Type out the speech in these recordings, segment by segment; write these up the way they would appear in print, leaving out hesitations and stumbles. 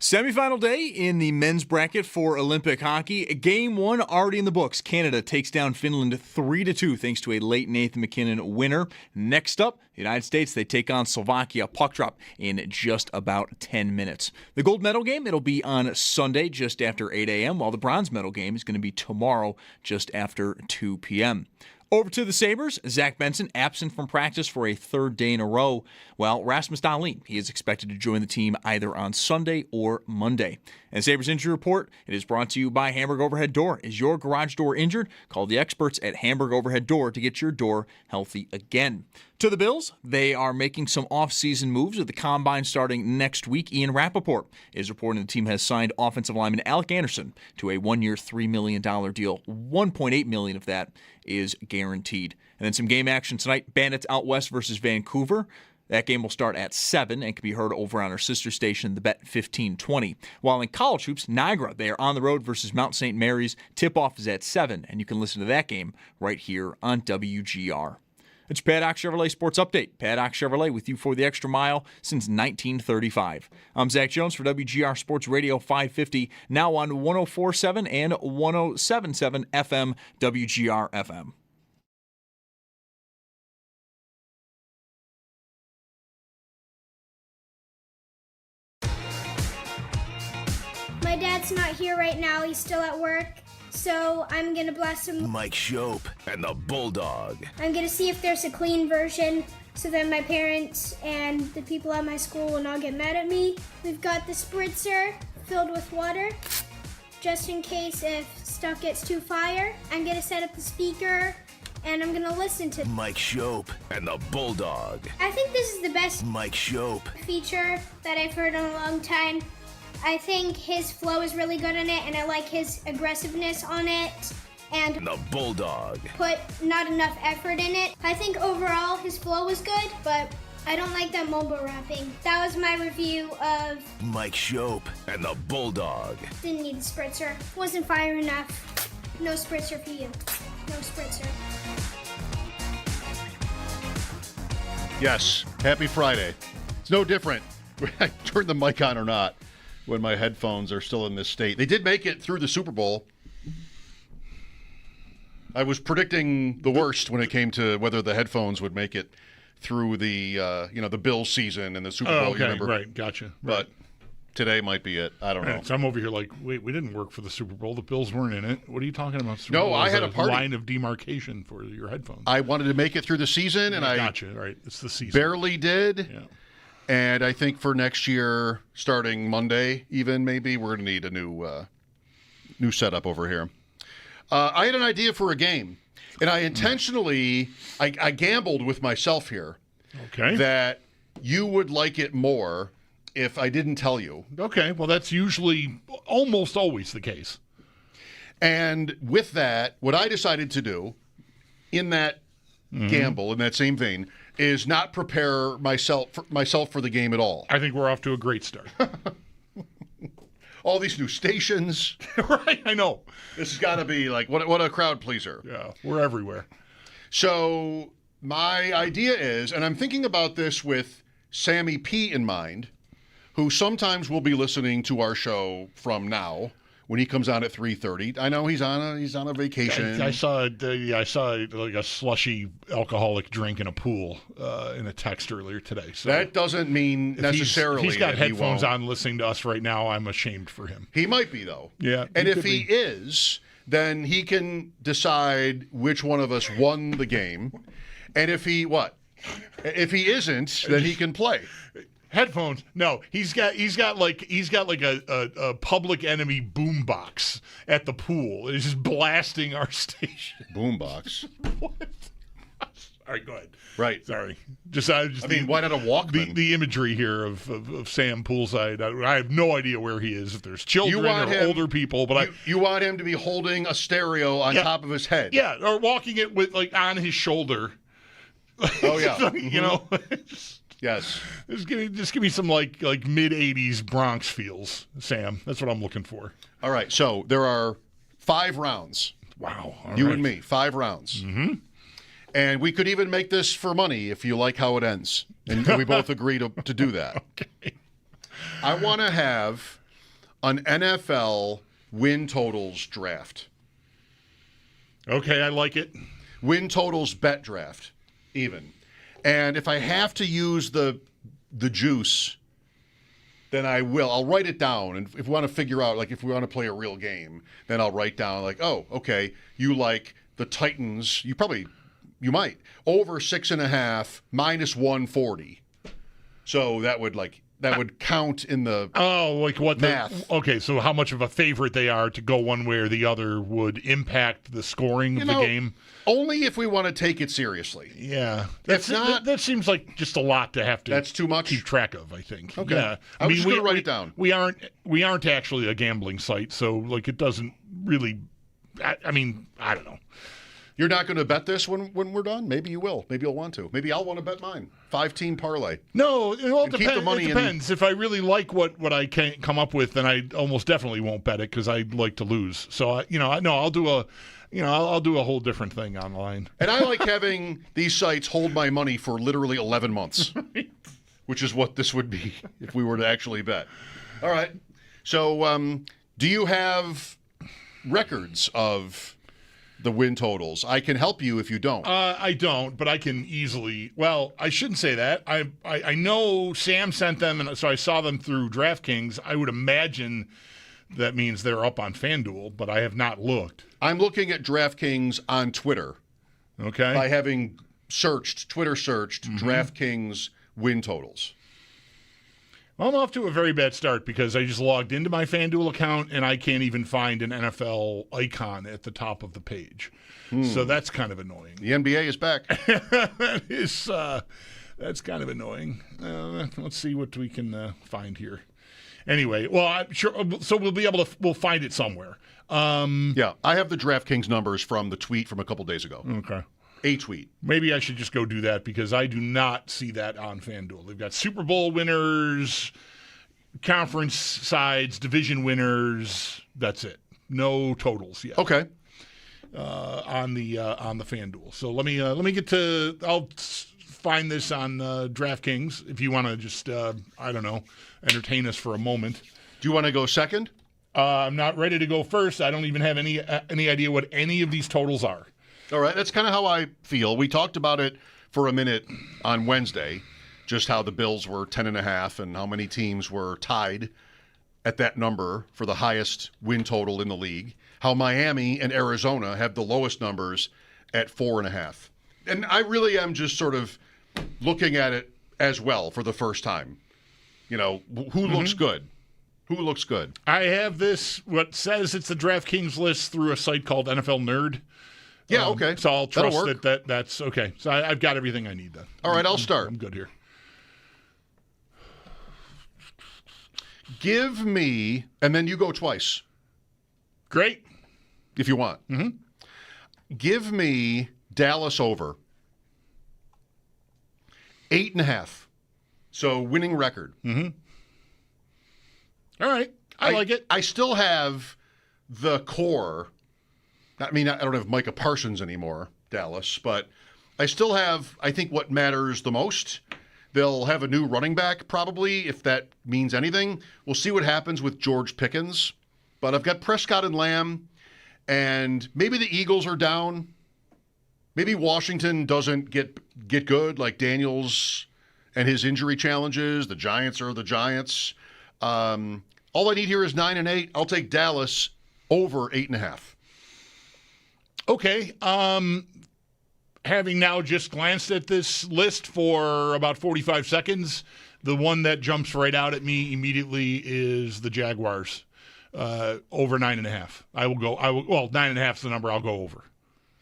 Semifinal day in the men's bracket for Olympic hockey. Game one already in the books. Canada takes down Finland 3-2 thanks to a late Nathan MacKinnon winner. Next up, the United States, they take on Slovakia. Puck drop in just about 10 minutes. The gold medal game, it'll be on Sunday just after 8 a.m., while the bronze medal game is going to be tomorrow just after 2 p.m. Over to the Sabres, Zach Benson absent from practice for a third day in a row. Well, Rasmus Dahlin, he is expected to join the team either on Sunday or Monday. And Sabres Injury Report, it is brought to you by Hamburg Overhead Door. Is your garage door injured? Call the experts at Hamburg Overhead Door to get your door healthy again. To the Bills, they are making some off-season moves with the Combine starting next week. Ian Rappaport is reporting the team has signed offensive lineman Alec Anderson to a one-year, $3 million deal. $1.8 million of that is guaranteed. And then some game action tonight. Bandits out west versus Vancouver. That game will start at 7 and can be heard over on our sister station, the Bet 1520. While in college hoops, Niagara, they are on the road versus Mount St. Mary's. Tip-off is at 7, and you can listen to that game right here on WGR. It's your Paddock Chevrolet Sports Update. Paddock Chevrolet with you for the extra mile since 1935. I'm Zach Jones for WGR Sports Radio 550, now on 104.7 and 107.7 FM, WGR FM. My dad's not here right now. He's still at work. So I'm going to blast him. Mike Schopp and the Bulldog. I'm going to see if there's a clean version so that my parents and the people at my school will not get mad at me. We've got the spritzer filled with water just in case if stuff gets too fire. I'm going to set up the speaker and I'm going to listen to Mike Schopp and the Bulldog. I think this is the best Mike Schopp feature that I've heard in a long time. I think his flow is really good in it, and I like his aggressiveness on it, and the Bulldog. Put not enough effort in it. I think overall his flow was good, but I don't like that mumble rapping. That was my review of Mike Schopp and the Bulldog. Didn't need a spritzer. Wasn't fire enough. No spritzer for you. No spritzer. Yes, happy Friday. It's no different. I turn the mic on or not when my headphones are still in this state. They did make it through the Super Bowl. I was predicting the worst when it came to whether the headphones would make it through the the Bills season and the Super Bowl. Okay, you remember? right, gotcha. But today might be it. I don't know. So I'm over here like, wait, we didn't work for the Super Bowl. The Bills weren't in it. What are you talking about? Super No, Bowl I is had a party. line of demarcation for your headphones. I wanted to make it through the season, and I gotcha. Right, it's the season. barely did. Yeah. And I think for next year, starting Monday, even maybe we're going to need a new setup over here. I had an idea for a game, and I intentionally I gambled with myself here. Okay. That you would like it more if I didn't tell you. Okay. Well, that's usually almost always the case. And with that, what I decided to do in that gamble, in that same vein, is not prepare myself for the game at all. I think we're off to a great start. All these new stations. Right, I know. This has got to be like, what a crowd pleaser. Yeah, we're everywhere. So my idea is, and I'm thinking about this with Sammy P in mind, who sometimes will be listening to our show from now when he comes on at 3:30. I know he's on a vacation. I saw like a slushy alcoholic drink in a pool in a text earlier today. So that doesn't mean necessarily he's got that headphones he on listening to us right now. I'm ashamed for him. He might be, though. Yeah. And if he is, then he can decide which one of us won the game. And if he isn't, then he can play. Headphones? No, he's got like a Public Enemy boombox at the pool. It's just blasting our station. Boombox. What? All right, go ahead. Right. Sorry. Why not a Walkman? The imagery here of Sam poolside. I have no idea where he is. If there's children or older people, but you want him to be holding a stereo on top of his head. Yeah, or walking it with like on his shoulder. Oh yeah. You know. Yes. Just give me some like mid '80s Bronx feels, Sam. That's what I'm looking for. All right. So there are 5 rounds. Wow. You and me, 5 rounds. Mm-hmm. And we could even make this for money if you like how it ends. And we both agree to do that. Okay. I want to have an NFL win totals draft. Okay, I like it. Win totals bet draft, even. And if I have to use the juice, then I will. I'll write it down. And if we want to figure out, like if we want to play a real game, then I'll write down like, oh, okay, you like the Titans. You might. Over 6.5, minus 140. So that would count in the like what math. Okay, so how much of a favorite they are to go one way or the other would impact the scoring of the game? Only if we want to take it seriously. Yeah. If not, that seems like just a lot to have to that's too much. keep track of, I think. Okay. Yeah. I was just going to write it down. We aren't actually a gambling site, so like it doesn't really I mean, I don't know. You're not going to bet this when we're done? Maybe you will. Maybe you'll want to. Maybe I'll want to bet mine. 5-team parlay. No, it all keep the money it depends. If I really like what I can come up with, then I almost definitely won't bet it because I like to lose. So I'll do a whole different thing online. And I like having these sites hold my money for literally 11 months, which is what this would be if we were to actually bet. All right. So, do you have records of the win totals? I can help you if you don't. I don't, but I can easily. Well, I shouldn't say that. I know Sam sent them, and so I saw them through DraftKings. I would imagine that means they're up on FanDuel, but I have not looked. I'm looking at DraftKings on Twitter. Okay. By having Twitter searched DraftKings win totals. Well, I'm off to a very bad start because I just logged into my FanDuel account and I can't even find an NFL icon at the top of the page. So that's kind of annoying. The NBA is back. That's kind of annoying. Let's see what we can find here. Anyway, well, I'm sure. So we'll find it somewhere. Yeah, I have the DraftKings numbers from the tweet from a couple days ago. Okay. A tweet. Maybe I should just go do that because I do not see that on FanDuel. They've got Super Bowl winners, conference sides, division winners. That's it. No totals yet. Okay. On the FanDuel. So let me get to. I'll find this on DraftKings if you want to just I don't know, entertain us for a moment. Do you want to go second? I'm not ready to go first. I don't even have any idea what any of these totals are. All right, that's kind of how I feel. We talked about it for a minute on Wednesday, just how the Bills were 10.5 and how many teams were tied at that number for the highest win total in the league. How Miami and Arizona have the lowest numbers at 4.5. And I really am just sort of looking at it as well for the first time. You know, who looks good? Who looks good? I have this, what says it's the DraftKings list through a site called NFL Nerd. Yeah, okay. So I'll trust That'll work. that's okay. So I've got everything I need then. All right, I'll start. I'm good here. Give me, and then you go twice. Great. If you want. Mm-hmm. Give me Dallas over 8.5. So winning record. Mm-hmm. All right. I like it. I still have the core. I mean, I don't have Micah Parsons anymore, Dallas, but I still have, I think, what matters the most. They'll have a new running back, probably, if that means anything. We'll see what happens with George Pickens. But I've got Prescott and Lamb, and maybe the Eagles are down. Maybe Washington doesn't get good, like Daniels and his injury challenges. The Giants are the Giants. All I need here is 9 and 8. I'll take Dallas over 8.5. Okay. Having now just glanced at this list for about 45 seconds, the one that jumps right out at me immediately is the Jaguars. Over 9.5. Well, 9.5 is the number I'll go over.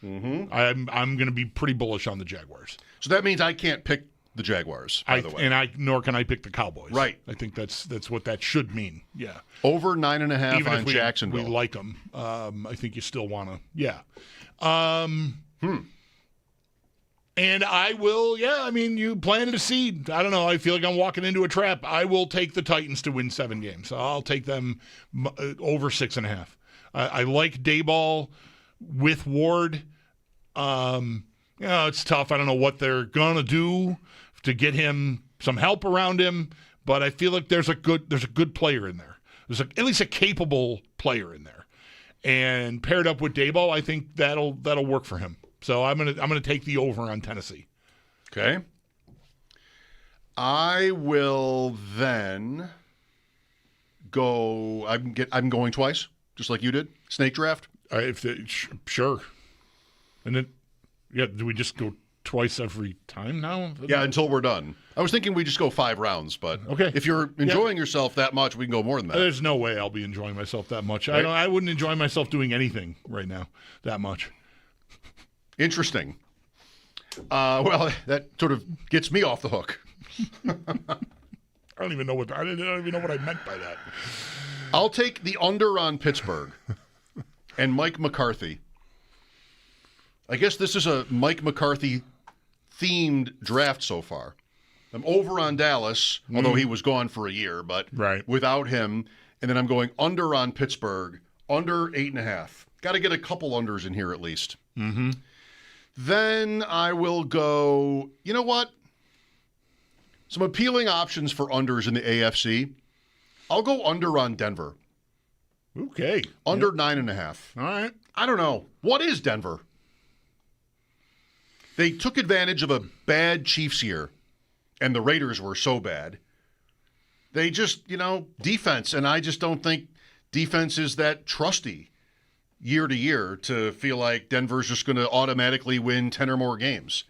Mm-hmm. I'm going to be pretty bullish on the Jaguars. So that means I can't pick the Jaguars, by the way. And nor can I pick the Cowboys. Right. I think that's what that should mean. Yeah. Over 9.5 Even on if Jacksonville. we like them. I think you still want to. Yeah. And I will, you planted a seed. I don't know. I feel like I'm walking into a trap. I will take the Titans to win 7 games. I'll take them over 6.5. I like Dayball with Ward. It's tough. I don't know what they're going to do to get him some help around him, but I feel like there's a good player in there. there's at least a capable player in there. And paired up with Dayball, I think that'll work for him. So I'm gonna take the over on Tennessee. Okay. I will then go. I'm going twice, just like you did. Snake draft. Sure. And then, do we just go twice every time now? Yeah, until we're done. I was thinking we just go 5 rounds, but okay. If you're enjoying yourself that much, we can go more than that. There's no way I'll be enjoying myself that much. Right? I wouldn't enjoy myself doing anything right now that much. Interesting. Well, that sort of gets me off the hook. I don't even know what I meant by that. I'll take the under on Pittsburgh and Mike McCarthy. I guess this is a Mike McCarthy themed draft so far. I'm over on Dallas, although he was gone for a year, but without him. And then I'm going under on Pittsburgh, under 8.5. Got to get a couple unders in here at least. Mm-hmm. Then I will go, you know what? Some appealing options for unders in the AFC. I'll go under on Denver. Okay. Under 9.5. All right. I don't know. What is Denver? They took advantage of a bad Chiefs year, and the Raiders were so bad. They just, defense, and I just don't think defense is that trusty year to year to feel like Denver's just going to automatically win 10 or more games.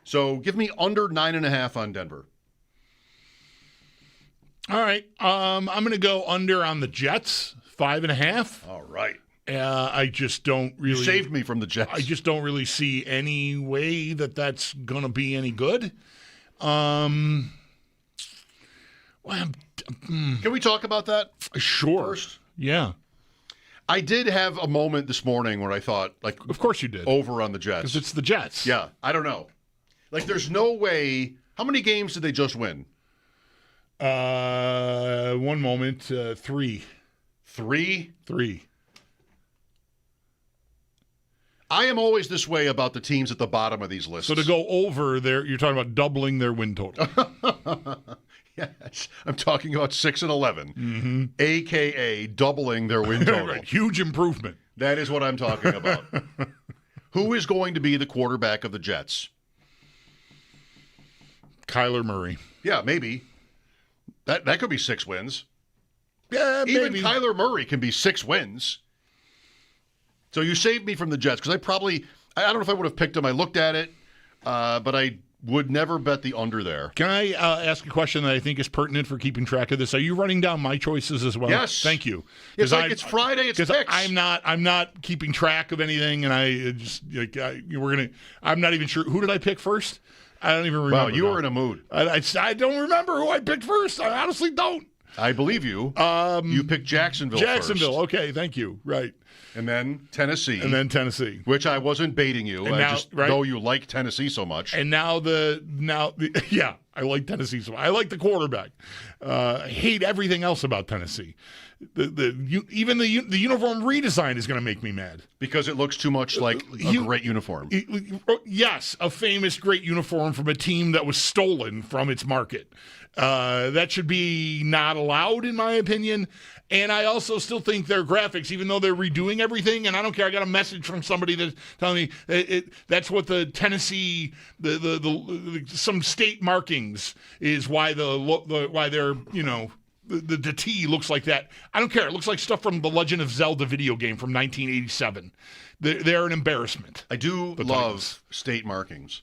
So give me under 9.5 on Denver. All right. I'm going to go under on the Jets, 5.5. All right. I just don't really... You saved me from the Jets. I just don't really see any way that's going to be any good. Can we talk about that? Sure. First? Yeah. I did have a moment this morning where I thought, of course you did. Over on the Jets. Because it's the Jets. Yeah. I don't know. There's no way... How many games did they just win? One moment. 3. 3? 3. I am always this way about the teams at the bottom of these lists. So to go over there, you're talking about doubling their win total. Yes. I'm talking about 6-11, mm-hmm. a.k.a. doubling their win total. Right. Huge improvement. That is what I'm talking about. Who is going to be the quarterback of the Jets? Kyler Murray. Yeah, maybe. That could be 6 wins. Yeah, Even maybe. Kyler Murray can be 6 wins. So you saved me from the Jets because I don't know if I would have picked him. I looked at it, but I would never bet the under there. Can I ask a question that I think is pertinent for keeping track of this? Are you running down my choices as well? Yes. Thank you. It's it's Friday. It's picks. I'm not keeping track of anything, and I'm not even sure who did I pick first. I don't even remember. Wow, you were in a mood. I don't remember who I picked first. I honestly don't. I believe you. You picked Jacksonville first. Okay, thank you. Right. And then Tennessee. Which I wasn't baiting you. And I know you like Tennessee so much. And now yeah, I like Tennessee so much. I like the quarterback. I hate everything else about Tennessee. Even the uniform redesign is going to make me mad. Because it looks too much like a great uniform. Yes, a famous great uniform from a team that was stolen from its market. That should be not allowed, in my opinion. And I also still think their graphics, even though they're redoing everything, and I don't care, I got a message from somebody that's telling me that's what the Tennessee, some state markings is why why they're, the T looks like that. I don't care. It looks like stuff from the Legend of Zelda video game from 1987. They're an embarrassment. I do love state markings.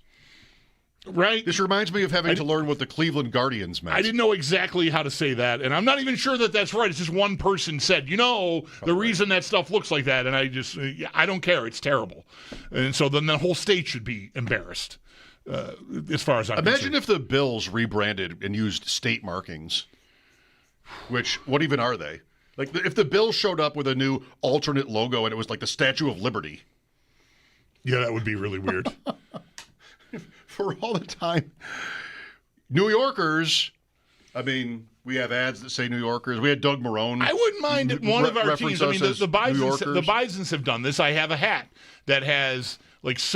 Right? This reminds me of having to learn what the Cleveland Guardians meant. I didn't know exactly how to say that, and I'm not even sure that that's right. It's just one person said, the reason that stuff looks like that, and I don't care. It's terrible. And so then the whole state should be embarrassed, as far as I'm concerned. Imagine if the Bills rebranded and used state markings, what even are they? If the Bills showed up with a new alternate logo and it was like the Statue of Liberty. Yeah, that would be really weird. For all the time. New Yorkers, we have ads that say New Yorkers. We had Doug Marone. I wouldn't mind at one of our teams. The Bisons have done this. I have a hat that has it's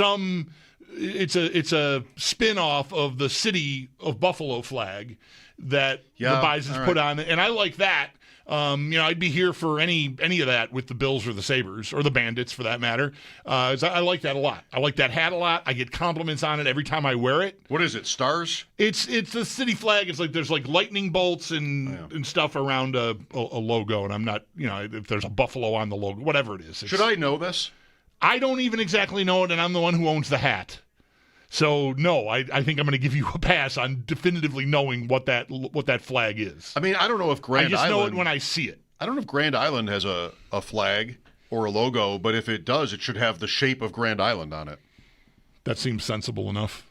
a spin-off of the city of Buffalo flag that the Bisons put on, and I like that. I'd be here for any of that with the Bills or the Sabres or the Bandits for that matter. I like that a lot. I like that hat a lot. I get compliments on it every time I wear it. What is it? Stars? It's a city flag. It's like there's like lightning bolts and stuff around a logo, and I'm not, if there's a buffalo on the logo, whatever it is. Should I know this? I don't even exactly know it, and I'm the one who owns the hat. So no, I think I'm going to give you a pass on definitively knowing what that flag is. I mean, I don't know if Grand Island. I just know it when I see it. I don't know if Grand Island has a flag or a logo, but if it does, it should have the shape of Grand Island on it. That seems sensible enough.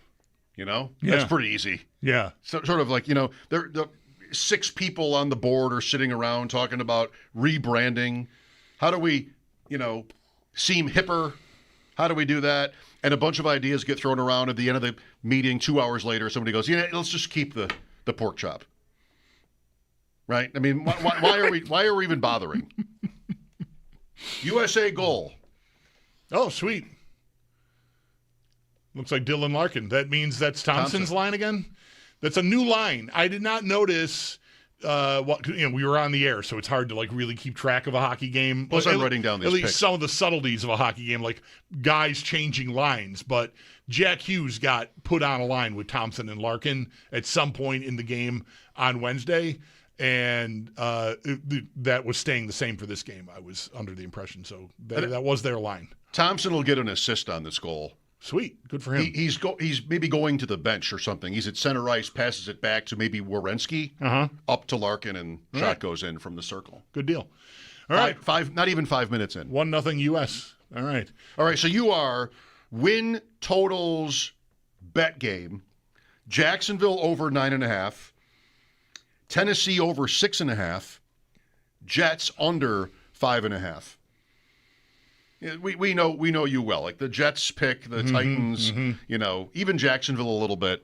Yeah. That's pretty easy. Yeah, so, sort of like the 6 people on the board are sitting around talking about rebranding. How do we, seem hipper? How do we do that? And a bunch of ideas get thrown around. At the end of the meeting, 2 hours later, somebody goes, let's just keep the pork chop. Right? I mean, why are we even bothering? USA goal. Oh, sweet. Looks like Dylan Larkin. That means that's Thompson's line again? That's a new line. I did not notice. We were on the air, so it's hard to really keep track of a hockey game. Plus, I'm writing down these at least picks. Some of the subtleties of a hockey game, like guys changing lines. But Jack Hughes got put on a line with Thompson and Larkin at some point in the game on Wednesday, and that was staying the same for this game. I was under the impression, so that was their line. Thompson will get an assist on this goal. Sweet. Good for him. He's maybe going to the bench or something. He's at center ice, passes it back to maybe Werenski, up to Larkin, and shot goes in from the circle. Good deal. All right. Not even 5 minutes in. 1-0 U.S. All right. All right, so you are win totals bet game. Jacksonville over 9.5. Tennessee over 6.5. Jets under 5.5. We know you well. Like the Jets pick, the Titans, even Jacksonville a little bit.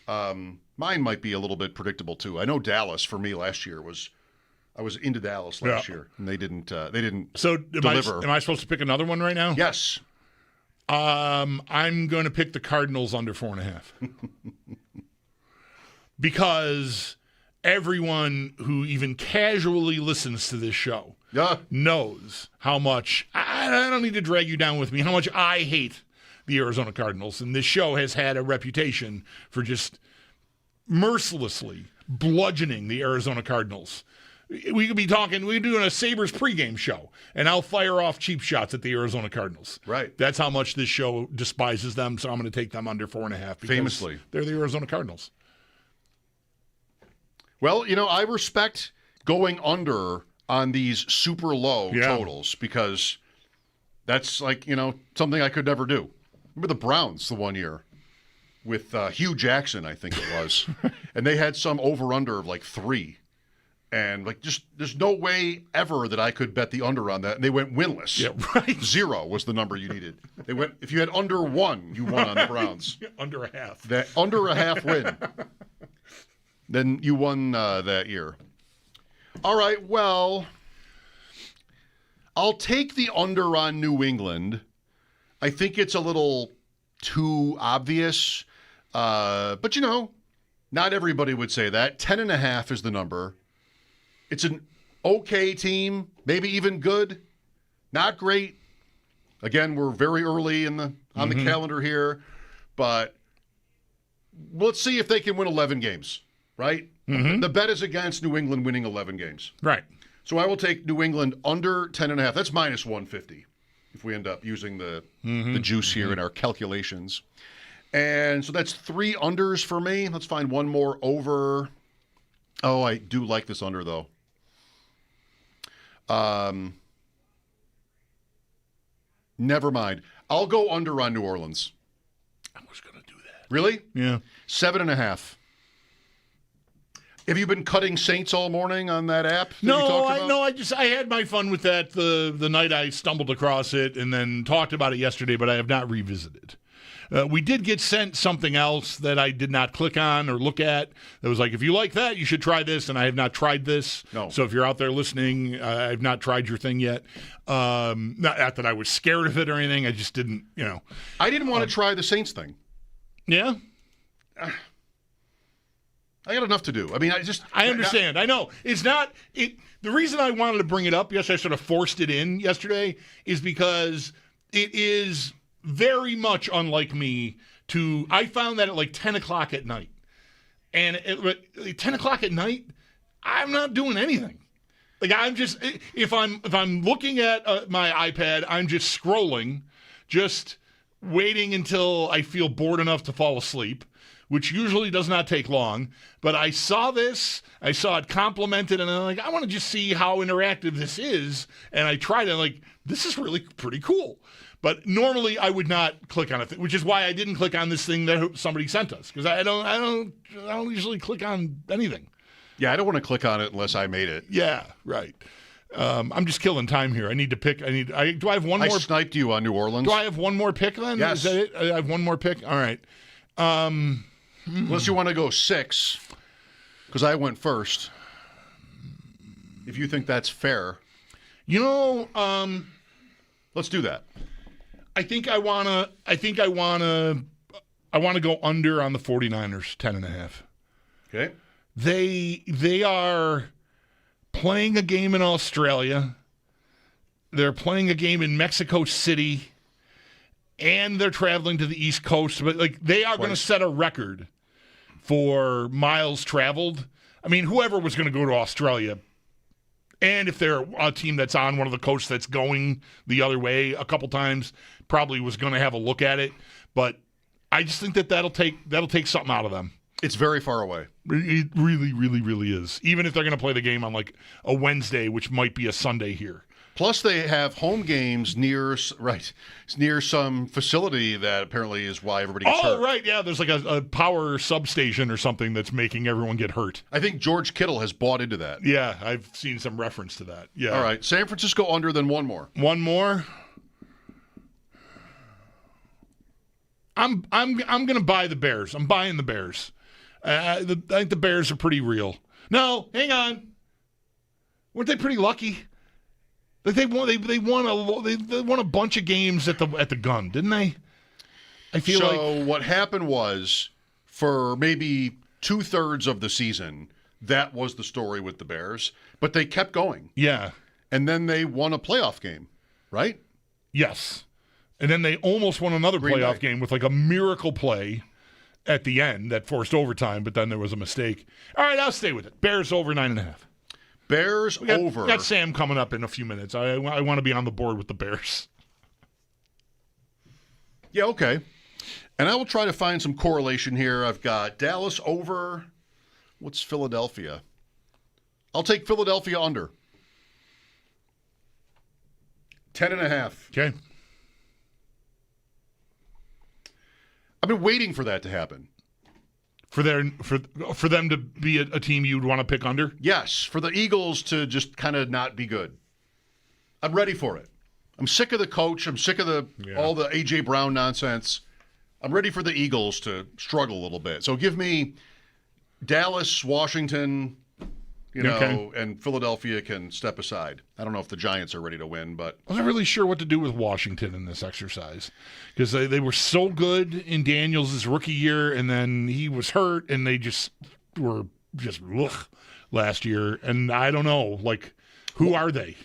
Mine might be a little bit predictable too. I know Dallas for me last year I was into Dallas last year, and they didn't So deliver. Am I supposed to pick another one right now? Yes. I'm going to pick the Cardinals under 4.5 because everyone who even casually listens to this show knows how much I don't need to drag you down with me, how much I hate the Arizona Cardinals. And this show has had a reputation for just mercilessly bludgeoning the Arizona Cardinals. We could be we're doing a Sabres pregame show, and I'll fire off cheap shots at the Arizona Cardinals. Right. That's how much this show despises them, so I'm going to take them under 4.5 because famously they're the Arizona Cardinals. Well, I respect going under on these super low totals because that's something I could never do. Remember the Browns the one year with Hugh Jackson, I think it was, and they had some over-under of 3. And just there's no way ever that I could bet the under on that. And they went winless. Yeah, right. 0 was the number you needed. They went if you had under 1, you won on the Browns. Under a half. That under a half win. Then you won that year. All right, well, I'll take the under on New England. I think it's a little too obvious. But not everybody would say that. 10.5 is the number. It's an okay team, maybe even good, not great. Again, we're very early on the calendar here, but let's see if they can win 11 games, right? The bet is against New England winning 11 games. Right. So I will take New England under 10.5. That's minus 150 if we end up using the juice here in our calculations. And so that's 3 unders for me. Let's find one more over. Oh, I do like this under, though. Never mind. I'll go under on New Orleans. I was going to do that. Really? Yeah. 7.5. Have you been cutting Saints all morning on that app? No, I had my fun with that the night I stumbled across it and then talked about it yesterday, but I have not revisited. We did get sent something else that I did not click on or look at. That was like, if you like that, you should try this, and I have not tried this. No. So if you're out there listening, I've not tried your thing yet. Not that I was scared of it or anything. I just didn't, I didn't want to try the Saints thing. Yeah? I got enough to do. I mean, I understand. I know. It's not it. The reason I wanted to bring it up, yes, I sort of forced it in yesterday, is because it is very much unlike me to. I found that at like 10 o'clock at night, and at 10 o'clock at night, I'm not doing anything. Like I'm just if I'm looking at my iPad, I'm just scrolling, just waiting until I feel bored enough to fall asleep, which usually does not take long. But I saw this, I saw it complimented, and I'm like, I want to just see how interactive this is. And I tried it, like, this is really pretty cool. But normally I would not click on it, which is why I didn't click on this thing that somebody sent us, because I don't usually click on anything. Yeah, I don't want to click on it unless I made it. Yeah, right. I'm just killing time here. I need to pick. Do I have one more? I sniped you on New Orleans. Do I have one more pick then? Yes. Is that it? I have one more pick? All right. Unless you want to go 6, because I went first. If you think that's fair. Let's do that. I wanna go under on the 49ers, 10.5. Okay. They are playing a game in Australia. They're playing a game in Mexico City, and they're traveling to the East Coast. But like they are going to set a record for miles traveled. I mean, whoever was going to go to Australia, and if they're a team that's on one of the coasts that's going the other way a couple times, probably was going to have a look at it. But I just think that'll take something out of them. It's very far away. It really, really, really is. Even if they're going to play the game on like a Wednesday, which might be a Sunday here. Plus, they have home games near some facility that apparently is why everybody gets hurt. Oh, right, yeah. There's like a power substation or something that's making everyone get hurt. I think George Kittle has bought into that. Yeah, I've seen some reference to that. Yeah. All right, San Francisco under, then one more. One more. I'm going to buy the Bears. I'm buying the Bears. I think the Bears are pretty real. No, hang on. Weren't they pretty lucky? Like they won a bunch of games at the gun, didn't they? I feel like. So what happened was, for maybe 2/3 of the season, that was the story with the Bears. But they kept going. Yeah. And then they won a playoff game, right? Yes. And then they almost won another playoff game with like a miracle play at the end that forced overtime, but then there was a mistake. All right, I'll stay with it. Bears over 9.5. Bears over. We got Sam coming up in a few minutes. I want to be on the board with the Bears. Yeah, okay. And I will try to find some correlation here. I've got Dallas over. What's Philadelphia? I'll take Philadelphia under. 10.5. Okay. I've been waiting for that to happen. For them to be a team you'd want to pick under? Yes, for the Eagles to just kind of not be good. I'm ready for it. I'm sick of the coach. I'm sick of all the A.J. Brown nonsense. I'm ready for the Eagles to struggle a little bit. So give me Dallas, Washington, and Philadelphia can step aside. I don't know if the Giants are ready to win, but I wasn't really sure what to do with Washington in this exercise because they were so good in Daniels' rookie year, and then he was hurt, and they just were last year. And I don't know, like, who are they,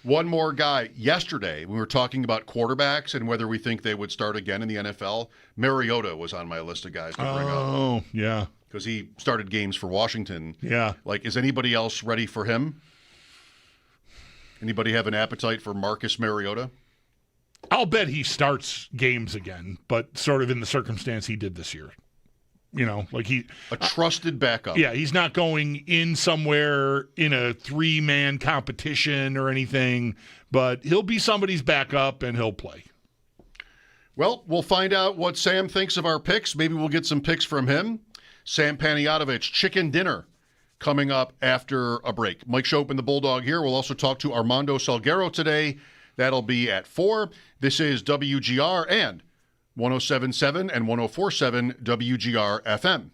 One more guy. Yesterday, we were talking about quarterbacks and whether we think they would start again in the NFL. Mariota was on my list of guys to bring up. Oh, yeah. Because he started games for Washington. Yeah. Like, is anybody else ready for him? Anybody have an appetite for Marcus Mariota? I'll bet he starts games again, but sort of in the circumstance he did this year. A trusted backup. Yeah, he's not going in somewhere in a 3-man competition or anything, but he'll be somebody's backup and he'll play. Well, we'll find out what Sam thinks of our picks. Maybe we'll get some picks from him. Sam Panayovich, chicken dinner, coming up after a break. Mike Schopp and the Bulldog here. We'll also talk to Armando Salguero today. That'll be at 4. This is WGR and 107.7 and 104.7 WGR FM.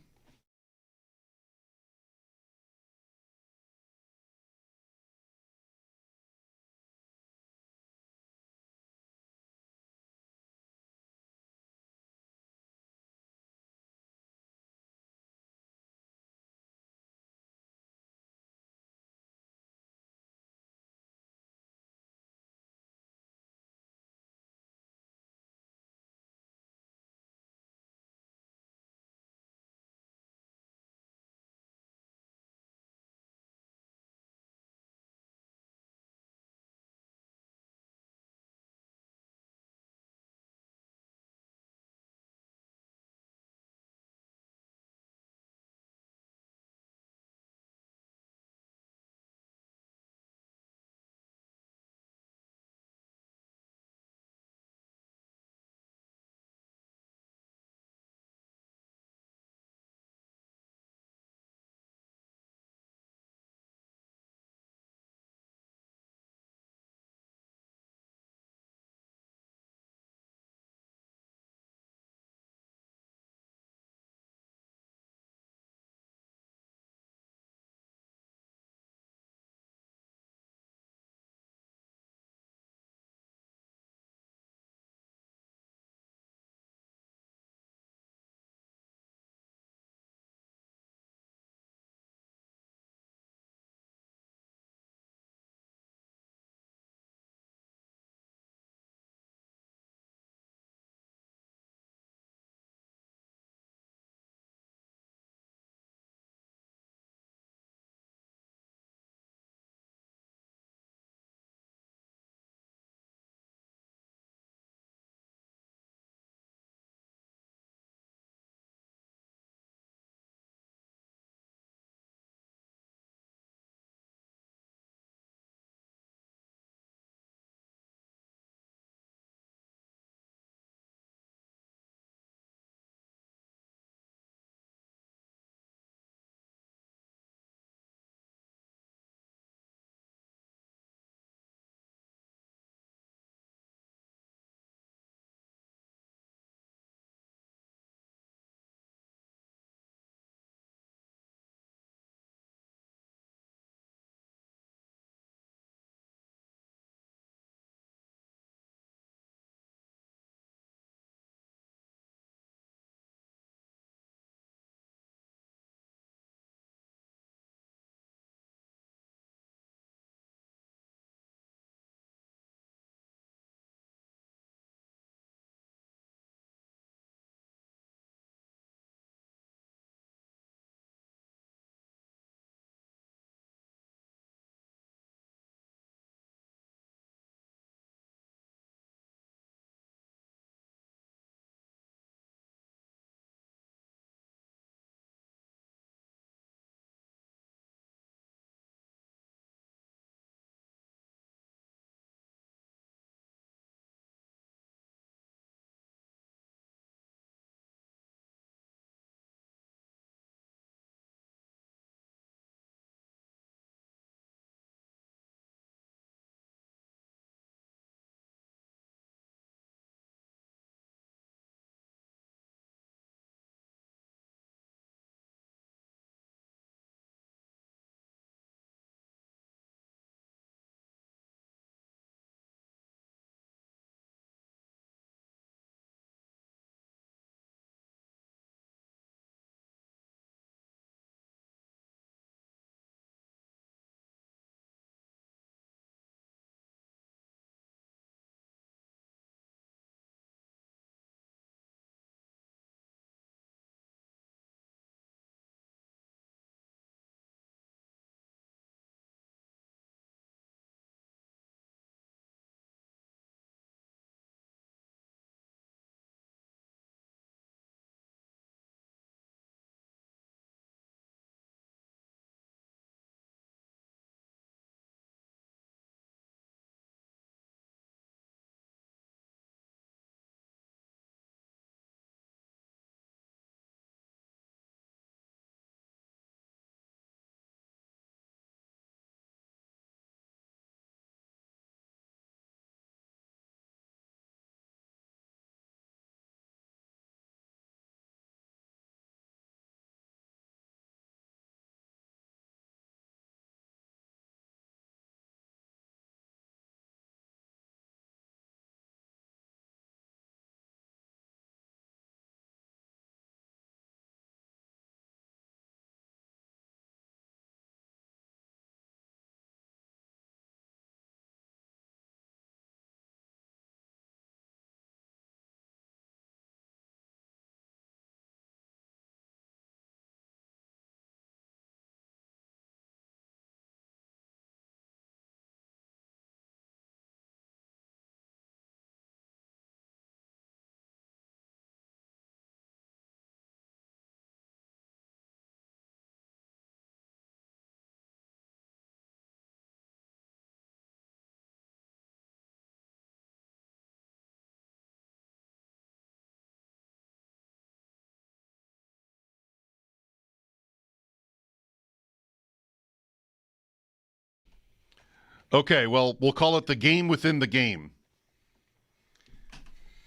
Okay, well, we'll call it the game within the game.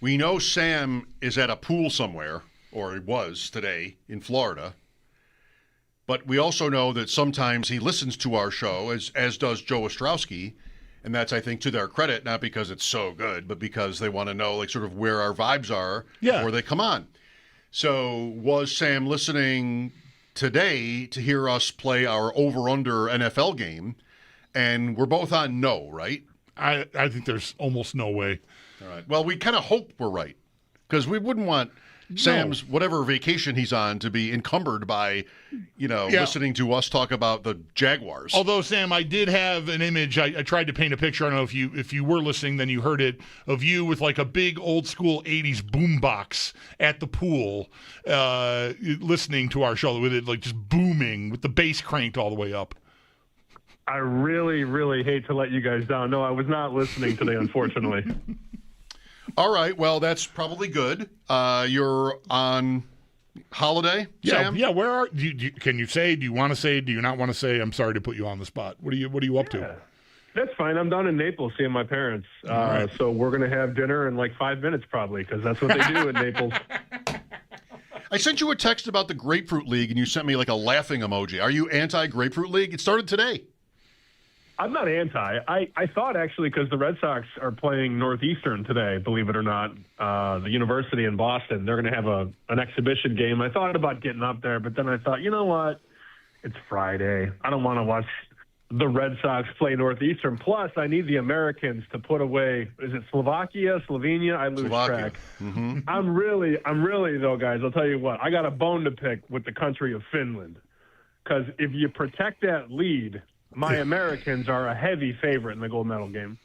We know Sam is at a pool somewhere, or he was today in Florida. But we also know that sometimes he listens to our show, as does Joe Ostrowski. And that's, I think, to their credit, not because it's so good, but because they want to know, like, sort of where our vibes are before they come on. So was Sam listening today to hear us play our over-under NFL game? And we're both on no, right? I think there's almost no way. All right. Well, we kind of hope we're right, because we wouldn't want Sam's whatever vacation he's on to be encumbered by, listening to us talk about the Jaguars. Although, Sam, I did have an image. I tried to paint a picture. I don't know if you were listening, then you heard it, of you with like a big old school 80s boombox at the pool listening to our show with it like just booming with the bass cranked all the way up. I really, really hate to let you guys down. No, I was not listening today, unfortunately. All right. Well, that's probably good. You're on holiday, Sam? Yeah. Where are you? Can you say? Do you want to say? Do you not want to say? I'm sorry to put you on the spot. What are you up to? That's fine. I'm down in Naples seeing my parents. Right. So we're going to have dinner in like 5 minutes probably, because that's what they do in Naples. I sent you a text about the Grapefruit League, and you sent me like a laughing emoji. Are you anti-Grapefruit League? It started today. I'm not anti. I thought, actually, because the Red Sox are playing Northeastern today, believe it or not, the university in Boston. They're going to have an exhibition game. I thought about getting up there, but then I thought, you know what? It's Friday. I don't want to watch the Red Sox play Northeastern. Plus, I need the Americans to put away, is it Slovakia, Slovenia? I lose track. Mm-hmm. I'm really, though, guys, I'll tell you what. I got a bone to pick with the country of Finland. Because if you protect that lead, my Americans are a heavy favorite in the gold medal game.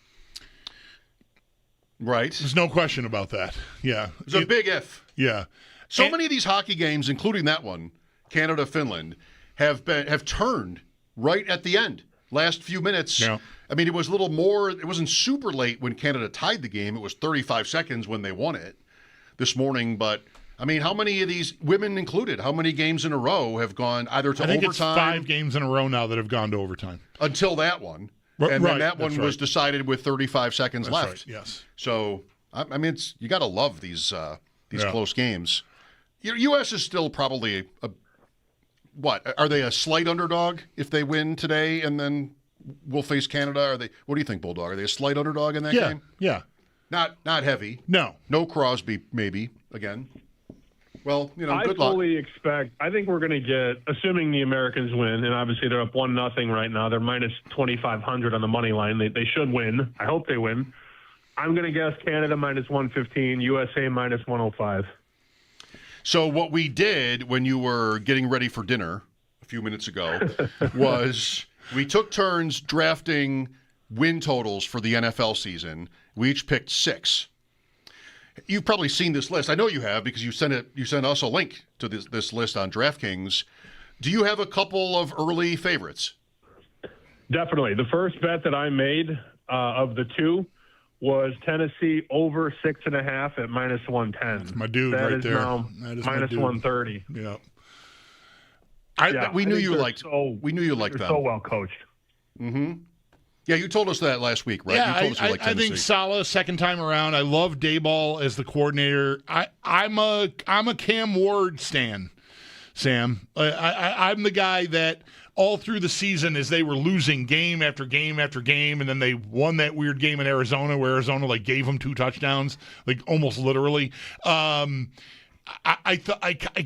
Right. There's no question about that. Yeah. It's a big if. Yeah. So many of these hockey games, including that one, Canada-Finland, have turned right at the end. Last few minutes. Yeah. I mean, it was a little more. It wasn't super late when Canada tied the game. It was 35 seconds when they won it this morning. But, I mean, how many of these, women included, how many games in a row have gone either to I think overtime? it's 5 games in a row now that have gone to overtime. Until that one. Right, and then that one that's was right. decided with 35 seconds That's left. right, yes. So, I mean, you got to love these Yeah. close games. U.S. is still probably what? Are they a slight underdog if they win today and then we'll face Canada? What do you think, Bulldog? Are they a slight underdog in that game? Yeah. Not heavy. No. No Crosby, maybe, again. Well, good luck. I fully expect, I think we're going to get, assuming the Americans win, and obviously they're up 1-0 right now. They're minus 2,500 on the money line. They should win. I hope they win. I'm going to guess Canada minus 115, USA minus 105. So what we did when you were getting ready for dinner a few minutes ago was we took turns drafting win totals for the NFL season. We each picked 6. You've probably seen this list. I know you have because you sent us a link to this list on DraftKings. Do you have a couple of early favorites? Definitely. The first bet that I made of the 2 was Tennessee over 6.5 at minus 110. That's my dude that right is there. Now That is minus my dude. 130. Yeah. We knew you they're liked. We knew you liked they're them. so well coached. Mm-hmm. Yeah, you told us that last week, right? Yeah, you told us you liked I Tennessee. think Saleh second time around. I love Dayball as the coordinator. I'm a Cam Ward stan, Sam. I'm the guy that all through the season, as they were losing game after game after game, and then they won that weird game in Arizona where Arizona like gave them 2 touchdowns, like almost literally. I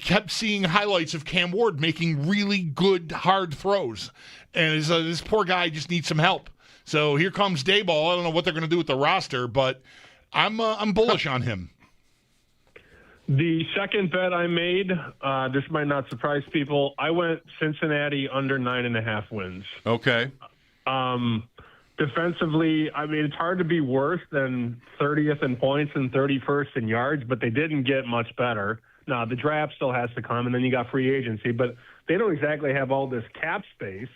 kept seeing highlights of Cam Ward making really good hard throws, and this poor guy just needs some help. So here comes Dayball. I don't know what they're going to do with the roster, but I'm bullish on him. The second bet I made, this might not surprise people. I went Cincinnati under 9.5 wins. Okay. Defensively, I mean, it's hard to be worse than 30th in points and 31st in yards, but they didn't get much better. Now, the draft still has to come, and then you got free agency, but they don't exactly have all this cap space,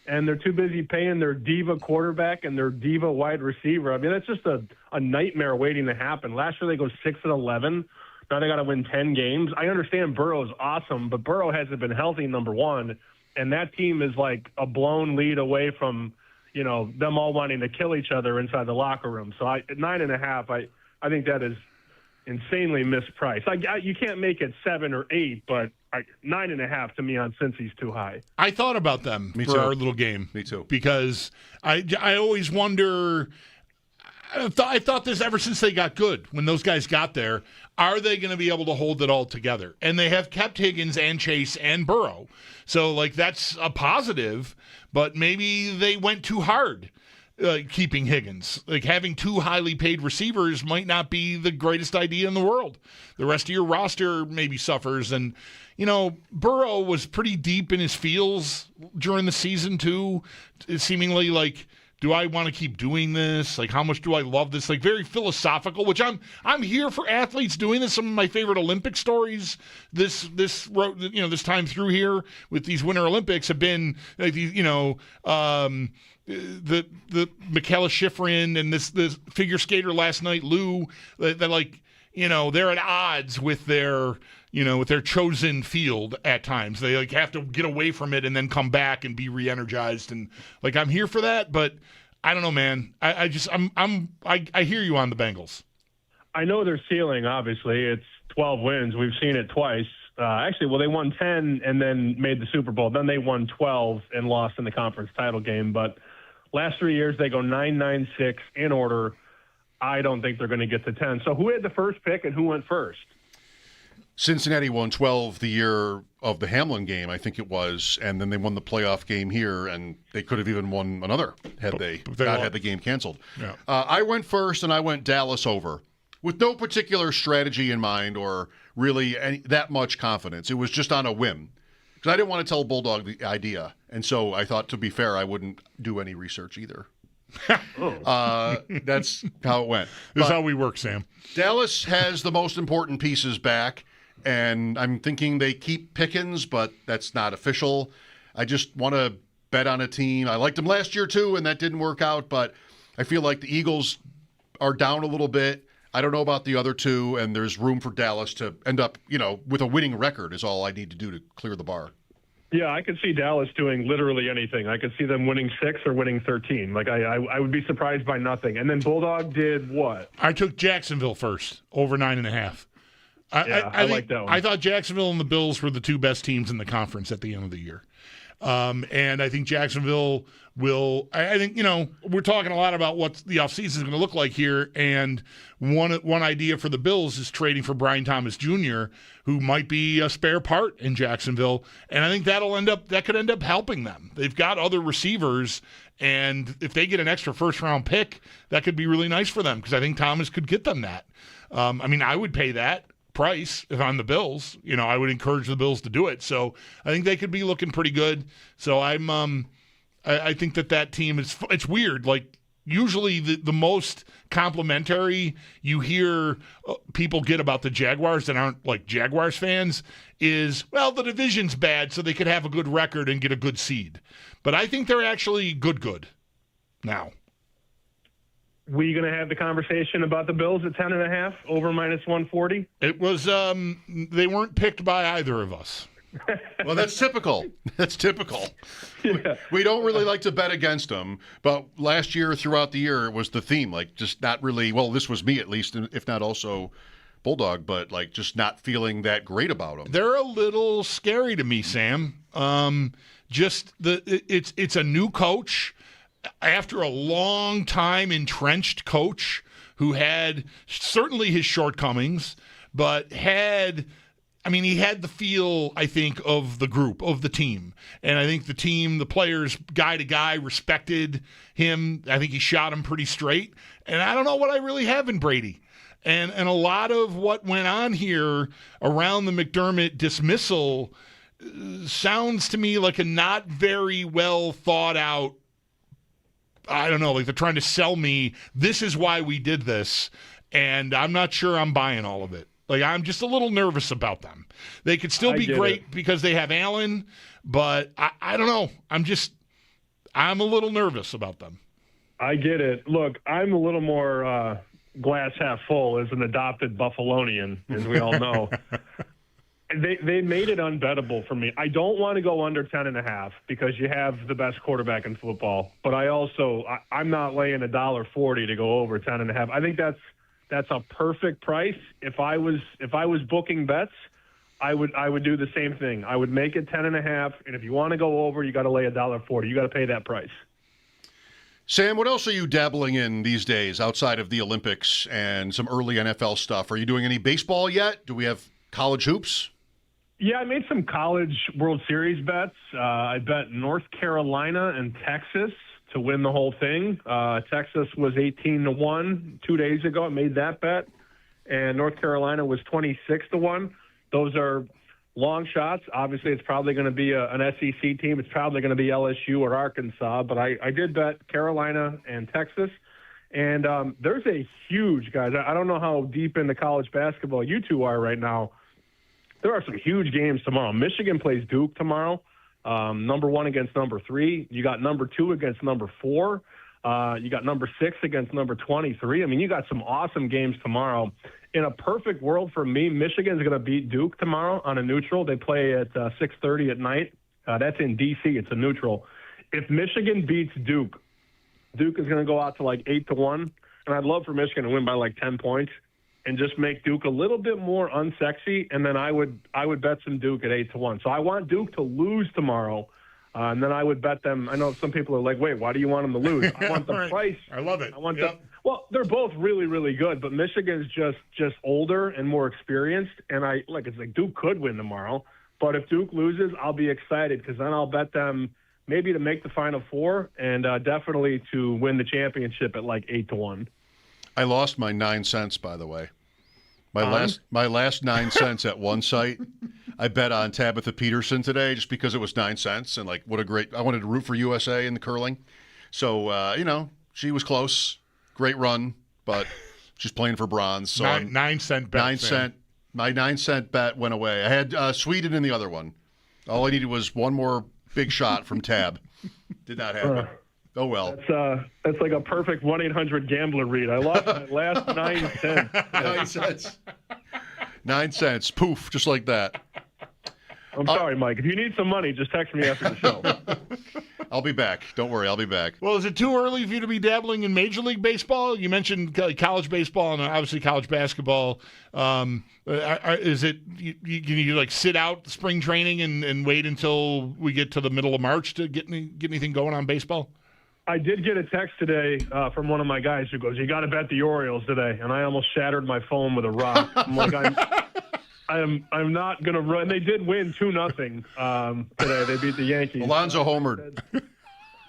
and they're too busy paying their diva quarterback and their diva wide receiver. I mean, that's just a nightmare waiting to happen. Last year, they go 6-11. Now they got to win 10 games. I understand Burrow's awesome, but Burrow hasn't been healthy, number one, and that team is like a blown lead away from, them all wanting to kill each other inside the locker room. So at 9.5, I think that is insanely mispriced. You can't make it 7 or 8, but 9.5 to me on Cincy's too high. I thought about them for our little game. Me too. Because I always wonder. I thought this ever since they got good. When those guys got there, are they going to be able to hold it all together? And they have kept Higgins and Chase and Burrow. So, that's a positive, but maybe they went too hard keeping Higgins. Having 2 highly paid receivers might not be the greatest idea in the world. The rest of your roster maybe suffers. And, Burrow was pretty deep in his feels during the season, too. Seemingly do I want to keep doing this? How much do I love this? Very philosophical, which I'm here for athletes doing this. Some of my favorite Olympic stories this time through here with these Winter Olympics have been the Michaela Schifrin and this figure skater last night, Lou, that they're at odds with their with their chosen field at times. They have to get away from it and then come back and be re-energized. And I'm here for that, but I don't know, man. I hear you on the Bengals. I know their ceiling, obviously. It's 12 wins. We've seen it twice. They won 10 and then made the Super Bowl. Then they won 12 and lost in the conference title game. But last 3 years, they go 9-9-6 in order. I don't think they're going to get to 10. So who had the first pick and who went first? Cincinnati won 12 the year of the Hamlin game, I think it was, and then they won the playoff game here, and they could have even won another had they not had the game canceled. Yeah. I went first, and I went Dallas over with no particular strategy in mind or really that much confidence. It was just on a whim because I didn't want to tell Bulldog the idea, and so I thought, to be fair, I wouldn't do any research either. That's how it went. This is how we work, Sam. Dallas has the most important pieces back. And I'm thinking they keep Pickens, but that's not official. I just want to bet on a team. I liked them last year, too, and that didn't work out. But I feel like the Eagles are down a little bit. I don't know about the other two, and there's room for Dallas to end up, with a winning record is all I need to do to clear the bar. Yeah, I could see Dallas doing literally anything. I could see them winning 6 or winning 13. I would be surprised by nothing. And then Bulldog did what? I took Jacksonville first, over 9.5. I like that one. I thought Jacksonville and the Bills were the 2 best teams in the conference at the end of the year. And I think Jacksonville will – I think, we're talking a lot about what the offseason is going to look like here, and one idea for the Bills is trading for Brian Thomas Jr., who might be a spare part in Jacksonville, and I think that could end up helping them. They've got other receivers, and if they get an extra first-round pick, that could be really nice for them because I think Thomas could get them that. I would pay that price if I'm the Bills. I would encourage the Bills to do it. So I think they could be looking pretty good. So I think that team it's weird. Usually the most complimentary you hear people get about the Jaguars that aren't Jaguars fans is, well, the division's bad, so they could have a good record and get a good seed. But I think they're actually good now. We going to have the conversation about the Bills at 10.5 over -140? It was they weren't picked by either of us. Well, that's typical. That's typical. Yeah. We don't really like to bet against them, but last year, throughout the year, it was the theme. Just not really. Well, this was me at least, if not also Bulldog, but just not feeling that great about them. They're a little scary to me, Sam. It's a new coach. After a long time entrenched coach who had certainly his shortcomings, but he had the feel, I think, of the group, of the team. And I think the team, the players, guy to guy, respected him. I think he shot him pretty straight. And I don't know what I really have in Brady. And a lot of what went on here around the McDermott dismissal sounds to me like a not very well thought out, I don't know, they're trying to sell me, this is why we did this, and I'm not sure I'm buying all of it. I'm just a little nervous about them. They could still be great because they have Allen, but I don't know. I'm a little nervous about them. I get it. Look, I'm a little more glass half full as an adopted Buffalonian, as we all know. They made it unbettable for me. I don't want to go under 10.5 because you have the best quarterback in football. But I'm not laying $1.40 to go over 10.5. I think that's a perfect price. If I was booking bets, I would do the same thing. I would make it 10.5, and if you want to go over, you got to lay $1.40. You got to pay that price. Sam, what else are you dabbling in these days outside of the Olympics and some early NFL stuff? Are you doing any baseball yet? Do we have college hoops? Yeah, I made some college World Series bets. I bet North Carolina and Texas to win the whole thing. Texas was 18-1 2 days ago. I made that bet. And North Carolina was 26-1. Those are long shots. Obviously, it's probably going to be an SEC team. It's probably going to be LSU or Arkansas. But I did bet Carolina and Texas. And there's a huge, guys, I don't know how deep into college basketball you two are right now. There are some huge games tomorrow. Michigan plays Duke tomorrow, number 1 against number 3. You got number 2 against number 4. You got number 6 against number 23. I mean, you got some awesome games tomorrow. In a perfect world for me, Michigan's going to beat Duke tomorrow on a neutral. They play at 6:30 at night. That's in D.C. It's a neutral. If Michigan beats Duke, Duke is going to go out to like 8-1. And I'd love for Michigan to win by like 10 points and just make Duke a little bit more unsexy. And then I would bet some Duke at 8-1. So I want Duke to lose tomorrow. And then I would bet them. I know some people are like, wait, why do you want them to lose? I want the Right. price. I love it. I want Yep. Well, they're both really, really good, but Michigan's just older and more experienced. And it's like Duke could win tomorrow. But if Duke loses, I'll be excited because then I'll bet them maybe to make the Final Four and definitely to win the championship at like 8-1. I lost my 9 cents, by the way. My last 9 cents at one site. I bet on Tabitha Peterson today just because it was 9 cents and I wanted to root for USA in the curling. So, she was close. Great run, but she's playing for bronze. So 9-cent bet. 9 cent. My 9 cent bet went away. I had Sweden in the other one. All I needed was one more big shot from Tab. Did not happen. Oh, well. That's like a perfect 1-800-GAMBLER read. I lost my last 9 cents. 9 cents. 9 cents. Poof, just like that. I'm sorry, Mike. If you need some money, just text me after the show. I'll be back. Don't worry, I'll be back. Well, is it too early for you to be dabbling in Major League Baseball? You mentioned college baseball and obviously college basketball. Is it you like sit out spring training and wait until we get to the middle of March to get anything going on baseball? I did get a text today from one of my guys who goes, "You got to bet the Orioles today," and I almost shattered my phone with a rock. I'm like, I'm not gonna run. They did win 2-0 today. They beat the Yankees. Alonzo homered.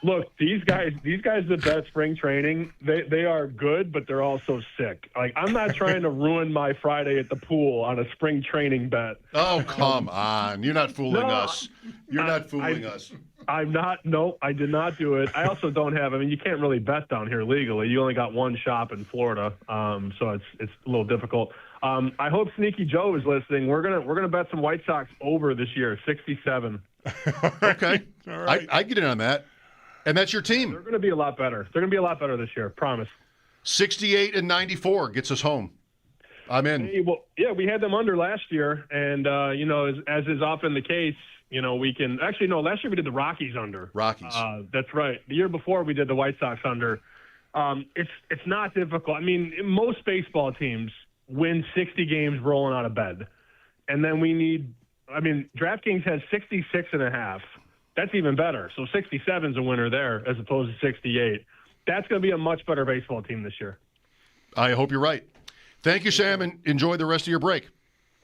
Look, these guys that bet spring training, they are good, but they're also sick. Like, I'm not trying to ruin my Friday at the pool on a spring training bet. Oh, come on. You're not fooling us. You're not fooling us. I'm not. No, I did not do it. I also don't have. I mean, you can't really bet down here legally. You only got one shop in Florida, so it's a little difficult. I hope Sneaky Joe is listening. We're gonna bet some White Sox over this year, 67. Okay, all right. I get in on that, and that's your team. They're gonna be a lot better. They're gonna be a lot better this year. Promise. 68-94 gets us home. I'm in. Hey, well, yeah, we had them under last year, and as is often the case. We can actually no. Last year we did the Rockies under. Rockies. That's right. The year before we did the White Sox under. It's not difficult. I mean, most baseball teams win 60 games rolling out of bed, and then we need. I mean, DraftKings has 66.5. That's even better. So 67 is a winner there as opposed to 68. That's going to be a much better baseball team this year. I hope you're right. Thank you, Sam, and enjoy the rest of your break.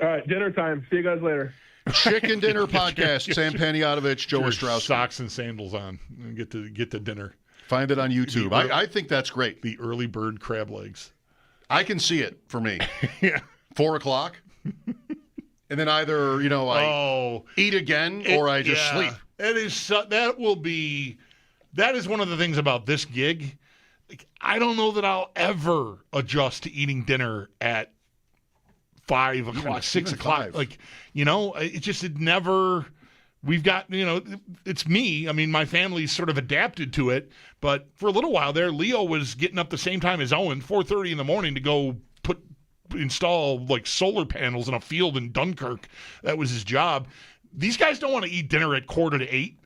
All right, dinner time. See you guys later. Chicken Dinner Podcast. Sam Panayovich, Joe Ostrowski. Socks and sandals on and get to dinner. Find it on YouTube. I think that's great. The early bird crab legs. I can see it for me. Yeah. 4 o'clock. And then either, I eat again or I just sleep. That is one of the things about this gig. Like, I don't know that I'll ever adjust to eating dinner at 5 o'clock, 6 o'clock. 5. It never. We've got, it's me. I mean, my family's sort of adapted to it. But for a little while there, Leo was getting up the same time as Owen, 4:30 in the morning, to go put install like solar panels in a field in Dunkirk. That was his job. These guys don't want to eat dinner at 7:45.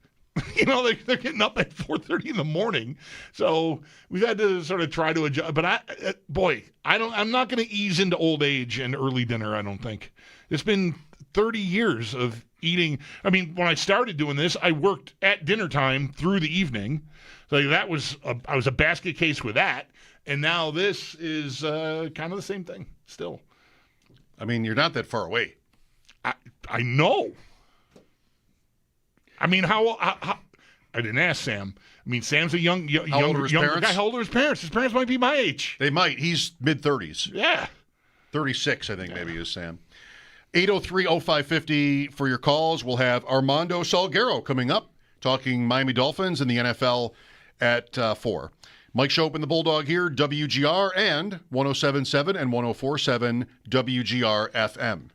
They're getting up at 4:30 in the morning. So we've had to sort of try to adjust. But I'm not going to ease into old age and early dinner, I don't think. It's been 30 years of eating. I mean, when I started doing this, I worked at dinner time through the evening. So I was a basket case with that. And now this is kind of the same thing still. I mean, you're not that far away. I know. I mean, how I didn't ask Sam. I mean, Sam's a younger guy. How old are his parents? His parents might be my age. They might. He's mid-30s. Yeah. 36, I think, maybe is Sam. 803-0550 for your calls. We'll have Armando Salguero coming up, talking Miami Dolphins and the NFL at 4. Mike Schopp and the Bulldog here, WGR and 107.7 and 104.7 WGR FM.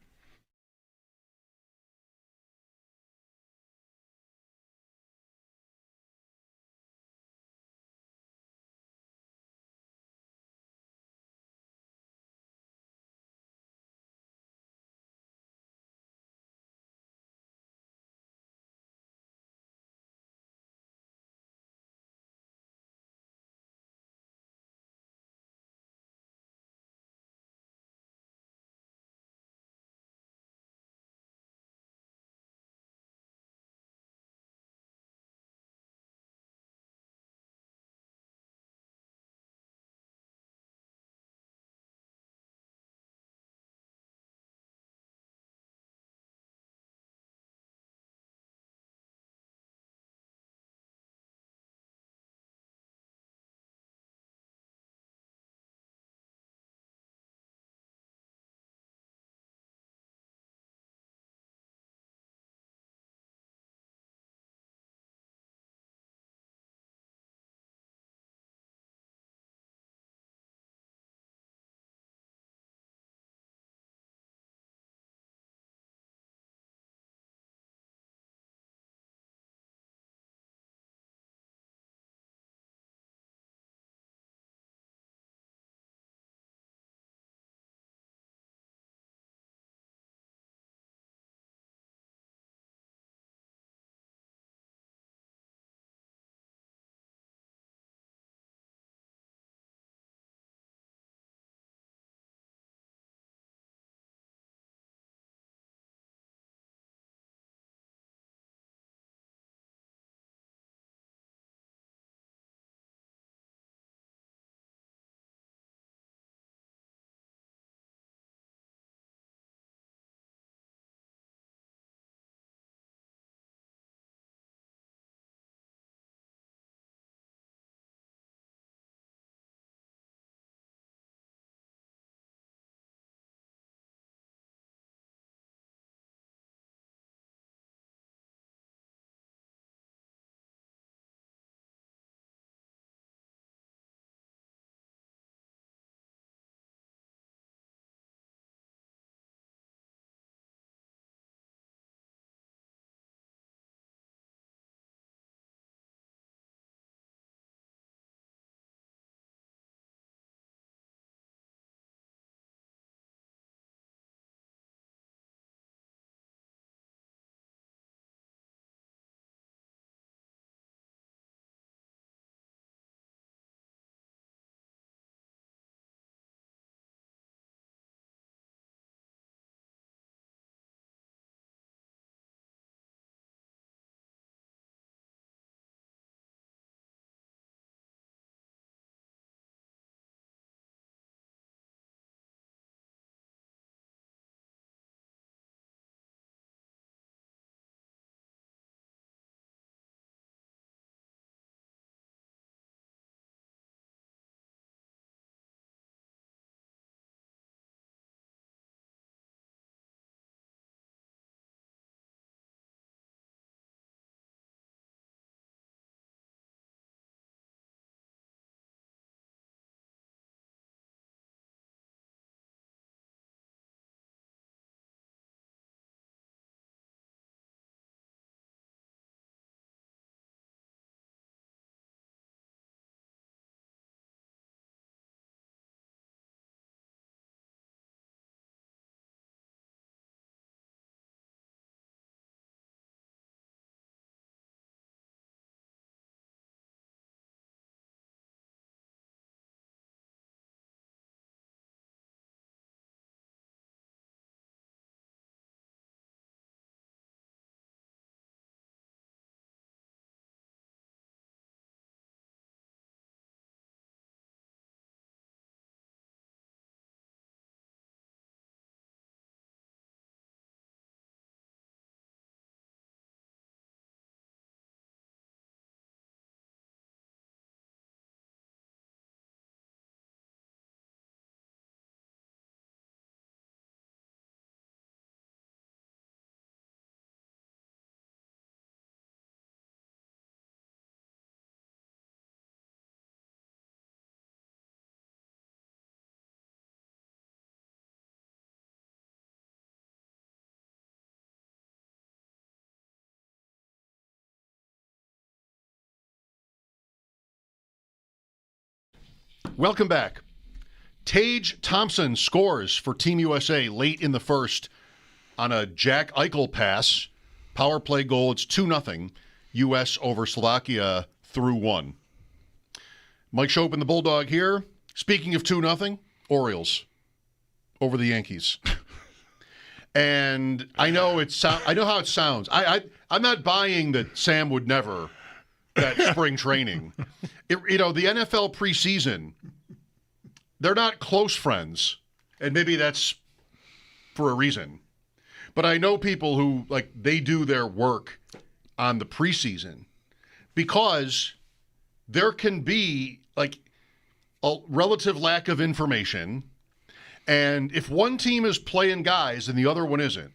Welcome back. Tage Thompson scores for Team USA late in the first on a Jack Eichel pass. Power play goal. It's 2-0. U.S. over Slovakia through 1. Mike Schopp and the Bulldog here. Speaking of 2-0, Orioles over the Yankees. And I know I know how it sounds. I'm not buying that Sam would never at spring training. The NFL preseason, they're not close friends, and maybe that's for a reason. But I know people who they do their work on the preseason because there can be a relative lack of information. And if one team is playing guys and the other one isn't,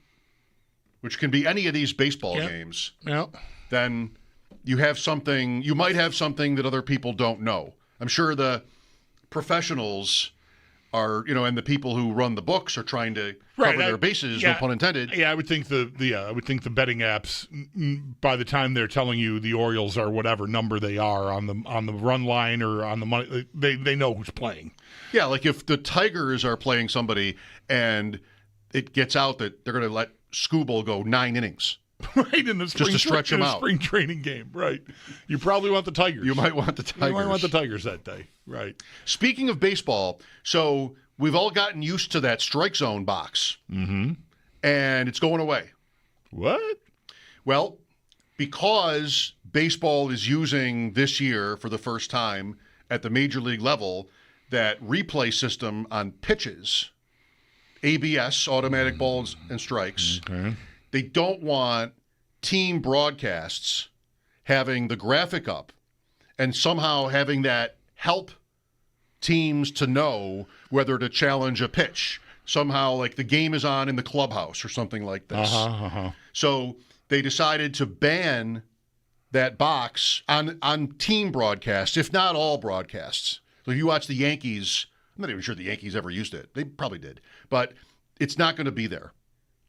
which can be any of these baseball games, then you might have something that other people don't know. I'm sure the professionals are, and the people who run the books are trying to cover their bases, no pun intended. Yeah, I would think the betting apps, by the time they're telling you the Orioles are whatever number they are on the run line or on the money, they know who's playing. Yeah, like if the Tigers are playing somebody and it gets out that they're going to let Skubal go 9 innings. Right, in the spring, just to stretch him out. Spring training game, right. You probably want the Tigers. You might want the Tigers. You might want the Tigers that day, right. Speaking of baseball, so we've all gotten used to that strike zone box. Mm-hmm. And it's going away. What? Well, because baseball is using this year for the first time at the major league level that replay system on pitches, ABS, automatic balls and strikes. Okay. They don't want team broadcasts having the graphic up and somehow having that help teams to know whether to challenge a pitch. Somehow, the game is on in the clubhouse or something like this. So they decided to ban that box on team broadcasts, if not all broadcasts. So if you watch the Yankees, I'm not even sure the Yankees ever used it. They probably did. But it's not going to be there.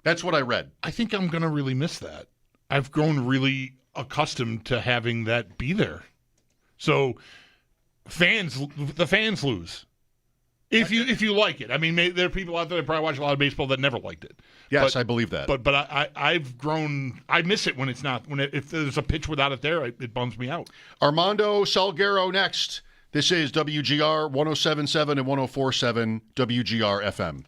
That's what I read. I think I'm going to really miss that. I've grown really accustomed to having that be there. So the fans lose. If you like it. I mean, there are people out there that probably watch a lot of baseball that never liked it. Yes, I believe that. But I've grown. I miss it when it's not. If there's a pitch without it there, it bums me out. Armando Salguero next. This is WGR 107.7 and 104.7 WGR FM.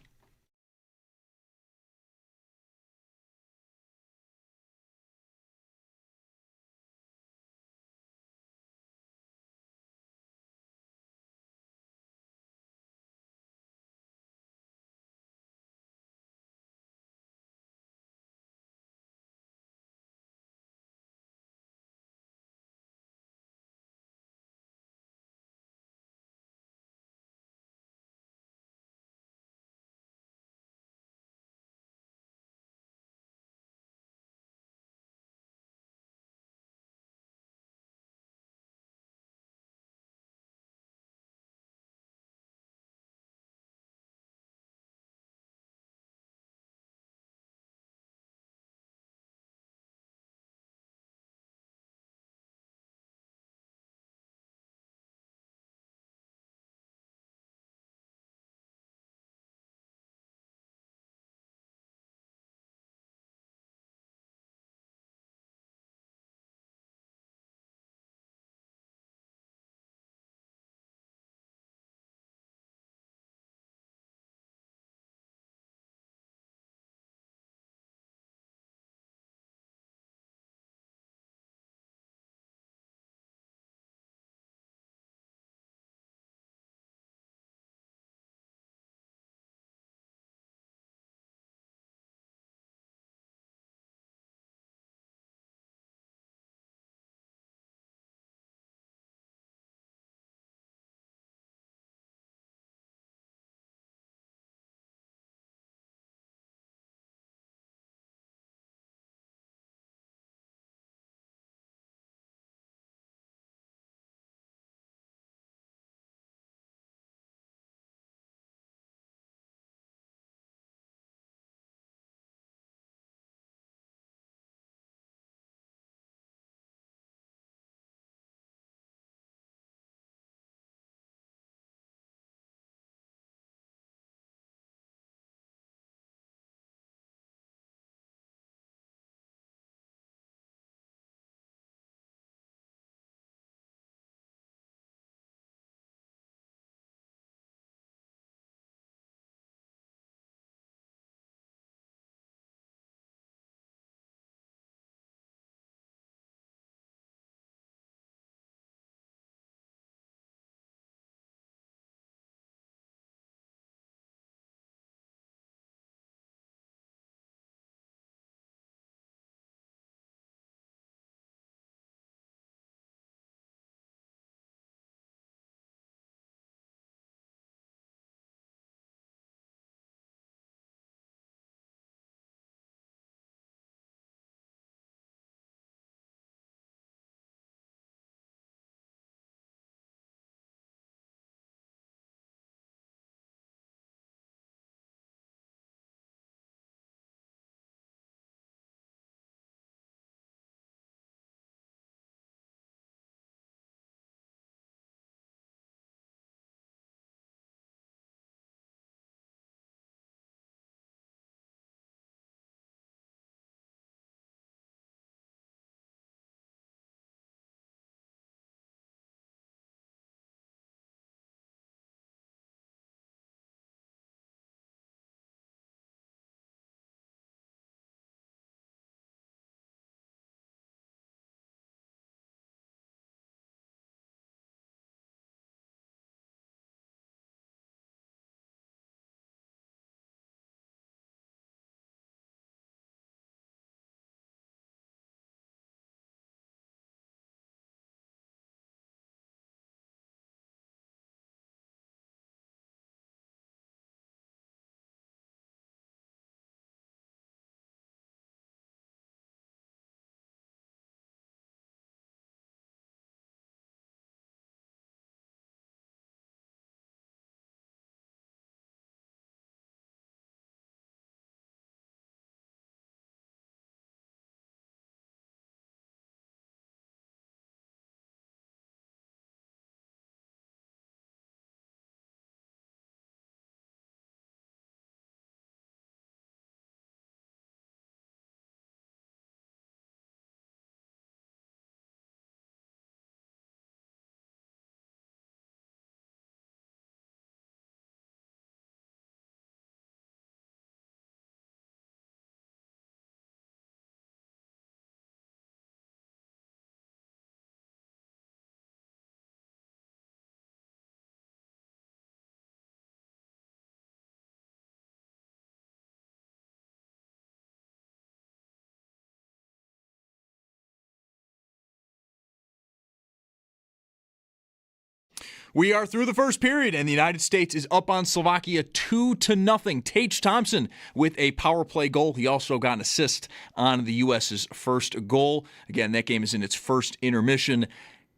We are through the first period, and the United States is up on Slovakia 2-0. Tage Thompson with a power play goal. He also got an assist on the U.S.'s first goal. Again, that game is in its first intermission.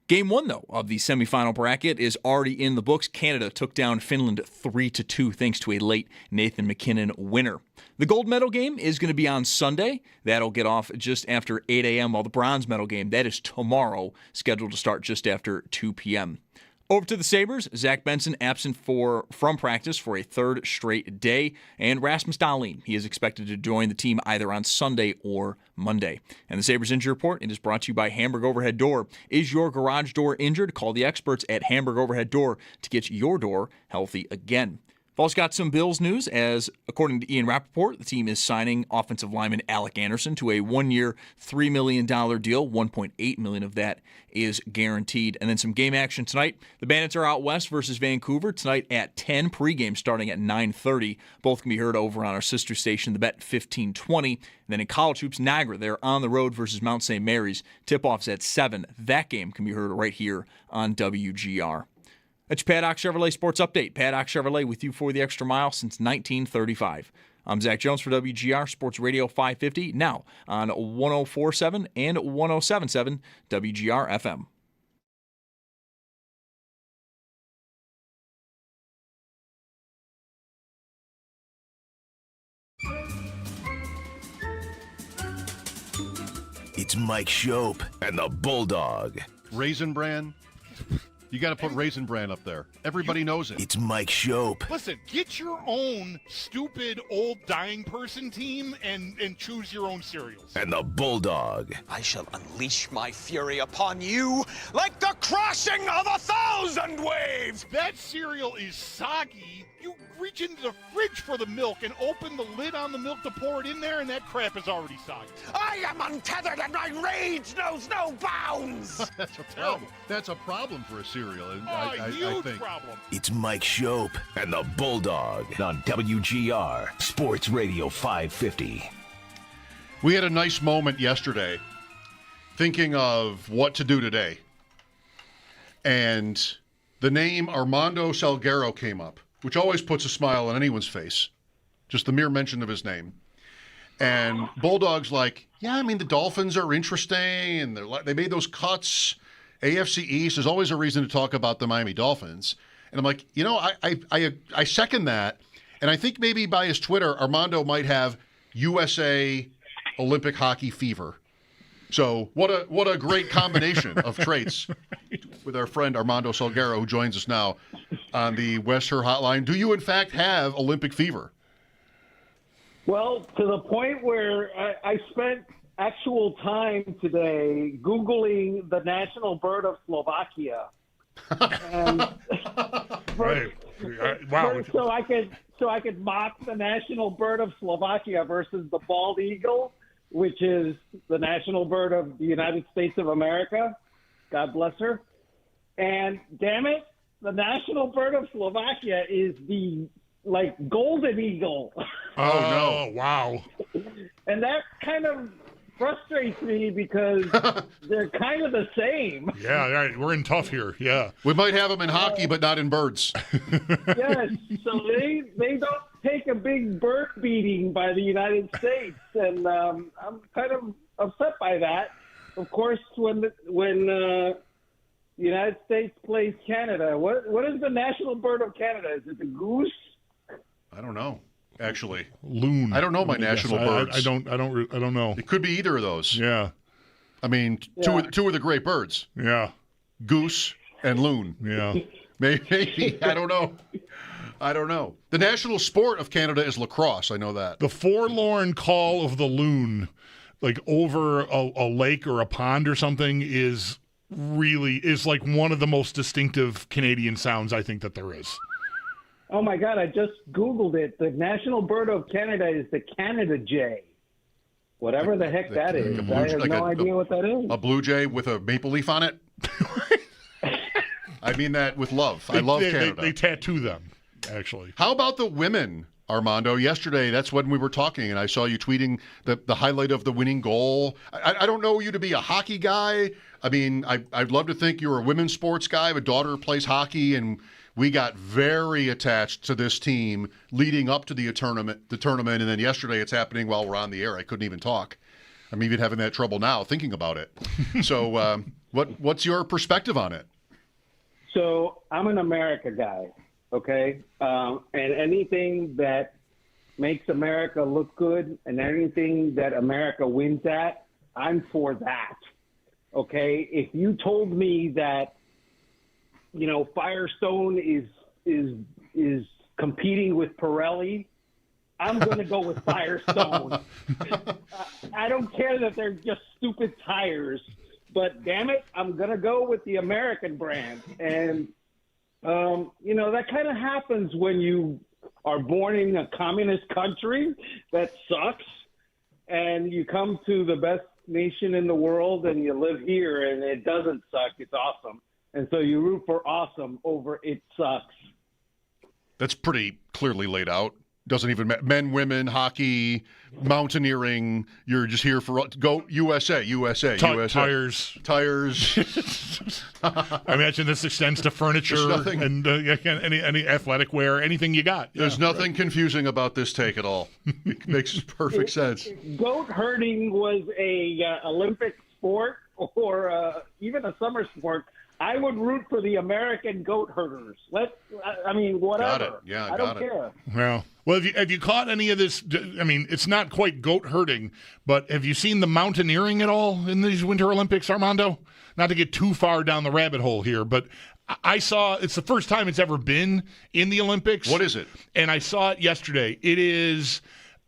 Game 1, though, of the semifinal bracket is already in the books. Canada took down Finland 3-2 thanks to a late Nathan MacKinnon winner. The gold medal game is going to be on Sunday. That'll get off just after 8 a.m., while the bronze medal game, that is tomorrow, scheduled to start just after 2 p.m. Over to the Sabres, Zach Benson absent from practice for a third straight day, and Rasmus Dahlin, he is expected to join the team either on Sunday or Monday. And the Sabres Injury Report, it is brought to you by Hamburg Overhead Door. Is your garage door injured? Call the experts at Hamburg Overhead Door to get your door healthy again. We've also got some Bills news, as according to Ian Rappaport, the team is signing offensive lineman Alec Anderson to a one-year, $3 million deal. $1.8 million of that is guaranteed. And then some game action tonight. The Bandits are out west versus Vancouver tonight at 10, pregame starting at 9:30. Both can be heard over on our sister station, the Bet 1520. And then in college hoops, Niagara, they're on the road versus Mount St. Mary's. Tip-off's at 7. That game can be heard right here on WGR. That's your Paddock Chevrolet Sports Update. Paddock Chevrolet with you for the extra mile since 1935. I'm Zach Jones for WGR Sports Radio 550, now on 104.7 and 107.7 WGR FM. It's Mike Schopp and the Bulldog. Raisin Bran. You got to put Raisin Bran up there. Everybody knows it. It's Mike Schopp. Listen, get your own stupid old dying person team and choose your own cereals. And the Bulldog. I shall unleash my fury upon you like the crashing of 1,000 waves. That cereal is soggy. You reach into the fridge for the milk and open the lid on the milk to pour it in there, and that crap is already soggy. I am untethered and my rage knows no bounds. That's a problem. That's a problem for a cereal. Huge I think. problem. It's Mike Schopp and the Bulldog on WGR Sports Radio 550. We had a nice moment yesterday thinking of what to do today. And the name Armando Salguero came up, which always puts a smile on anyone's face. Just the mere mention of his name. And Bulldog's like, yeah, I mean, the Dolphins are interesting, and they made those cuts. AFC East, there's always a reason to talk about the Miami Dolphins. And I'm like, you know, I second that. And I think maybe by his Twitter, Armando might have USA Olympic hockey fever. So what a great combination of traits with our friend Armando Salguero, who joins us now on the West Her Hotline. Do you, in fact, have Olympic fever? Well, to the point where I spent actual time today Googling the national bird of Slovakia. And Right. Wow. So I could mock the national bird of Slovakia versus the bald eagle, which is the national bird of the United States of America. God bless her. And damn it, the national bird of Slovakia is the golden eagle. Oh, no. Wow. And that kind of frustrates me because they're kind of the same. Yeah, right. We're in tough here. Yeah. We might have them in hockey, but not in birds. Yes. So they don't take a big bird beating by the United States. And I'm kind of upset by that. Of course, when the United States plays Canada, what is the national bird of Canada? Is it the goose? I don't know, actually. Loon. I don't know my national birds. I don't know. It could be either of those. Yeah. I mean, two of the great birds. Yeah. Goose and loon. Yeah. Maybe. I don't know. The national sport of Canada is lacrosse. I know that. The forlorn call of the loon, like over a lake or a pond or something, is like one of the most distinctive Canadian sounds I think that there is. Oh, my God, I just Googled it. The national bird of Canada is the Canada jay. Whatever the heck that is. I have no idea what that is. A blue jay with a maple leaf on it? I mean that with love. I love Canada. They tattoo them, actually. How about the women Armando. Yesterday, that's when we were talking, and I saw you tweeting the highlight of the winning goal. I don't know you to be a hockey guy. I mean, I'd love to think you're a women's sports guy. I have a daughter who plays hockey, and we got very attached to this team leading up to the tournament, and then yesterday it's happening while we're on the air. I couldn't even talk. I'm even having that trouble now thinking about it. So what's your perspective on it? So I'm an America guy, okay? And anything that makes America look good and anything that America wins at, I'm for that, okay? If you told me that, you know, Firestone is competing with Pirelli, I'm going to go with Firestone. I don't care that they're just stupid tires, but damn it, I'm going to go with the American brand. And, you know, that kind of happens when you are born in a communist country that sucks, and you come to the best nation in the world and you live here and it doesn't suck. It's awesome. And so you root for awesome over it sucks. That's pretty clearly laid out. Doesn't even matter. Men, women, hockey, mountaineering. You're just here for go USA, USA. Tires. I imagine this extends to furniture and any athletic wear, anything you got. There's nothing confusing about this take at all. It makes perfect sense. Goat herding was a Olympic sport or even a summer sport, I would root for the American goat herders. Whatever. Got it. Yeah, I don't care. Well, have you caught any of this? I mean, it's not quite goat herding, but have you seen the mountaineering at all in these Winter Olympics, Armando? Not to get too far down the rabbit hole here, but I saw it's the first time it's ever been in the Olympics. What is it? And I saw it yesterday. It is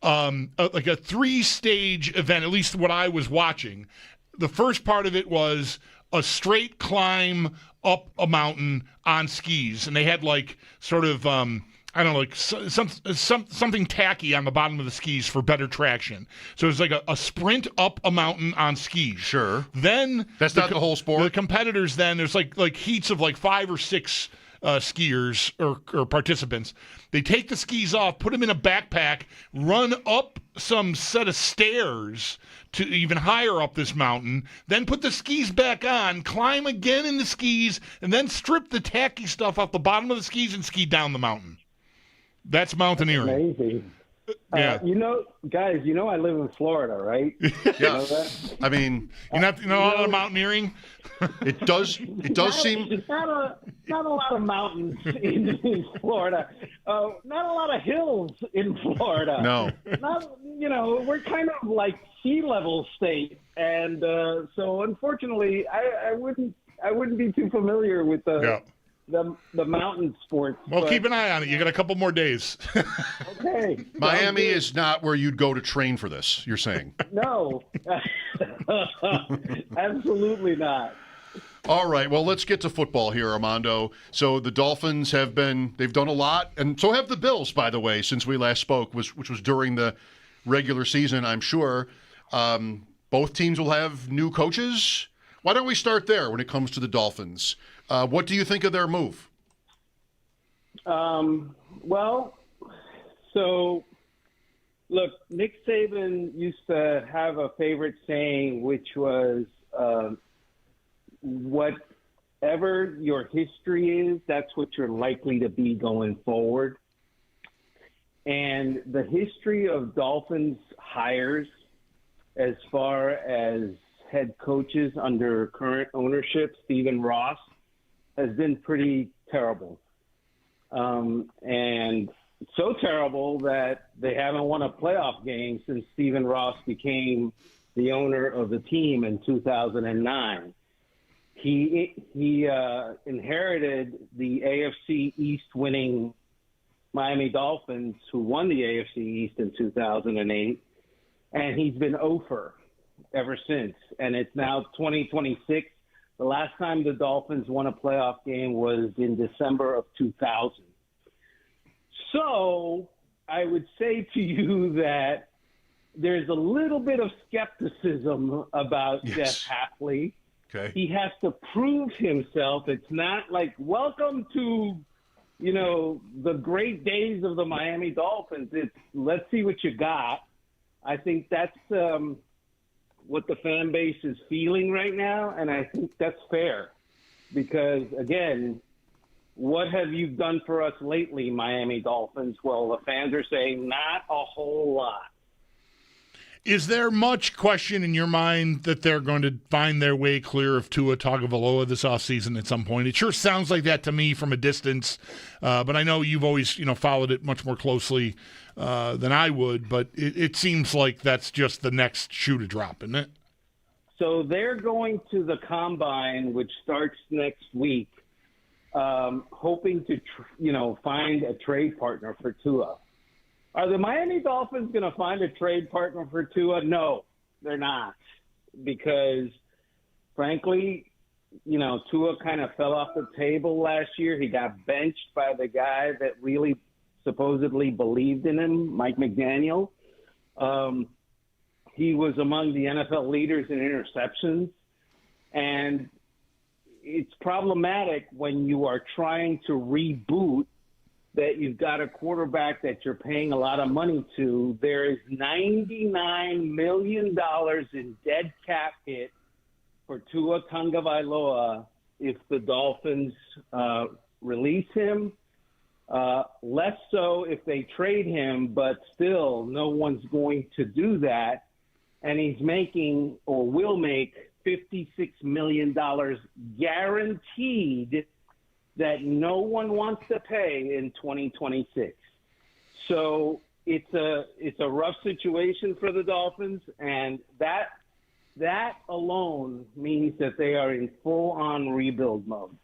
like a 3-stage event, at least what I was watching. The first part of it was a straight climb up a mountain on skis, and they had like sort of something tacky on the bottom of the skis for better traction. So it's like a sprint up a mountain on skis. Sure. Then that's not the whole sport. The competitors then there's like heats of like 5 or 6 skiers or participants. They take the skis off, put them in a backpack, run up some set of stairs to even higher up this mountain, then put the skis back on, climb again in the skis, and then strip the tacky stuff off the bottom of the skis and ski down the mountain. That's mountaineering. That's amazing. Yeah. Guys, I live in Florida, right? Yeah. You know that? I mean, you know a lot of mountaineering? It does seem. It's not a lot of mountains in Florida. Not a lot of hills in Florida. No. We're kind of like sea level state, and so unfortunately, I wouldn't be too familiar with the mountain sports. Well, keep an eye on it. You got a couple more days. Okay. Miami is not where you'd go to train for this, you're saying? No. Absolutely not. All right, well, let's get to football here, Armando. So the Dolphins they've done a lot, and so have the Bills, by the way, since we last spoke, which was during the regular season, I'm sure. Both teams will have new coaches. Why don't we start there when it comes to the Dolphins? What do you think of their move? Look, Nick Saban used to have a favorite saying, which was, whatever your history is, that's what you're likely to be going forward. And the history of Dolphins hires as far as head coaches under current ownership, Stephen Ross, has been pretty terrible. And so terrible that they haven't won a playoff game since Stephen Ross became the owner of the team in 2009. He inherited the AFC East winning Miami Dolphins, who won the AFC East in 2008, and he's been over ever since. And it's now 2026. The last time the Dolphins won a playoff game was in December of 2000. So I would say to you that there's a little bit of skepticism about Jeff Hafley. Okay. He has to prove himself. It's not like, welcome to, the great days of the Miami Dolphins, it's let's see what you got. I think that's what the fan base is feeling right now, and I think that's fair because, again, what have you done for us lately, Miami Dolphins? Well, the fans are saying not a whole lot. Is there much question in your mind that they're going to find their way clear of Tua Tagovailoa this offseason at some point? It sure sounds like that to me from a distance, but I know you've always followed it much more closely than I would, but it seems like that's just the next shoe to drop, isn't it? So they're going to the Combine, which starts next week, hoping to find a trade partner for Tua. Are the Miami Dolphins going to find a trade partner for Tua? No, they're not. Because, frankly, Tua kind of fell off the table last year. He got benched by the guy that really supposedly believed in him, Mike McDaniel. He was among the NFL leaders in interceptions. And it's problematic when you are trying to reboot that you've got a quarterback that you're paying a lot of money to. There is $99 million in dead cap hit for Tua Tagovailoa if the Dolphins release him. Less so if they trade him, but still no one's going to do that. And he's making or will make $56 million guaranteed that no one wants to pay in 2026. So it's a rough situation for the Dolphins, and that alone means that they are in full-on rebuild mode.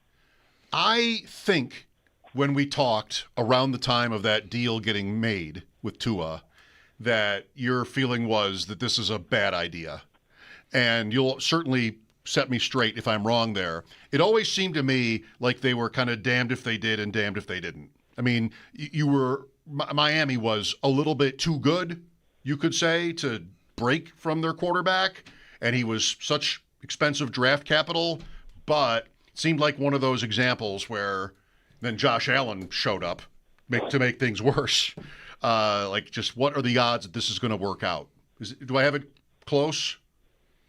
I think when we talked around the time of that deal getting made with Tua, that your feeling was that this is a bad idea. And you'll certainly set me straight if I'm wrong there. It always seemed to me like they were kind of damned if they did and damned if they didn't. I mean, Miami was a little bit too good, you could say, to break from their quarterback, and he was such expensive draft capital, but it seemed like one of those examples where then Josh Allen showed up to make things worse. Just what are the odds that this is going to work out? Do I have it close?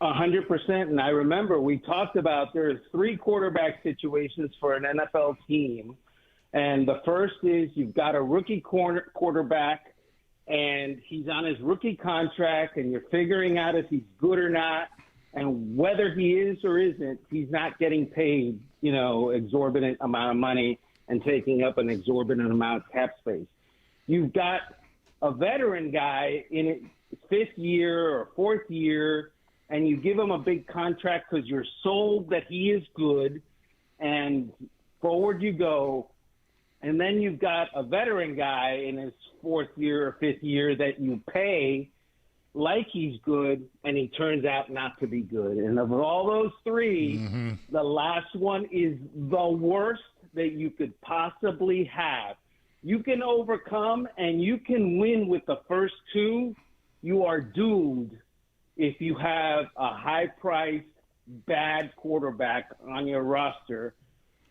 100%. And I remember we talked about there's 3 quarterback situations for an NFL team. And the first is you've got a rookie quarterback and he's on his rookie contract and you're figuring out if he's good or not. And whether he is or isn't, he's not getting paid, exorbitant amount of money and taking up an exorbitant amount of cap space. You've got a veteran guy in his 5th year or 4th year, and you give him a big contract because you're sold that he is good, and forward you go. And then you've got a veteran guy in his 4th year or 5th year that you pay like he's good, and he turns out not to be good. And of all those 3, the last one is the worst that you could possibly have. You can overcome and you can win with the first 2. You are doomed if you have a high-priced, bad quarterback on your roster.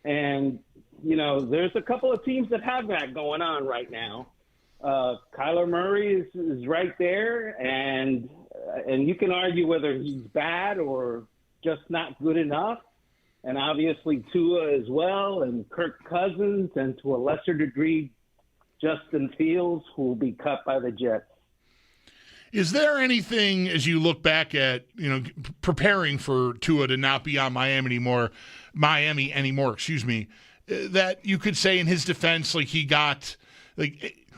And, there's a couple of teams that have that going on right now. Kyler Murray is right there, and you can argue whether he's bad or just not good enough. And obviously Tua as well, and Kirk Cousins, and to a lesser degree, Justin Fields, who will be cut by the Jets. Is there anything, as you look back at, preparing for Tua to not be on Miami anymore, that you could say in his defense, he got,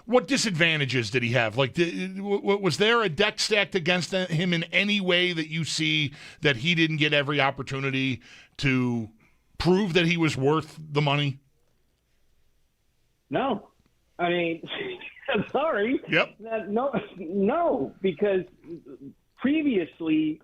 what disadvantages did he have? Was there a deck stacked against him in any way that you see that he didn't get every opportunity to prove that he was worth the money? No. I mean, I'm sorry. Yep. No, because previously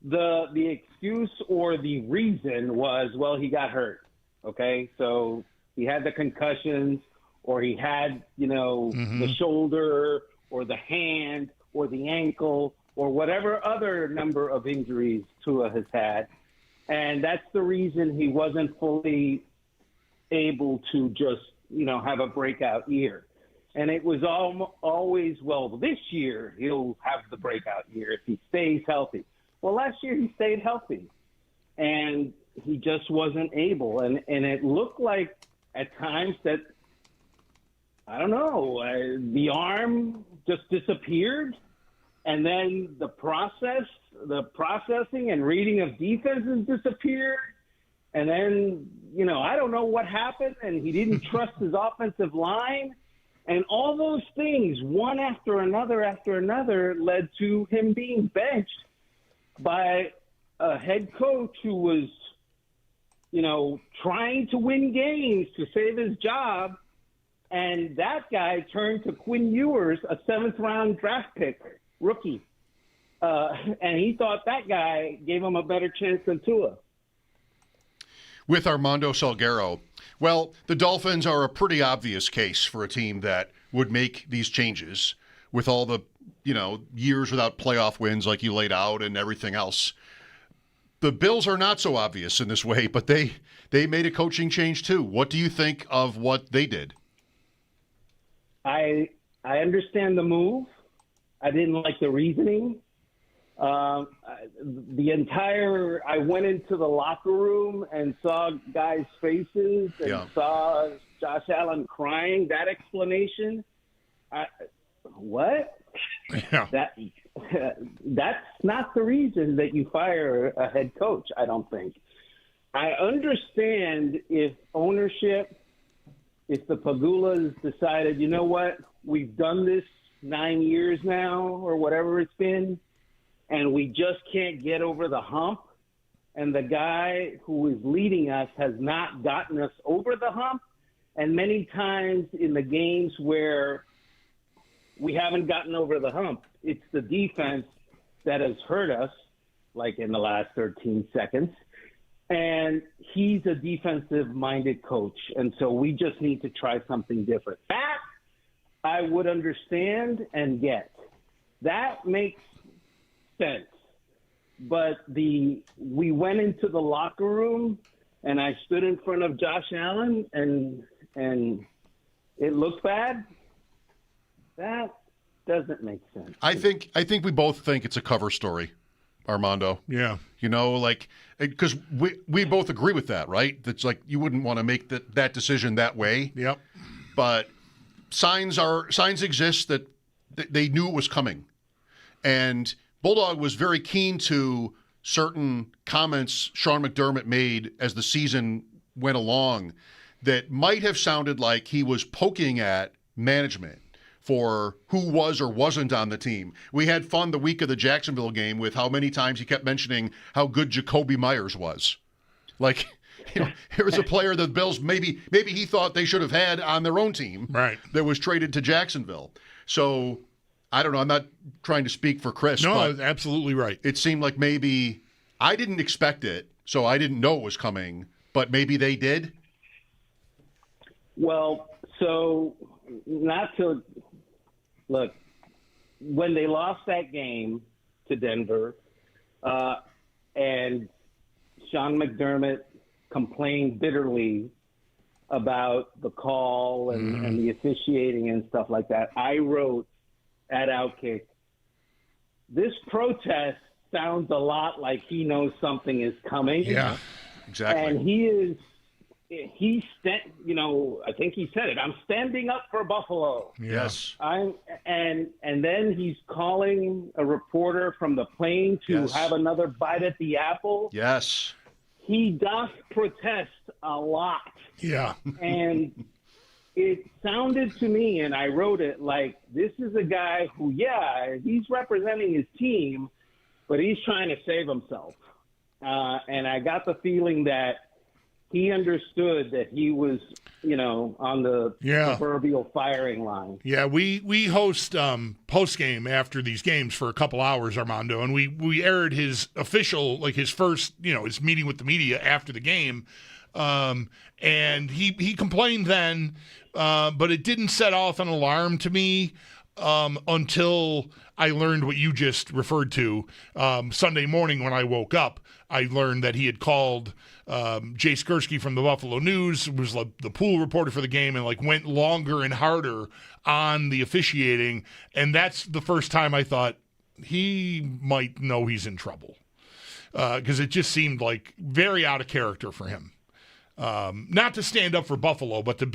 the excuse or the reason was, well, he got hurt. Okay, so he had the concussions, or he had, the shoulder or the hand or the ankle or whatever other number of injuries Tua has had. And that's the reason he wasn't fully able to just have a breakout year. And it was always, well, this year he'll have the breakout year if he stays healthy. Well, last year he stayed healthy, and he just wasn't able. And it looked like at times that, I don't know, the arm just disappeared. And then the processing and reading of defenses disappeared. And then, I don't know what happened, and he didn't trust his offensive line. And all those things, one after another, led to him being benched by a head coach who was, trying to win games to save his job. And that guy turned to Quinn Ewers, a 7th-round draft pick, rookie. And he thought that guy gave him a better chance than Tua. With Armando Salguero, well, the Dolphins are a pretty obvious case for a team that would make these changes with all the, years without playoff wins like you laid out and everything else. The Bills are not so obvious in this way, but they made a coaching change too. What do you think of what they did? I understand the move. I didn't like the reasoning. I went into the locker room and saw guys' faces and saw Josh Allen crying. That explanation, what? Yeah. That's not the reason that you fire a head coach, I don't think. I understand if ownership, if the Pagulas decided, you know what, we've done this 9 years now or whatever it's been, and we just can't get over the hump, and the guy who is leading us has not gotten us over the hump, and many times in the games where we haven't gotten over the hump, it's the defense that has hurt us, like in the last 13 seconds, and he's a defensive-minded coach, and so we just need to try something different. That I would understand and get. That makes sense. But we went into the locker room, and I stood in front of Josh Allen, and it looked bad. That doesn't make sense. I think we both think it's a cover story, Armando. Yeah. Because we both agree with that, right? That's like you wouldn't want to make that decision that way. Yep. But signs exist that they knew it was coming. And Bulldog was very keen to certain comments Sean McDermott made as the season went along that might have sounded like he was poking at management for who was or wasn't on the team. We had fun the week of the Jacksonville game with how many times he kept mentioning how good Jacoby Myers was. Like, here was a player that the Bills maybe he thought they should have had on their own team, right, that was traded to Jacksonville. So I don't know. I'm not trying to speak for Chris. No, but absolutely right. It seemed like maybe I didn't expect it, so I didn't know it was coming, but maybe they did. Well, so not to look, when they lost that game to Denver, and Sean McDermott complained bitterly about the call and the officiating and stuff like that, I wrote at Outkick, this protest sounds a lot like he knows something is coming. Yeah, exactly. And I think he said it. I'm standing up for Buffalo. Yes. And then he's calling a reporter from the plane to have another bite at the apple. Yes. He does protest a lot. Yeah. And it sounded to me, and I wrote it, like this is a guy who, he's representing his team, but he's trying to save himself. And I got the feeling that he understood that he was, on the proverbial firing line. Yeah, we host post-game after these games for a couple hours, Armando, and we aired his official, like his first, his meeting with the media after the game. And he complained then, but it didn't set off an alarm to me. until I learned what you just referred to. Sunday morning when I woke up, I learned that he had called Jay Skursky from the Buffalo News, was like the pool reporter for the game, and like went longer and harder on the officiating. And that's the first time I thought he might know he's in trouble, because it just seemed like very out of character for him. Not to stand up for Buffalo, but to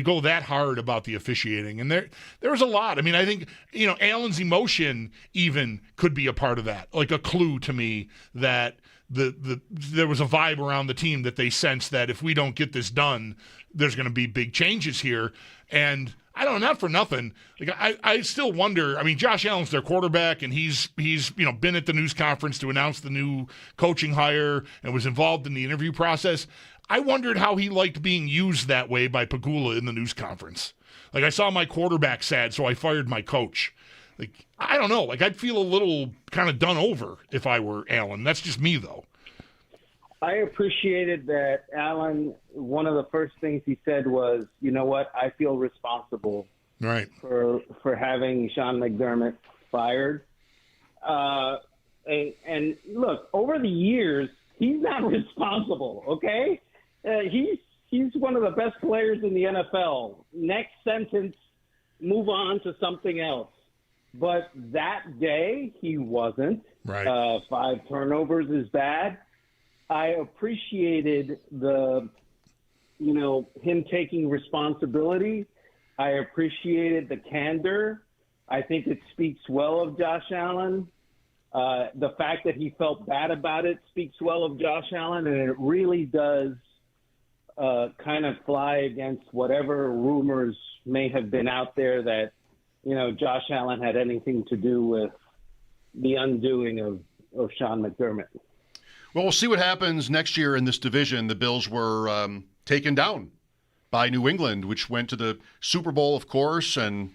go that hard about the officiating. And there was a lot. I mean, I think, Allen's emotion even could be a part of that, like a clue to me that there was a vibe around the team that they sensed that if we don't get this done, there's going to be big changes here. And I don't know, not for nothing. Like I still wonder. I mean, Josh Allen's their quarterback, and he's been at the news conference to announce the new coaching hire and was involved in the interview process. I wondered how he liked being used that way by Pegula in the news conference. Like, I saw my quarterback sad, so I fired my coach. Like, I don't know. Like, I'd feel a little kind of done over if I were Allen. That's just me, though. I appreciated that Allen, one of the first things he said was, you know what, I feel responsible for having Sean McDermott fired. And look, over the years, he's not responsible, okay? He's one of the best players in the NFL. Next sentence, move on to something else. But that day, he wasn't. Right. 5 turnovers is bad. I appreciated him taking responsibility. I appreciated the candor. I think it speaks well of Josh Allen. The fact that he felt bad about it speaks well of Josh Allen, and it really does kind of fly against whatever rumors may have been out there that, Josh Allen had anything to do with the undoing of Sean McDermott. Well, we'll see what happens next year in this division. The Bills were taken down by New England, which went to the Super Bowl, of course, and,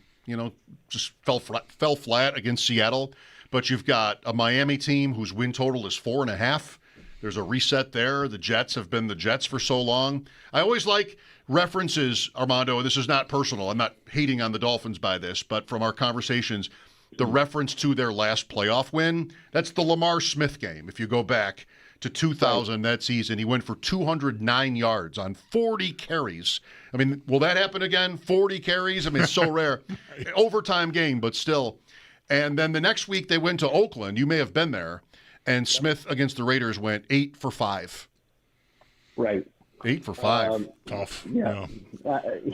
just fell flat against Seattle. But you've got a Miami team whose win total is 4.5. There's a reset there. The Jets have been the Jets for so long. I always like references, Armando, and this is not personal. I'm not hating on the Dolphins by this, but from our conversations, the reference to their last playoff win, that's the Lamar Smith game. If you go back to 2000, that season, he went for 209 yards on 40 carries. I mean, will that happen again? 40 carries? I mean, it's so rare. Overtime game, but still. And then the next week they went to Oakland. You may have been there. And Smith against the Raiders went 8 for 5. Right. 8 for 5. Tough. Yeah.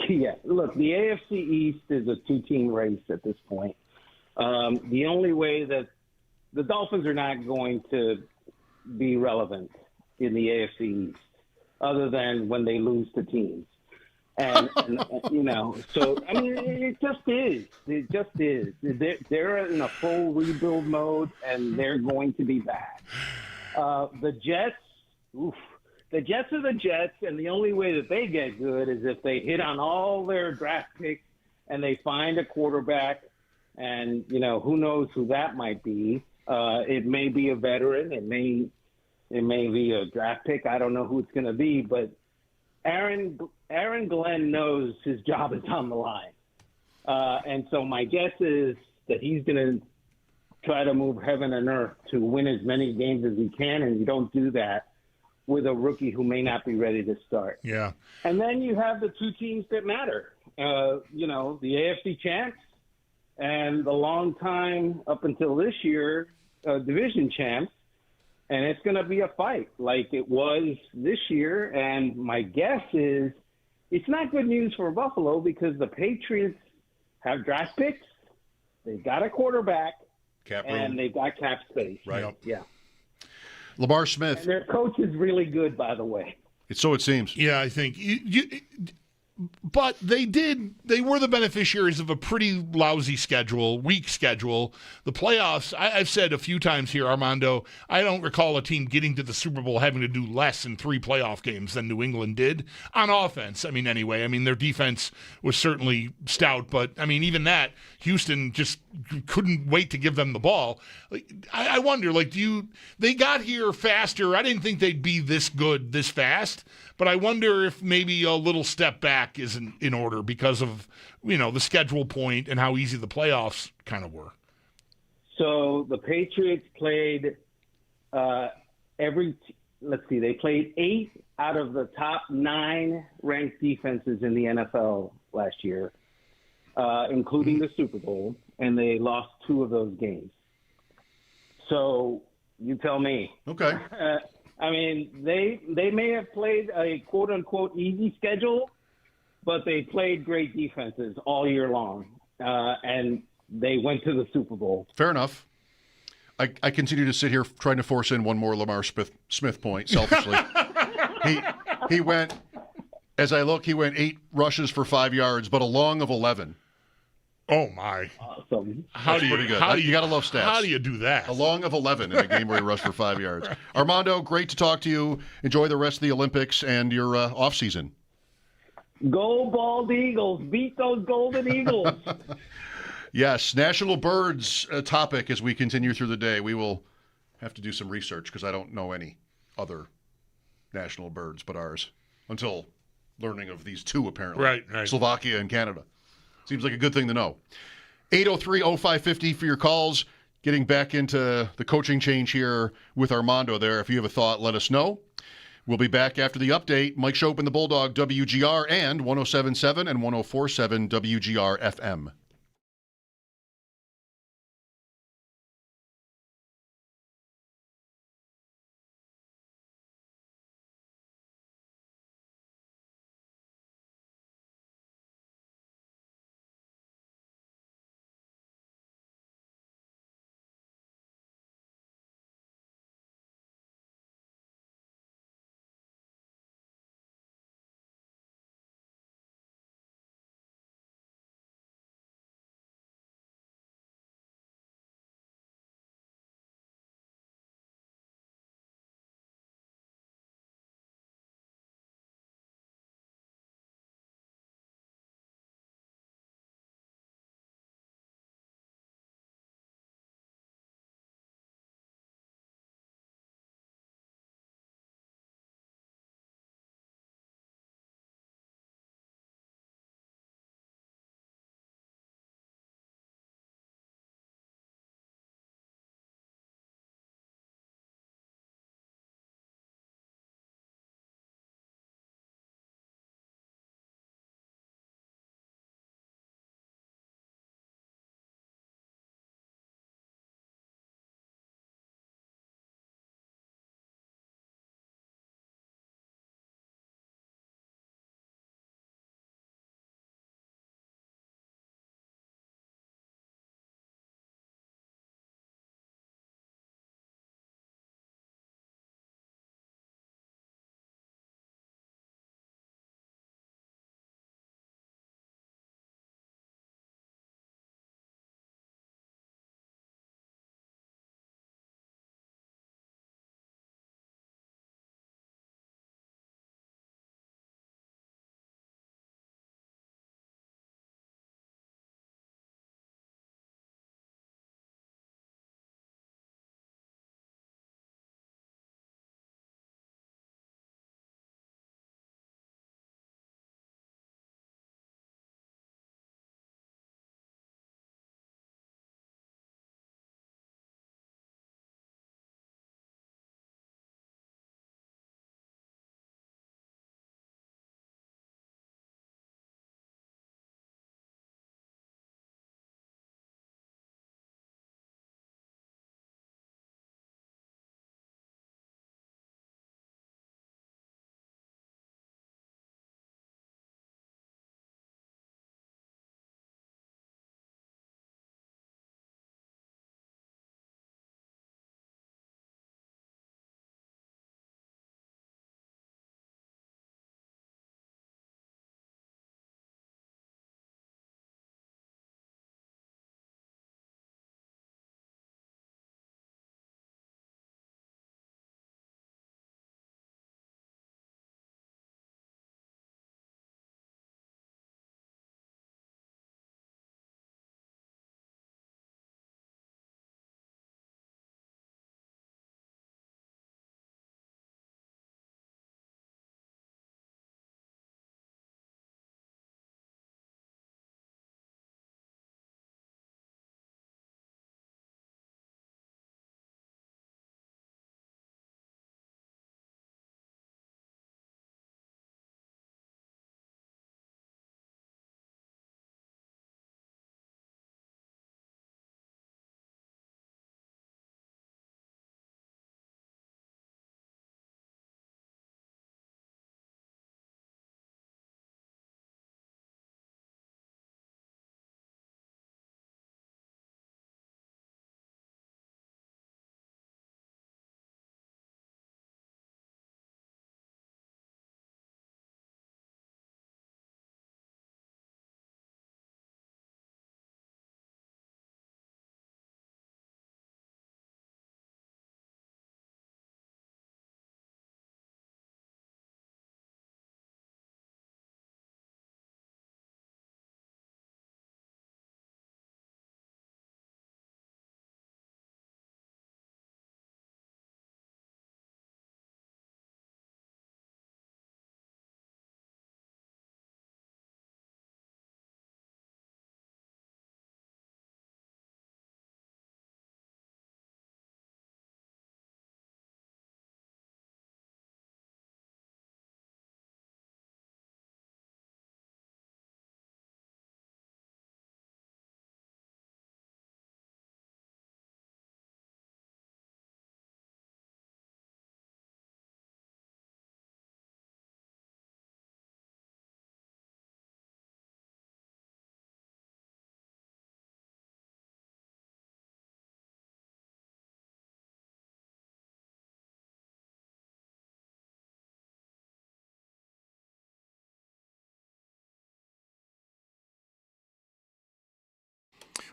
Yeah. Look, the AFC East is a 2-team race at this point. The only way that the Dolphins are not going to be relevant in the AFC East, other than when they lose to teams. And so, I mean, it just is. It just is. They're in a full rebuild mode, and they're going to be bad. The Jets are the Jets, and the only way that they get good is if they hit on all their draft picks and they find a quarterback, and, who knows who that might be. It may be a veteran. It may be a draft pick. I don't know who it's going to be, but Aaron Glenn knows his job is on the line. And so my guess is that he's going to try to move heaven and earth to win as many games as he can, and you don't do that with a rookie who may not be ready to start. Yeah. And then you have the two teams that matter, the AFC champs and the long time, up until this year, division champs. And it's going to be a fight like it was this year. And my guess is it's not good news for Buffalo because the Patriots have draft picks, they've got a quarterback, and they've got cap space. Right. Yeah. Lamar Smith. And their coach is really good, by the way. So it seems. Yeah, I think. But they were the beneficiaries of a pretty lousy schedule, weak schedule. The playoffs, I've said a few times here, Armando, I don't recall a team getting to the Super Bowl having to do less in 3 playoff games than New England did on offense. I mean, anyway, their defense was certainly stout, but, even that, Houston just couldn't wait to give them the ball. I wonder, they got here faster. I didn't think they'd be this good this fast, but I wonder if maybe a little step back act isn't in order because of, the schedule point and how easy the playoffs kind of were. So the Patriots played they played 8 out of the top 9 ranked defenses in the NFL last year, including the Super Bowl, and they lost 2 of those games. So you tell me. Okay. I mean, they may have played a quote-unquote easy schedule, but they played great defenses all year long, and they went to the Super Bowl. Fair enough. I continue to sit here trying to force in one more Lamar Smith point, selfishly. he went, as I look, he went 8 rushes for 5 yards, but a long of 11. Oh, my. Awesome. That's pretty good. You got to love stats. How do you do that? A long of 11 in a game where he rushed for 5 yards. Armando, great to talk to you. Enjoy the rest of the Olympics and your off season. Go Bald Eagles. Beat those Golden Eagles. Yes, national birds topic as we continue through the day. We will have to do some research because I don't know any other national birds but ours until learning of these 2, apparently. Right. Slovakia and Canada. Seems like a good thing to know. 803-0550 for your calls. Getting back into the coaching change here with Armando there. If you have a thought, let us know. We'll be back after the update. Mike Schopp and the Bulldog, WGR, and 107.7 and 104.7 WGR FM.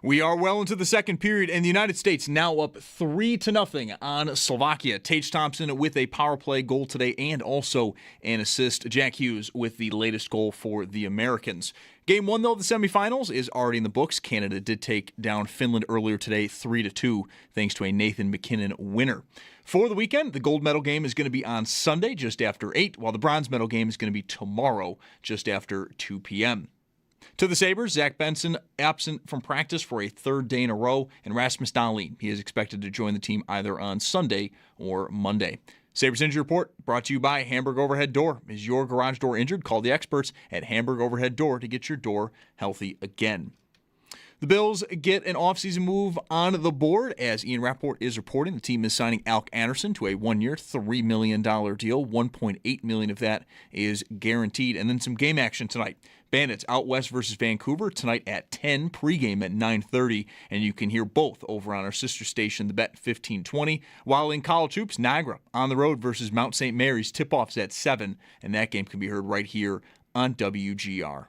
We are well into the second period, and the United States now up 3-0 on Slovakia. Tage Thompson with a power play goal today and also an assist. Jack Hughes with the latest goal for the Americans. Game 1, though, of the semifinals is already in the books. Canada did take down Finland earlier today 3-2 thanks to a Nathan MacKinnon winner. For the weekend, the gold medal game is going to be on Sunday just after 8, while the bronze medal game is going to be tomorrow just after 2 p.m. To the Sabres, Zach Benson absent from practice for a third day in a row, and Rasmus Dahlin, he is expected to join the team either on Sunday or Monday. Sabres Injury Report brought to you by Hamburg Overhead Door. Is your garage door injured? Call the experts at Hamburg Overhead Door to get your door healthy again. The Bills get an offseason move on the board. As Ian Rappaport is reporting, the team is signing Alec Anderson to a one-year, $3 million deal. $1.8 million of that is guaranteed. And then some game action tonight. Bandits out west versus Vancouver tonight at 10, pregame at 9:30, and you can hear both over on our sister station, The Bet 1520. While in college hoops, Niagara on the road versus Mount St. Mary's. Tip-off's at 7, and that game can be heard right here on WGR.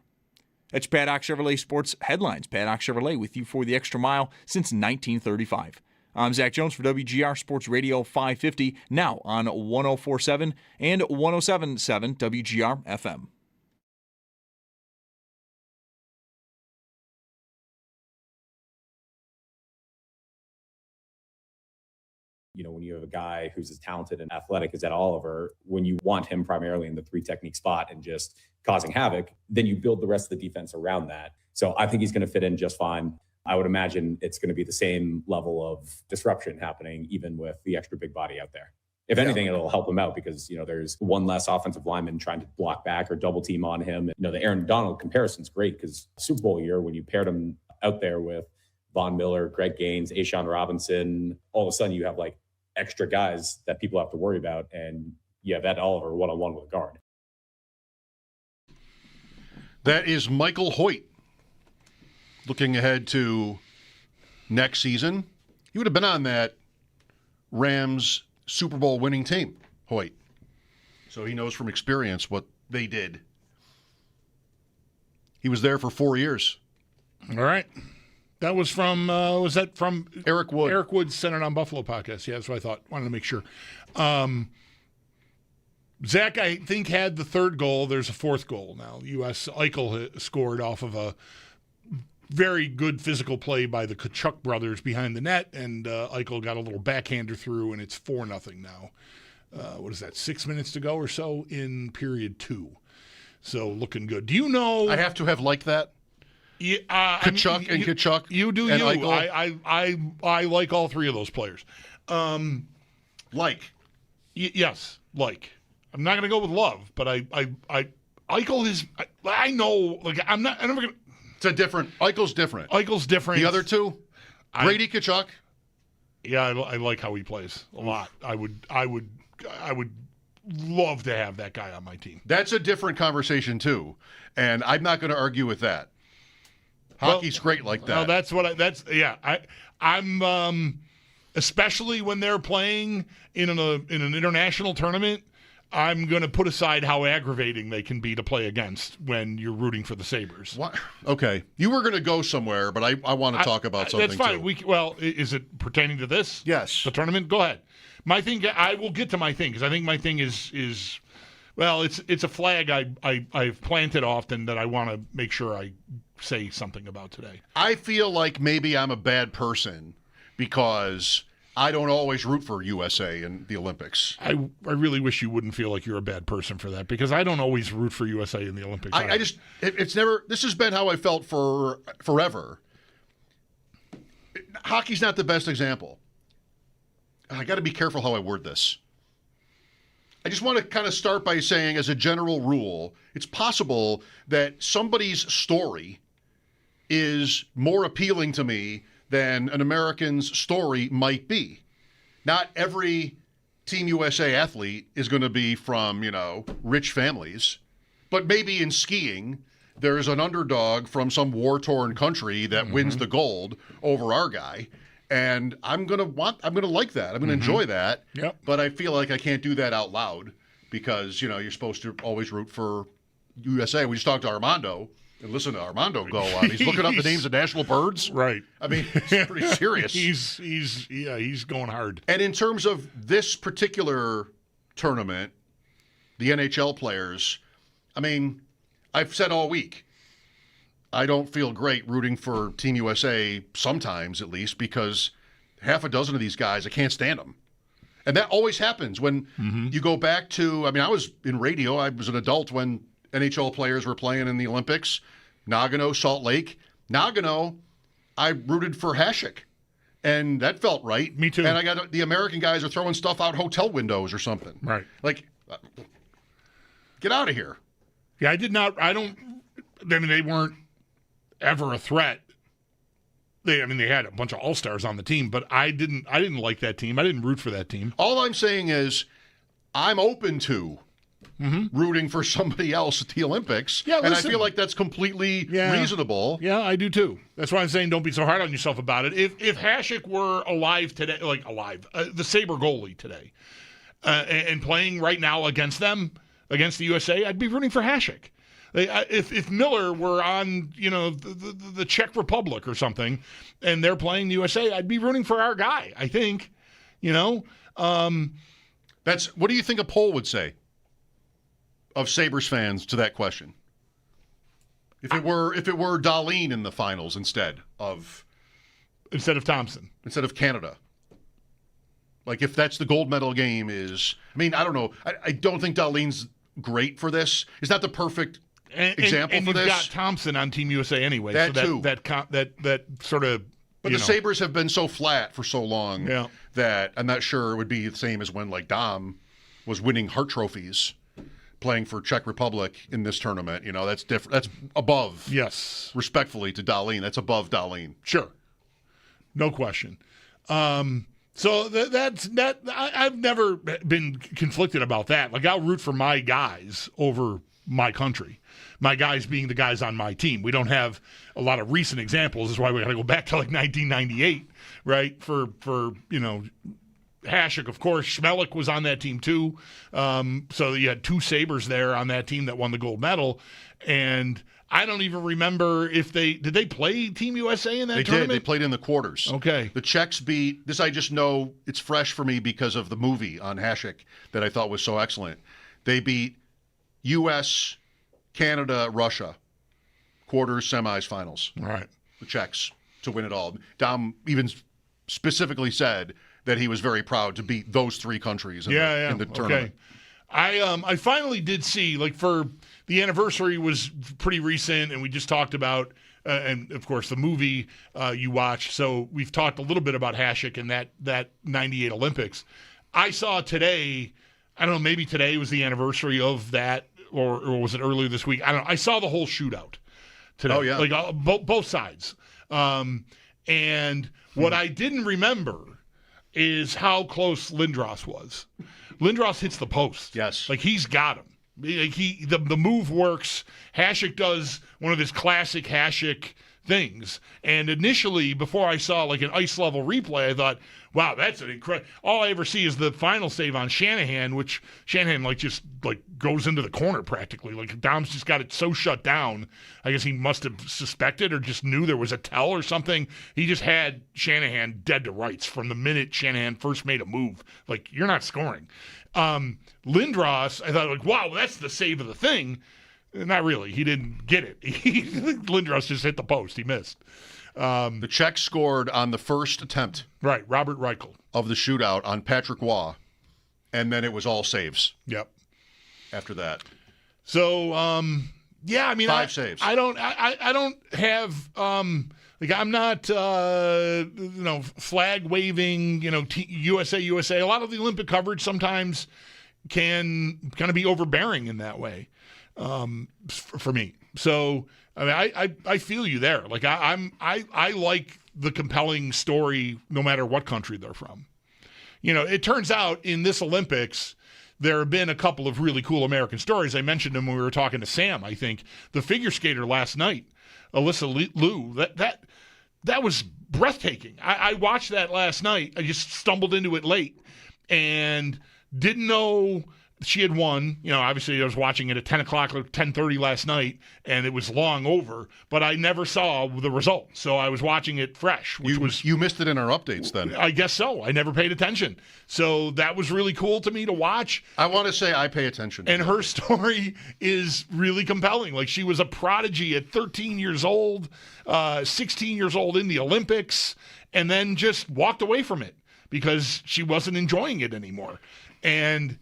That's Paddock Chevrolet Sports Headlines. Paddock Chevrolet with you for the extra mile since 1935. I'm Zach Jones for WGR Sports Radio 550, now on 104.7 and 107.7 WGR FM. When you have a guy who's as talented and athletic as Ed Oliver, when you want him primarily in the 3-technique spot and just causing havoc, then you build the rest of the defense around that. So I think he's going to fit in just fine. I would imagine it's going to be the same level of disruption happening even with the extra big body out there. If anything, it'll help him out because, there's one less offensive lineman trying to block back or double team on him. The Aaron Donald comparison's great because Super Bowl year, when you paired him out there with Von Miller, Greg Gaines, A'Shawn Robinson, all of a sudden you have extra guys that people have to worry about, and you have Ed Oliver one-on-one with a guard. That is Michael Hoyt. Looking ahead to next season, he would have been on that Rams Super Bowl winning team, Hoyt. So he knows from experience what they did. He was there for 4 years. All right. That was from, was that from Eric Wood? Eric Wood's Centered on Buffalo podcast. Yeah, that's what I thought. Wanted to make sure. Zach, I think, had the third goal. There's a fourth goal now. U.S. Eichel scored off of a very good physical play by the Tkachuk brothers behind the net, and Eichel got a little backhander through, and it's 4-0 now. What is that, 6 minutes to go or so in period 2? So looking good. Do you know? I have to have liked that. Yeah, Tkachuk and Tkachuk. You do and you. Eichel. I like all three of those players. Yes, like. I'm not going to go with love, but Eichel is. I know. I'm never going to. It's a different. Eichel's different. Eichel's different. The other two, Brady Tkachuk. Yeah, I like how he plays a lot. I would love to have that guy on my team. That's a different conversation too, and I'm not going to argue with that. Hockey's great like that. No, I'm especially when they're playing in an international tournament. I'm going to put aside how aggravating they can be to play against when you're rooting for the Sabres. What? Okay. You were going to go somewhere, but I want to talk about something. That's fine. Too. Is it pertaining to this? Yes. The tournament? Go ahead. My thing, I will get to my thing because I think my thing is it's a flag I've planted often that I want to make sure I say something about today. I feel like maybe I'm a bad person because I don't always root for USA in the Olympics. I really wish you wouldn't feel like you're a bad person for that because I don't always root for USA in the Olympics. It's never, this has been how I felt for forever. Hockey's not the best example. I got to be careful how I word this. I just want to kind of start by saying, as a general rule, it's possible that somebody's story is more appealing to me than an American's story might be. Not every Team USA athlete is going to be from, rich families. But maybe in skiing, there's an underdog from some war-torn country that wins the gold over our guy. And I'm going to like that. I'm going to enjoy that. Yep. But I feel like I can't do that out loud because, you're supposed to always root for USA. We just talked to Armando, And listen to Armando go on. He's looking up the names of national birds. Right. I mean, it's pretty serious. he's going hard. And in terms of this particular tournament, the NHL players, I mean, I've said all week, I don't feel great rooting for Team USA sometimes, at least, because half a dozen of these guys, I can't stand them. And that always happens when you go back to, I mean, I was in radio. I was an adult when NHL players were playing in the Olympics. Nagano, Salt Lake. Nagano, I rooted for Hasek. And that felt right. Me too. And I got the American guys are throwing stuff out hotel windows or something. Right. Like, get out of here. Yeah, I mean, they weren't ever a threat. They had a bunch of all-stars on the team, but I didn't like that team. I didn't root for that team. All I'm saying is I'm open to rooting for somebody else at the Olympics. Yeah, and listen. I feel like that's completely reasonable. Yeah, I do too. That's why I'm saying don't be so hard on yourself about it. If Hasek were alive today, the Sabre goalie today, and playing right now against the USA, I'd be rooting for Hasek. If Miller were on, the Czech Republic or something, and they're playing the USA, I'd be rooting for our guy. I think, That's what do you think a poll would say of Sabres fans to that question? If it were Dahlin in the finals instead of Thompson, instead of Canada. Like if that's the gold medal game is, I mean, I don't know. I don't think Dahlin's great for this. He's not the perfect example and for you've this. got Thompson on Team USA anyway. That so too. That sort of. But the Sabres have been so flat for so long that I'm not sure it would be the same as when like Dom was winning Hart trophies, playing for Czech Republic in this tournament. That's different. That's above. Yes. Respectfully to Dahlin, that's above Dahlin. Sure. No question. So that's I've never been conflicted about that. Like I'll root for my guys over my country. My guys being the guys on my team. We don't have a lot of recent examples. That's why we got to go back to like 1998, right? For Hasek, of course. Schmelik was on that team too. So you had two Sabres there on that team that won the gold medal. And I don't even remember if did they play Team USA in that tournament? They did. They played in the quarters. Okay. The Czechs beat this. I just know it's fresh for me because of the movie on Hasek that I thought was so excellent. They beat U.S., Canada, Russia, quarters, semis, finals. All right. The Czechs to win it all. Dom even specifically said that he was very proud to beat those three countries in the tournament. Okay. I finally did see, like, for the anniversary was pretty recent, and we just talked about, and of course the movie you watched. So we've talked a little bit about Hasek and that 98 Olympics. I saw today, I don't know, maybe today was the anniversary of that, or was it earlier this week? I don't know. I saw the whole shootout today. Oh, yeah. Like both sides. And what I didn't remember is how close Lindros was. Lindros hits the post. Yes. Like he's got him. Like the move works. Hasek does one of his classic Hasek things. And initially, before I saw like an ice level replay, I thought, wow, that's an incredible. All I ever see is the final save on Shanahan, which Shanahan just goes into the corner practically. Like Dom's just got it so shut down. I guess he must have suspected or just knew there was a tell or something. He just had Shanahan dead to rights from the minute Shanahan first made a move. Like, you're not scoring. Lindros, I thought, like, wow, that's the save of the thing. Not really. He didn't get it. Lindros just hit the post. He missed. The Czechs scored on the first attempt. Right, Robert Reichel. Of the shootout on Patrick Waugh, and then it was all saves. Yep. After that. So, yeah, I mean, 5 saves. I don't have, I'm not, flag waving, USA. A lot of the Olympic coverage sometimes can kind of be overbearing in that way. For me. So, I mean, I feel you there. Like I like the compelling story no matter what country they're from. It turns out in this Olympics, there have been a couple of really cool American stories. I mentioned them when we were talking to Sam, I think. The figure skater last night, Alyssa Liu, that was breathtaking. I watched that last night. I just stumbled into it late and didn't know she had won. Obviously I was watching it at 10 o'clock or 10:30 last night, and it was long over, but I never saw the result. So I was watching it fresh, You missed it in our updates then. I guess so. I never paid attention. So that was really cool to me to watch. I want to say I pay attention. And her story is really compelling. Like, she was a prodigy at 13 years old, 16 years old in the Olympics, and then just walked away from it because she wasn't enjoying it anymore. And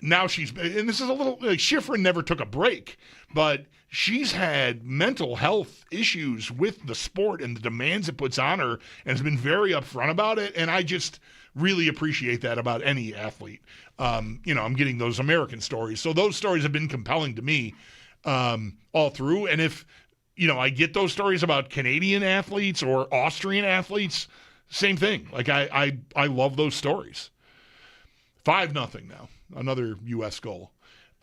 now and this is a little, like, Schifrin never took a break, but she's had mental health issues with the sport and the demands it puts on her, and has been very upfront about it. And I just really appreciate that about any athlete. I'm getting those American stories. So those stories have been compelling to me all through. And if, I get those stories about Canadian athletes or Austrian athletes, same thing. Like, I love those stories. 5-0 now. Another U.S. goal.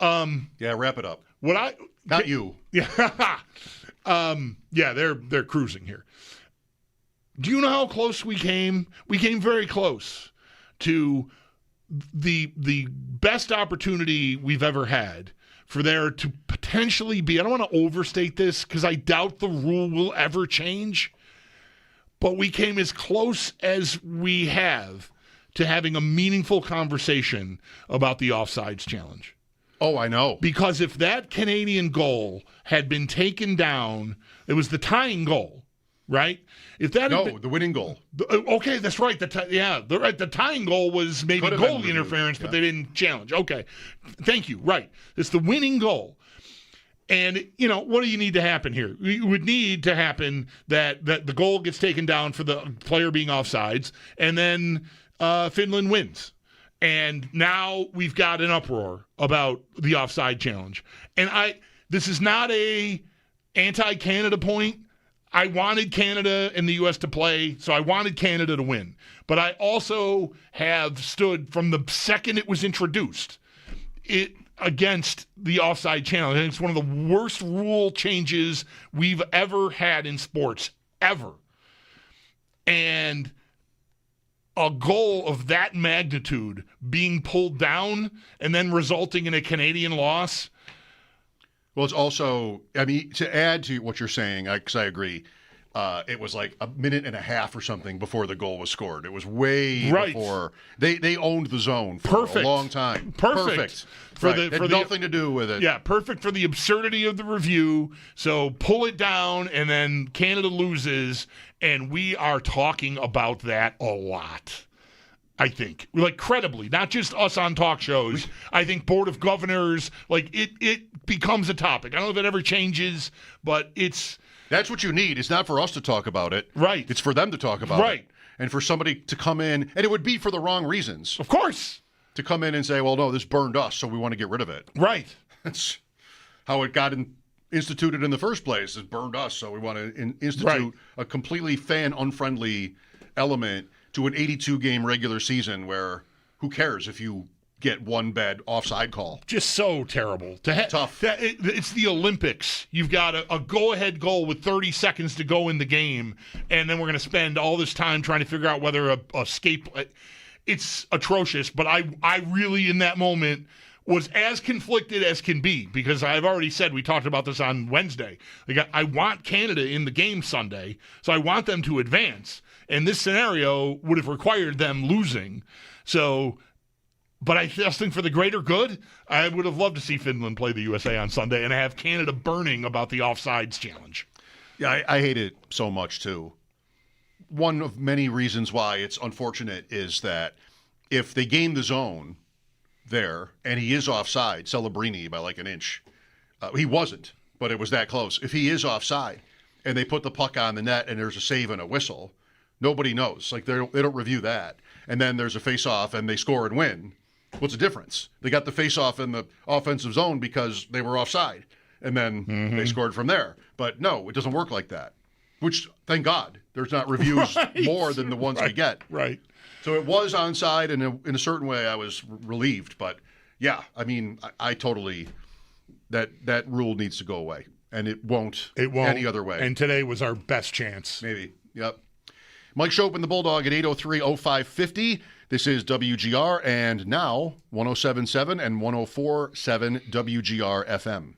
Yeah, wrap it up. Not you. Yeah. They're cruising here. Do you know how close we came? We came very close to the best opportunity we've ever had for there to potentially be, I don't want to overstate this because I doubt the rule will ever change, but we came as close as we have to having a meaningful conversation about the offsides challenge. Oh, I know. Because if that Canadian goal had been taken down, it was the tying goal, right? If that the winning goal. Okay, that's right. The tying goal was maybe goalie interference, but they didn't challenge. Okay, thank you. Right, it's the winning goal. And, what do you need to happen here? You would need to happen that the goal gets taken down for the player being offsides, and then Finland wins. And now we've got an uproar about the offside challenge. And this is not a anti-Canada point. I wanted Canada and the U.S. to play, so I wanted Canada to win. But I also have stood from the second it was introduced against the offside challenge. And it's one of the worst rule changes we've ever had in sports, ever. And a goal of that magnitude being pulled down and then resulting in a Canadian loss. Well, it's also, to add to what you're saying, because I agree, it was like a minute and a half or something before the goal was scored. It was way before. They owned the zone for a long time. Perfect. Had nothing to do with it. Yeah, perfect for the absurdity of the review. So pull it down, and then Canada loses, and we are talking about that a lot. I think, like, credibly, not just us on talk shows. I think Board of Governors, like, it becomes a topic. I don't know if it ever changes, but that's what you need. It's not for us to talk about it. Right. It's for them to talk about it. And for somebody to come in, and it would be for the wrong reasons. Of course. To come in and say, well, no, this burned us, so we want to get rid of it. Right. That's how it got instituted in the first place. It burned us, so we want to institute a completely fan-unfriendly element to an 82-game regular season where who cares if you get one bad offside call. Just so terrible. Tough. It's the Olympics. You've got a go-ahead goal with 30 seconds to go in the game, and then we're going to spend all this time trying to figure out whether a escape. It's atrocious, but I really, in that moment, was as conflicted as can be, because I've already said, we talked about this on Wednesday. Like, I want Canada in the game Sunday, so I want them to advance. And this scenario would have required them losing. So, but I just think for the greater good, I would have loved to see Finland play the USA on Sunday and have Canada burning about the offsides challenge. Yeah, I hate it so much, too. One of many reasons why it's unfortunate is that if they gain the zone there and he is offside, Celebrini by like an inch, he wasn't, but it was that close. If he is offside and they put the puck on the net and there's a save and a whistle, nobody knows. Like, they don't review that. And then there's a face-off and they score and win. What's the difference? They got the face-off in the offensive zone because they were offside. And then they scored from there. But no, it doesn't work like that. Which, thank God, there's not reviews more than the ones we get. Right. So it was onside, and in a certain way I was relieved. But, yeah, I totally – that rule needs to go away. And it won't any other way. And today was our best chance. Maybe. Yep. Mike Schopp and the Bulldog at 803-0550. This is WGR and now 107.7 and 104.7 WGR FM.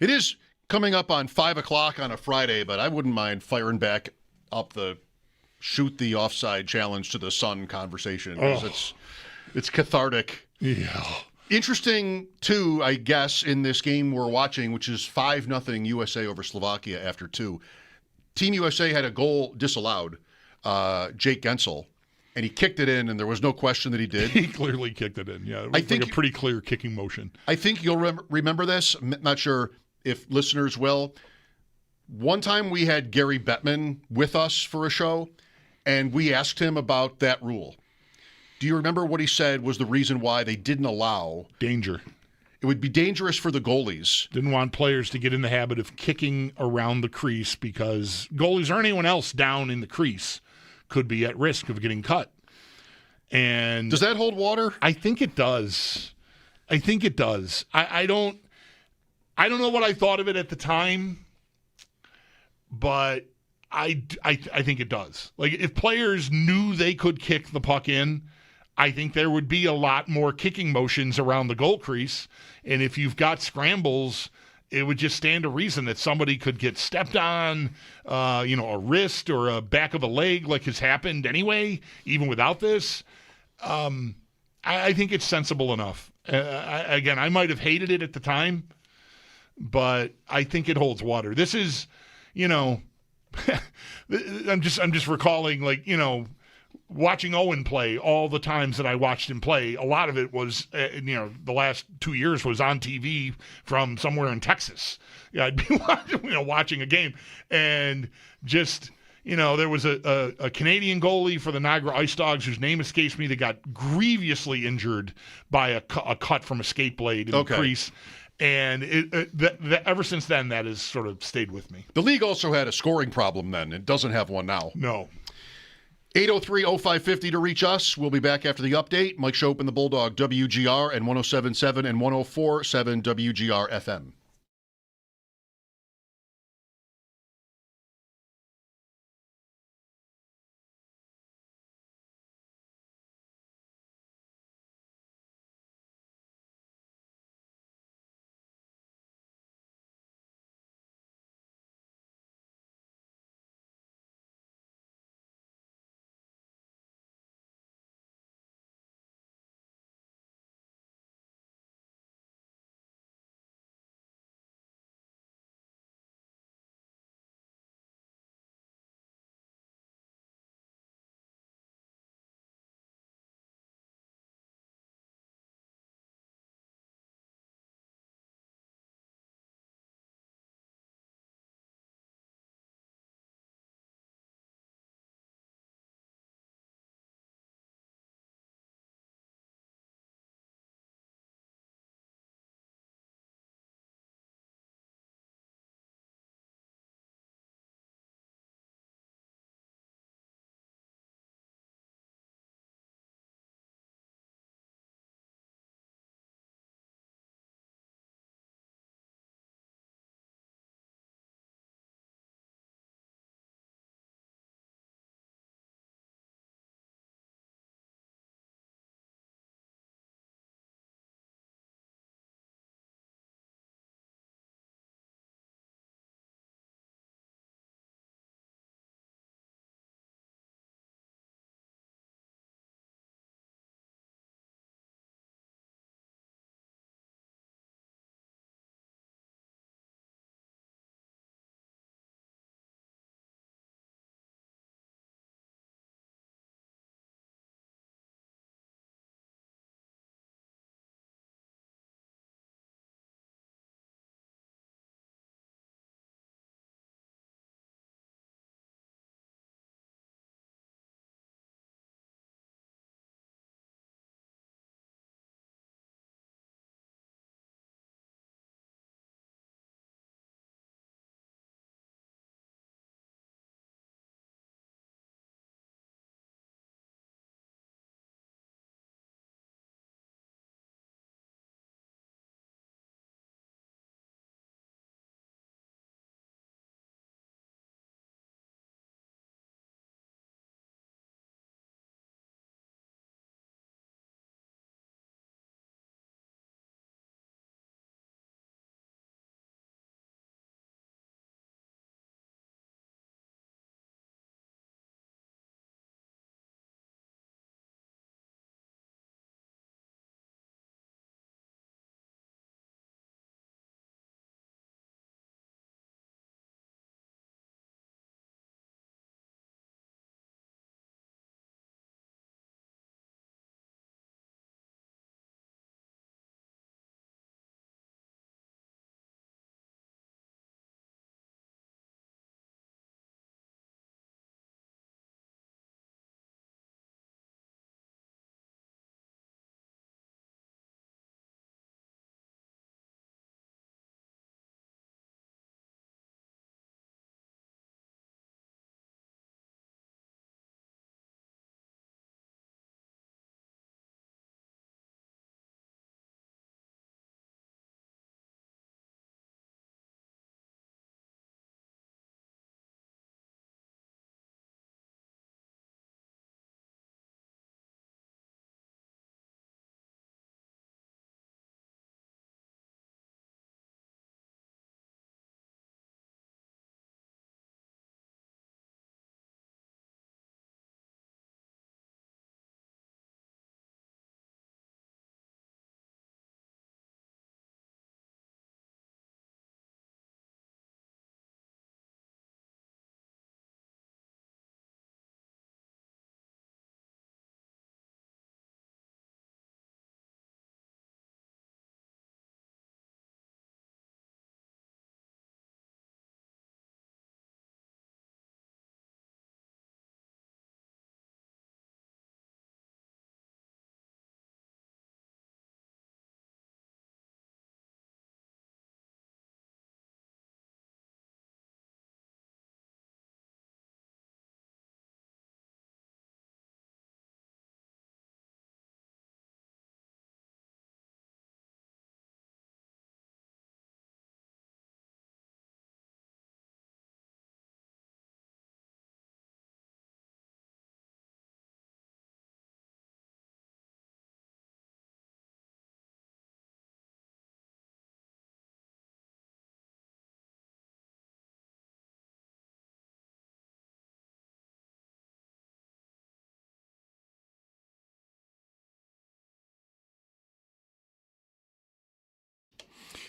It is coming up on 5 o'clock on a Friday, but I wouldn't mind firing back up the shoot the offside challenge to the sun conversation because it's cathartic. Yeah. Interesting, too, I guess, in this game we're watching, which is 5-0 USA over Slovakia after 2. Team USA had a goal disallowed, Jake Gensel, and he kicked it in, and there was no question that he did. He clearly kicked it in, yeah. It was like a pretty clear kicking motion. I think you'll remember this. I'm not sure if listeners will. One time we had Gary Bettman with us for a show, and we asked him about that rule. Do you remember what he said was the reason why they didn't allow? Danger. It would be dangerous for the goalies. Didn't want players to get in the habit of kicking around the crease because goalies or anyone else down in the crease could be at risk of getting cut. And does that hold water? I think it does. I don't know what I thought of it at the time, but I think it does. Like, if players knew they could kick the puck in, I think there would be a lot more kicking motions around the goal crease. And if you've got scrambles, it would just stand to reason that somebody could get stepped on, a wrist or a back of a leg, like has happened anyway, even without this. I think it's sensible enough. I might have hated it at the time, but I think it holds water. This is, I'm just recalling, watching Owen play all the times that I watched him play. A lot of it was, the last 2 years was on TV from somewhere in Texas. Yeah, I'd be watching a game, and just, there was a Canadian goalie for the Niagara Ice Dogs whose name escapes me that got grievously injured by a cut from a skate blade in the crease. And ever since then, that has sort of stayed with me. The league also had a scoring problem then. It doesn't have one now. No. 803-0550 to reach us. We'll be back after the update. Mike Schopp and the Bulldog, WGR and 107.7 and 104.7 WGR FM.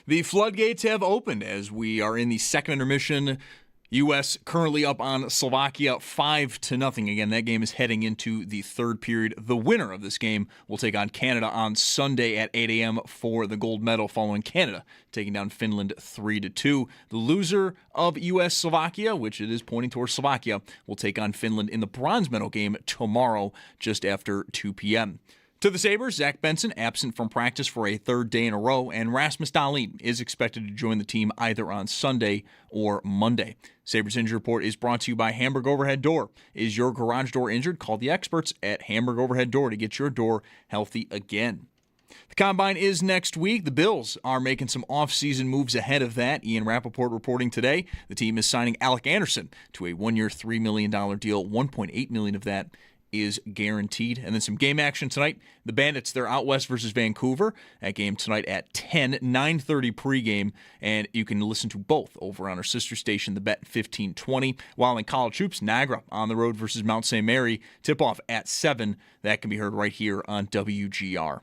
The floodgates have opened as we are in the second intermission. U.S. currently up on Slovakia 5-0. Again, that game is heading into the third period. The winner of this game will take on Canada on Sunday at 8 a.m. for the gold medal, following Canada taking down Finland 3-2. The loser of U.S.-Slovakia, which it is pointing towards Slovakia, will take on Finland in the bronze medal game tomorrow just after 2 p.m. To the Sabres, Zach Benson absent from practice for a third day in a row, and Rasmus Dahlin is expected to join the team either on Sunday or Monday. Sabres Injury Report is brought to you by Hamburg Overhead Door. Is your garage door injured? Call the experts at Hamburg Overhead Door to get your door healthy again. The Combine is next week. The Bills are making some off-season moves ahead of that. Ian Rappaport reporting today. The team is signing Alec Anderson to a one-year, $3 million deal. $1.8 million of that is guaranteed. And then some game action tonight. The Bandits, they're out west versus Vancouver. That game tonight at 10, 9:30 pregame. And you can listen to both over on our sister station, The Bet 1520. While in college hoops, Niagara on the road versus Mount St. Mary. Tip-off at 7. That can be heard right here on WGR.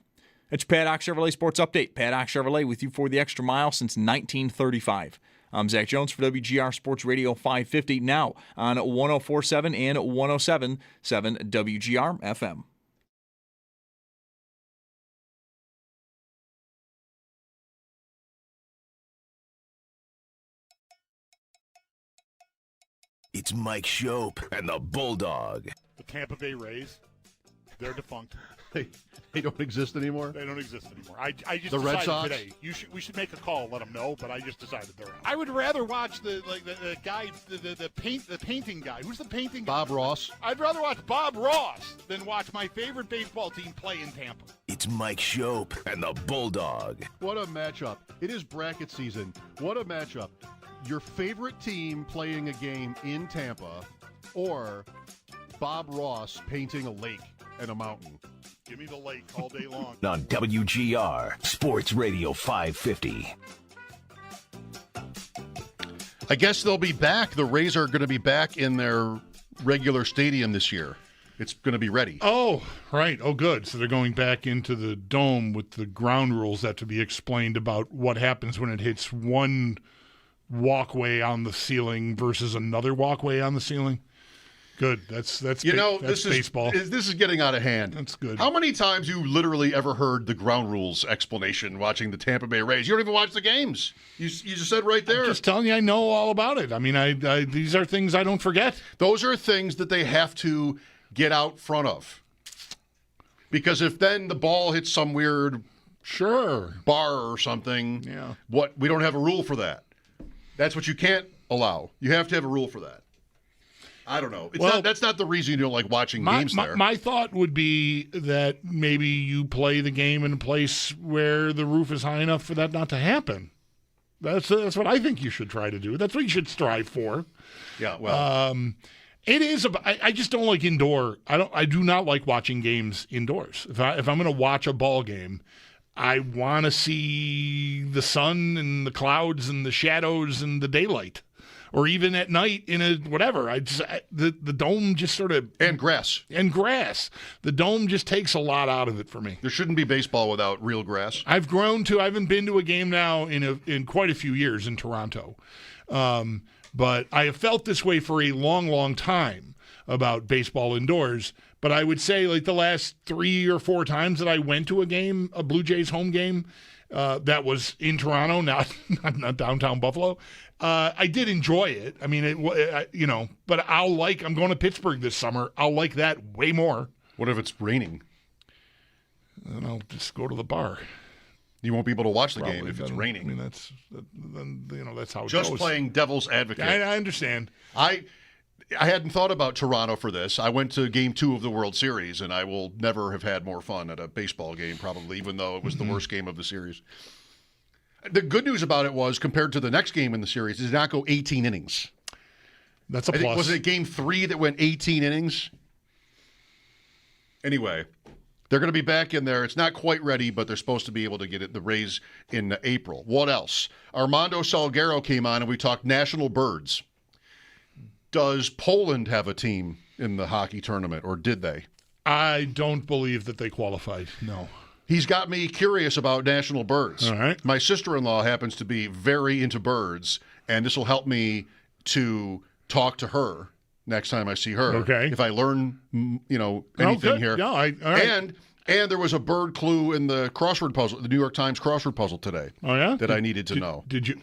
That's your Paddock Chevrolet Sports Update. Paddock Chevrolet with you for the extra mile since 1935. I'm Zach Jones for WGR Sports Radio 550, now on 104.7 and 107.7 WGR FM. It's Mike Schopp and the Bulldog. The Tampa Bay Rays, they're defunct. They don't exist anymore? They don't exist anymore. I just the Red decided Sox? Today. We should make a call, let them know. But I just decided they're out. I would rather watch the guy, the painting guy. Who's the painting guy? Bob Ross. I'd rather watch Bob Ross than watch my favorite baseball team play in Tampa. It's Mike Schopp and the Bulldog. What a matchup. It is bracket season. What a matchup. Your favorite team playing a game in Tampa, or Bob Ross painting a lake and a mountain. Give me the lake all day long. On WGR Sports Radio 550. I guess they'll be back. The Rays are going to be back in their regular stadium this year. It's going to be ready. Oh, right. Oh, good. So they're going back into the dome with the ground rules that to be explained about what happens when it hits one walkway on the ceiling versus another walkway on the ceiling. Good. That's this baseball. This is getting out of hand. That's good. How many times you literally ever heard the ground rules explanation watching the Tampa Bay Rays? You don't even watch the games. You just said right there. I'm just telling you, I know all about it. I mean, I these are things I don't forget. Those are things that they have to get out front of. Because if then the ball hits some weird bar or something, we don't have a rule for that. That's what you can't allow. You have to have a rule for that. I don't know. That's not the reason you don't like watching games there. My thought would be that maybe you play the game in a place where the roof is high enough for that not to happen. That's what I think you should try to do. That's what you should strive for. Yeah, well. It is. I just don't like indoor. I do not like watching games indoors. If I'm going to watch a ball game, I want to see the sun and the clouds and the shadows and the daylight. Or even at night in a whatever. The dome just sort of... And grass. The dome just takes a lot out of it for me. There shouldn't be baseball without real grass. I haven't been to a game now in quite a few years in Toronto. But I have felt this way for a long, long time about baseball indoors. But I would say like the last 3 or 4 times that I went to a Blue Jays home game, that was in Toronto, not downtown Buffalo. I did enjoy it. I mean, but I'm going to Pittsburgh this summer. I'll like that way more. What if it's raining? Then I'll just go to the bar. You won't be able to watch the game if it's raining. I mean, that's how it goes. Just playing devil's advocate. I understand. I hadn't thought about Toronto for this. I went to Game 2 of the World Series, and I will never have had more fun at a baseball game, probably, even though it was the worst game of the series. The good news about it was, compared to the next game in the series, it did not go 18 innings. That's a plus. Was it Game 3 that went 18 innings? Anyway, they're going to be back in there. It's not quite ready, but they're supposed to be able to get the Rays in April. What else? Armando Salguero came on, and we talked national birds. Does Poland have a team in the hockey tournament, or did they? I don't believe that they qualified, no. He's got me curious about national birds. All right. My sister-in-law happens to be very into birds, and this will help me to talk to her next time I see her. Okay. If I learn, anything here. Yeah, all right. And there was a bird clue in the crossword puzzle, the New York Times crossword puzzle today. Oh, yeah? That I needed to know. Did you?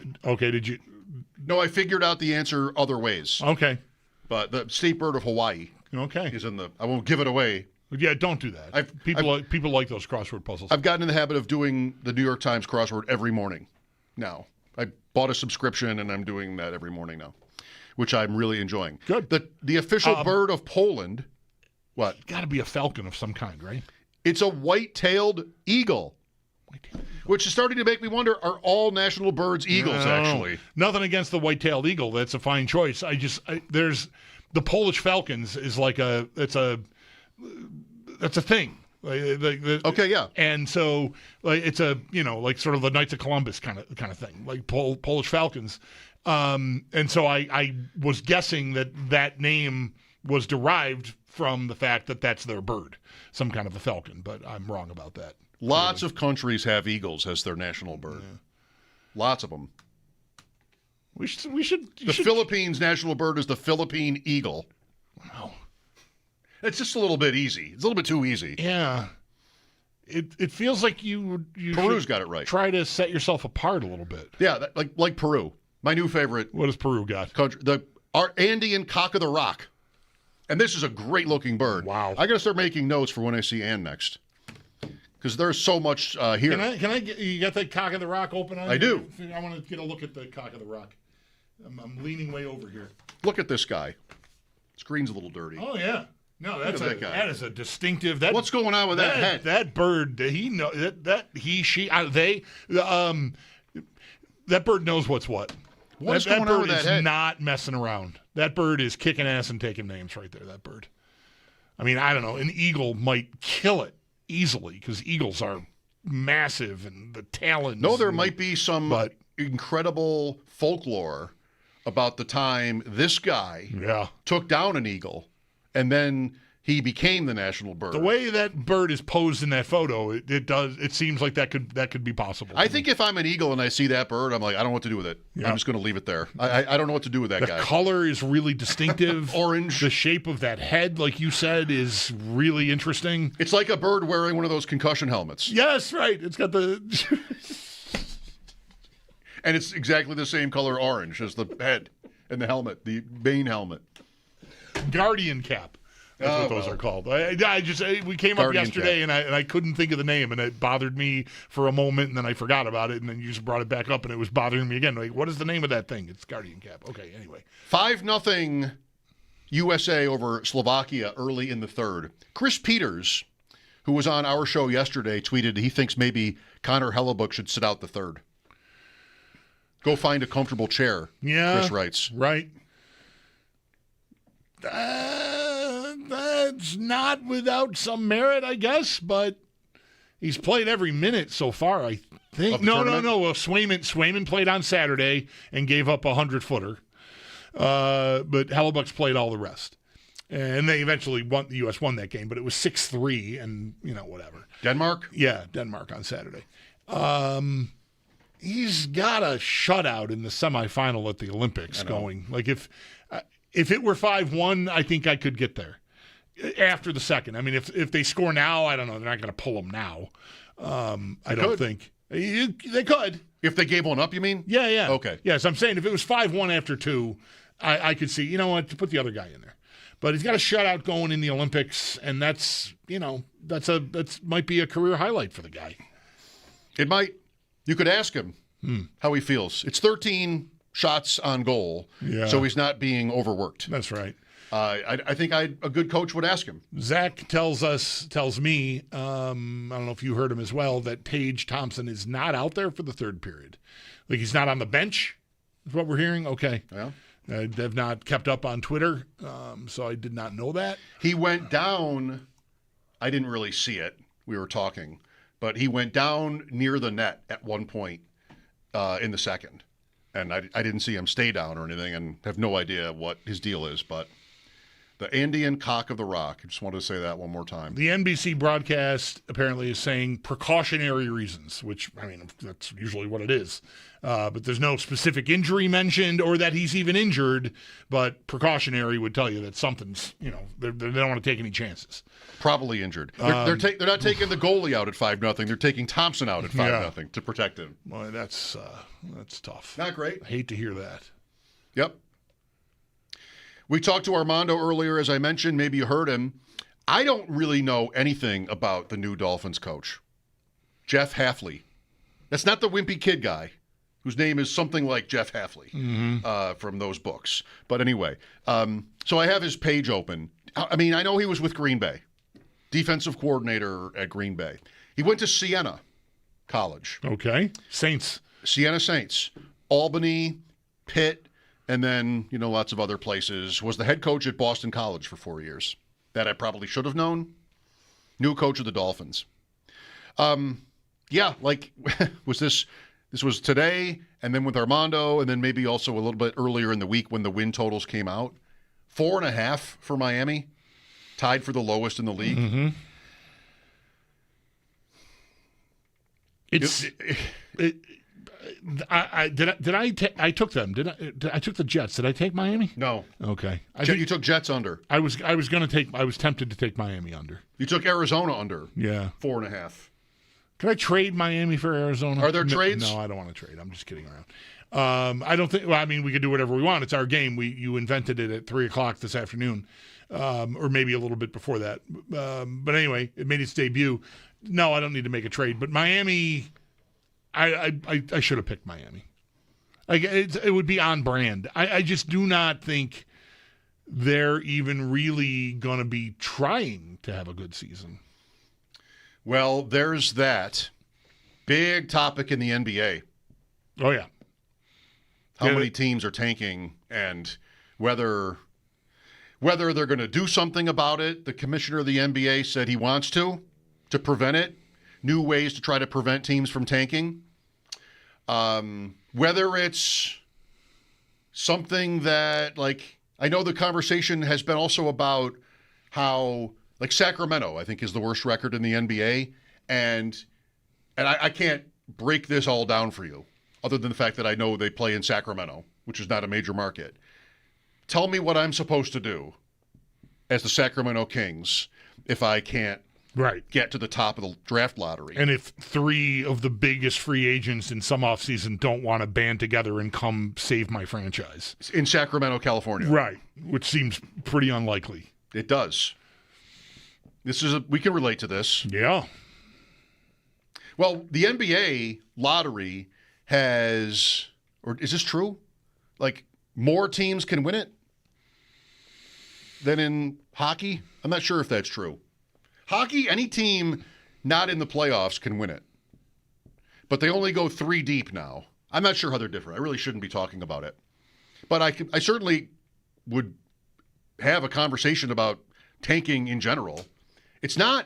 No, I figured out the answer other ways. Okay. But the state bird of Hawaii is in the. I won't give it away. Yeah, don't do that. People like those crossword puzzles. I've gotten in the habit of doing the New York Times crossword every morning now. I bought a subscription, and I'm doing that every morning now, which I'm really enjoying. Good. The official bird of Poland, what? Got to be a falcon of some kind, right? It's a white-tailed eagle. Which is starting to make me wonder, are all national birds eagles, actually? Nothing against the white-tailed eagle. That's a fine choice. There's the Polish falcons is that's a thing. Okay, yeah. And so it's a, sort of the Knights of Columbus kind of thing, like Polish falcons. And so I was guessing that name was derived from the fact that that's their bird, some kind of a falcon, but I'm wrong about that. Lots of countries have eagles as their national bird. Yeah. Lots of them. We should. The Philippines' national bird is the Philippine eagle. Wow. It's just a little bit easy. It's a little bit too easy. Yeah. It feels like you Peru's got it right. Try to set yourself apart a little bit. Yeah, like Peru. My new favorite. What has Peru got? Country, our Andean cock of the rock. And this is a great-looking bird. Wow. I got to start making notes for when I see Ann next. Because there's so much here. Can I get, you got that cock of the rock open on I do. I want to get a look at the cock of the rock. I'm leaning way over here. Look at this guy. Screen's a little dirty. Oh, yeah. No, that is a distinctive. What's going on with that head? That bird, that bird knows what's what. What's going on with that head? That bird is not messing around. That bird is kicking ass and taking names right there. That bird. I mean, I don't know. An eagle might kill it easily because eagles are massive and the talons. No, there might be some incredible folklore about the time this guy took down an eagle and then he became the national bird. The way that bird is posed in that photo, it seems like that could be possible. I think if I'm an eagle and I see that bird, I'm like, I don't know what to do with it. Yeah. I'm just going to leave it there. I don't know what to do with that guy. The color is really distinctive. Orange. The shape of that head, like you said, is really interesting. It's like a bird wearing one of those concussion helmets. Yes, right. It's got the... And it's exactly the same color orange as the head and the helmet, the Bane helmet. Guardian cap. That's what those are called. We came up yesterday, and I couldn't think of the name, and it bothered me for a moment, and then I forgot about it, and then you just brought it back up, and it was bothering me again. Like, what is the name of that thing? It's Guardian Cap. Okay, anyway. 5-0 USA over Slovakia early in the third. Chris Peters, who was on our show yesterday, tweeted he thinks maybe Connor Hellebuck should sit out the third. Go find a comfortable chair, Chris writes. Right. That's not without some merit, I guess, but he's played every minute so far, I think. No. Well, Swayman played on Saturday and gave up a 100-footer, but Hellebuck's played all the rest. And they eventually won. The U.S. won that game, but it was 6-3 and, whatever. Denmark? Yeah, Denmark on Saturday. He's got a shutout in the semifinal at the Olympics going. Like, if it were 5-1, I think I could get there after the second. I mean, if they score now, I don't know. They're not going to pull them now. I don't think. They could. If they gave one up, you mean? Yeah. Okay. Yes, I'm saying if it was 5-1 after 2, I could see, you know what, to put the other guy in there. But he's got a shutout going in the Olympics, and that's might be a career highlight for the guy. It might. You could ask him how he feels. It's 13 shots on goal, so he's not being overworked. That's right. I think a good coach would ask him. Zach tells me, I don't know if you heard him as well, that Tage Thompson is not out there for the third period. Like, he's not on the bench, is what we're hearing. Okay. Yeah. They've not kept up on Twitter, so I did not know that. He went down. I didn't really see it. We were talking. But he went down near the net at one point in the second. And I didn't see him stay down or anything and have no idea what his deal is. But The Andean cock of the rock. I just wanted to say that one more time. The NBC broadcast apparently is saying precautionary reasons, which, I mean, that's usually what it is. But there's no specific injury mentioned or that he's even injured, but precautionary would tell you that something's, they don't want to take any chances. Probably injured. They're not taking the goalie out at 5-0. They're taking Thompson out at 5-0 to protect him. Well, that's tough. Not great. I hate to hear that. Yep. We talked to Armando earlier, as I mentioned. Maybe you heard him. I don't really know anything about the new Dolphins coach, Jeff Hafley. That's not the wimpy kid guy whose name is something like Jeff Hafley from those books. But anyway, so I have his page open. I mean, I know he was with Green Bay, defensive coordinator at Green Bay. He went to Siena College. Okay. Saints. Siena Saints. Albany, Pitt, and then, lots of other places. Was the head coach at Boston College for 4 years. That I probably should have known. New coach of the Dolphins. Yeah, like, this was today, and then with Armando, and then maybe also a little bit earlier in the week when the win totals came out. 4.5 for Miami, tied for the lowest in the league. Mm-hmm. I took them. I took the Jets. Did I take Miami? No. Okay. You took Jets under. I was tempted to take Miami under. You took Arizona under. Yeah. 4.5. Can I trade Miami for Arizona? Are there trades? No, I don't want to trade. I'm just kidding around. I don't think. Well, I mean, we could do whatever we want. It's our game. You invented it at 3:00 this afternoon, or maybe a little bit before that. But anyway, it made its debut. No, I don't need to make a trade. But Miami, I should have picked Miami. Like it would be on brand. I just do not think they're even really going to be trying to have a good season. Well, there's that big topic in the NBA. Oh, yeah. How many teams are tanking and whether they're going to do something about it. The commissioner of the NBA said he wants to prevent it. New ways to try to prevent teams from tanking. Whether it's something that, like, I know the conversation has been also about how, like, Sacramento, I think, is the worst record in the NBA. And I can't break this all down for you, other than the fact that I know they play in Sacramento, which is not a major market. Tell me what I'm supposed to do as the Sacramento Kings if I can't get to the top of the draft lottery. And if 3 of the biggest free agents in some offseason don't want to band together and come save my franchise. In Sacramento, California. Right, which seems pretty unlikely. It does. We can relate to this. Yeah. Well, the NBA lottery has, or is this true? Like, more teams can win it than in hockey? I'm not sure if that's true. Hockey, any team not in the playoffs can win it. But they only go 3 deep now. I'm not sure how they're different. I really shouldn't be talking about it. But I certainly would have a conversation about tanking in general. It's not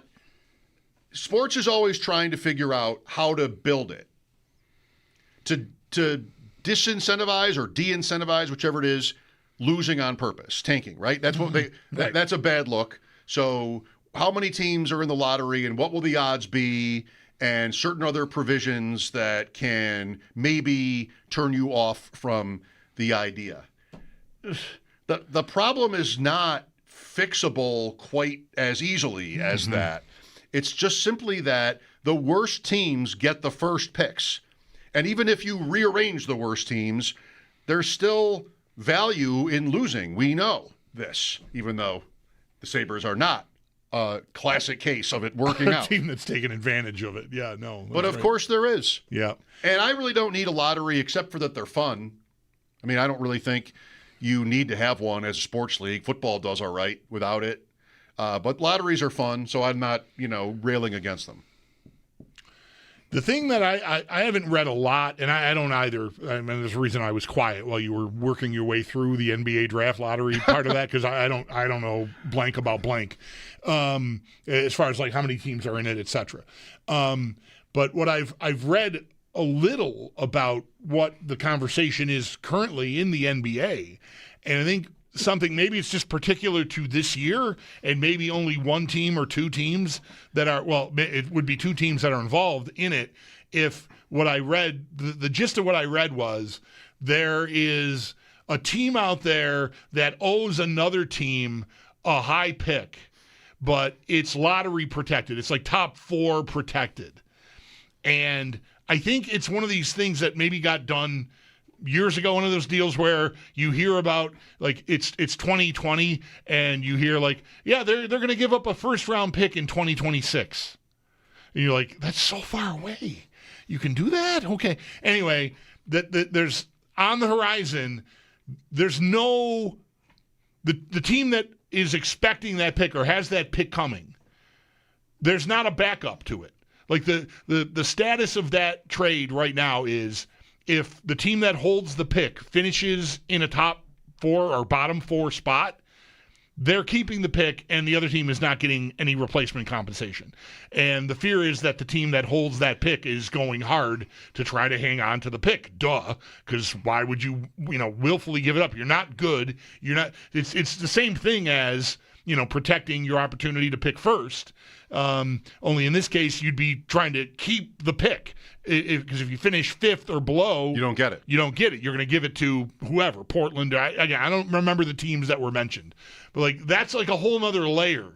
– sports is always trying to figure out how to build it. To disincentivize or de-incentivize, whichever it is, losing on purpose, tanking, right? That's what that's a bad look. So how many teams are in the lottery and what will the odds be, and certain other provisions that can maybe turn you off from the idea. The problem is not fixable quite as easily as that. It's just simply that the worst teams get the first picks. And even if you rearrange the worst teams, there's still value in losing. We know this, even though the Sabres are not a classic case of it working out. A team that's taken advantage of it. Yeah, no. But of course there is. Yeah. And I really don't need a lottery except for that they're fun. I mean, I don't really think you need to have one as a sports league. Football does all right without it. But lotteries are fun, so I'm not, railing against them. The thing that I haven't read a lot, and I don't either. I mean, there's a reason I was quiet while you were working your way through the NBA draft lottery part of that, because I don't know blank about blank, as far as like how many teams are in it, etc. But what I've read a little about what the conversation is currently in the NBA, and I think something, maybe it's just particular to this year, and maybe only one team or two teams that are, well, it would be two teams that are involved in it. If what I read, the gist of what I read was there is a team out there that owes another team a high pick, but it's lottery protected. It's like top 4 protected. And I think it's one of these things that maybe got done years ago, one of those deals where you hear about, like, it's 2020 and you hear like, yeah, they're going to give up a first round pick in 2026. And you're like, that's so far away. You can do that? Okay. Anyway, there's on the horizon, there's no, the team that is expecting that pick or has that pick coming, there's not a backup to it. Like the status of that trade right now is if the team that holds the pick finishes in a top 4 or bottom 4 spot, they're keeping the pick and the other team is not getting any replacement compensation. And the fear is that the team that holds that pick is going hard to try to hang on to the pick. Duh. Because why would you, willfully give it up? You're not good. You're not. It's the same thing as, protecting your opportunity to pick first. Only in this case, you'd be trying to keep the pick. Because if you finish 5th or below, you don't get it. You're going to give it to whoever, Portland. I don't remember the teams that were mentioned, but that's like a whole nother layer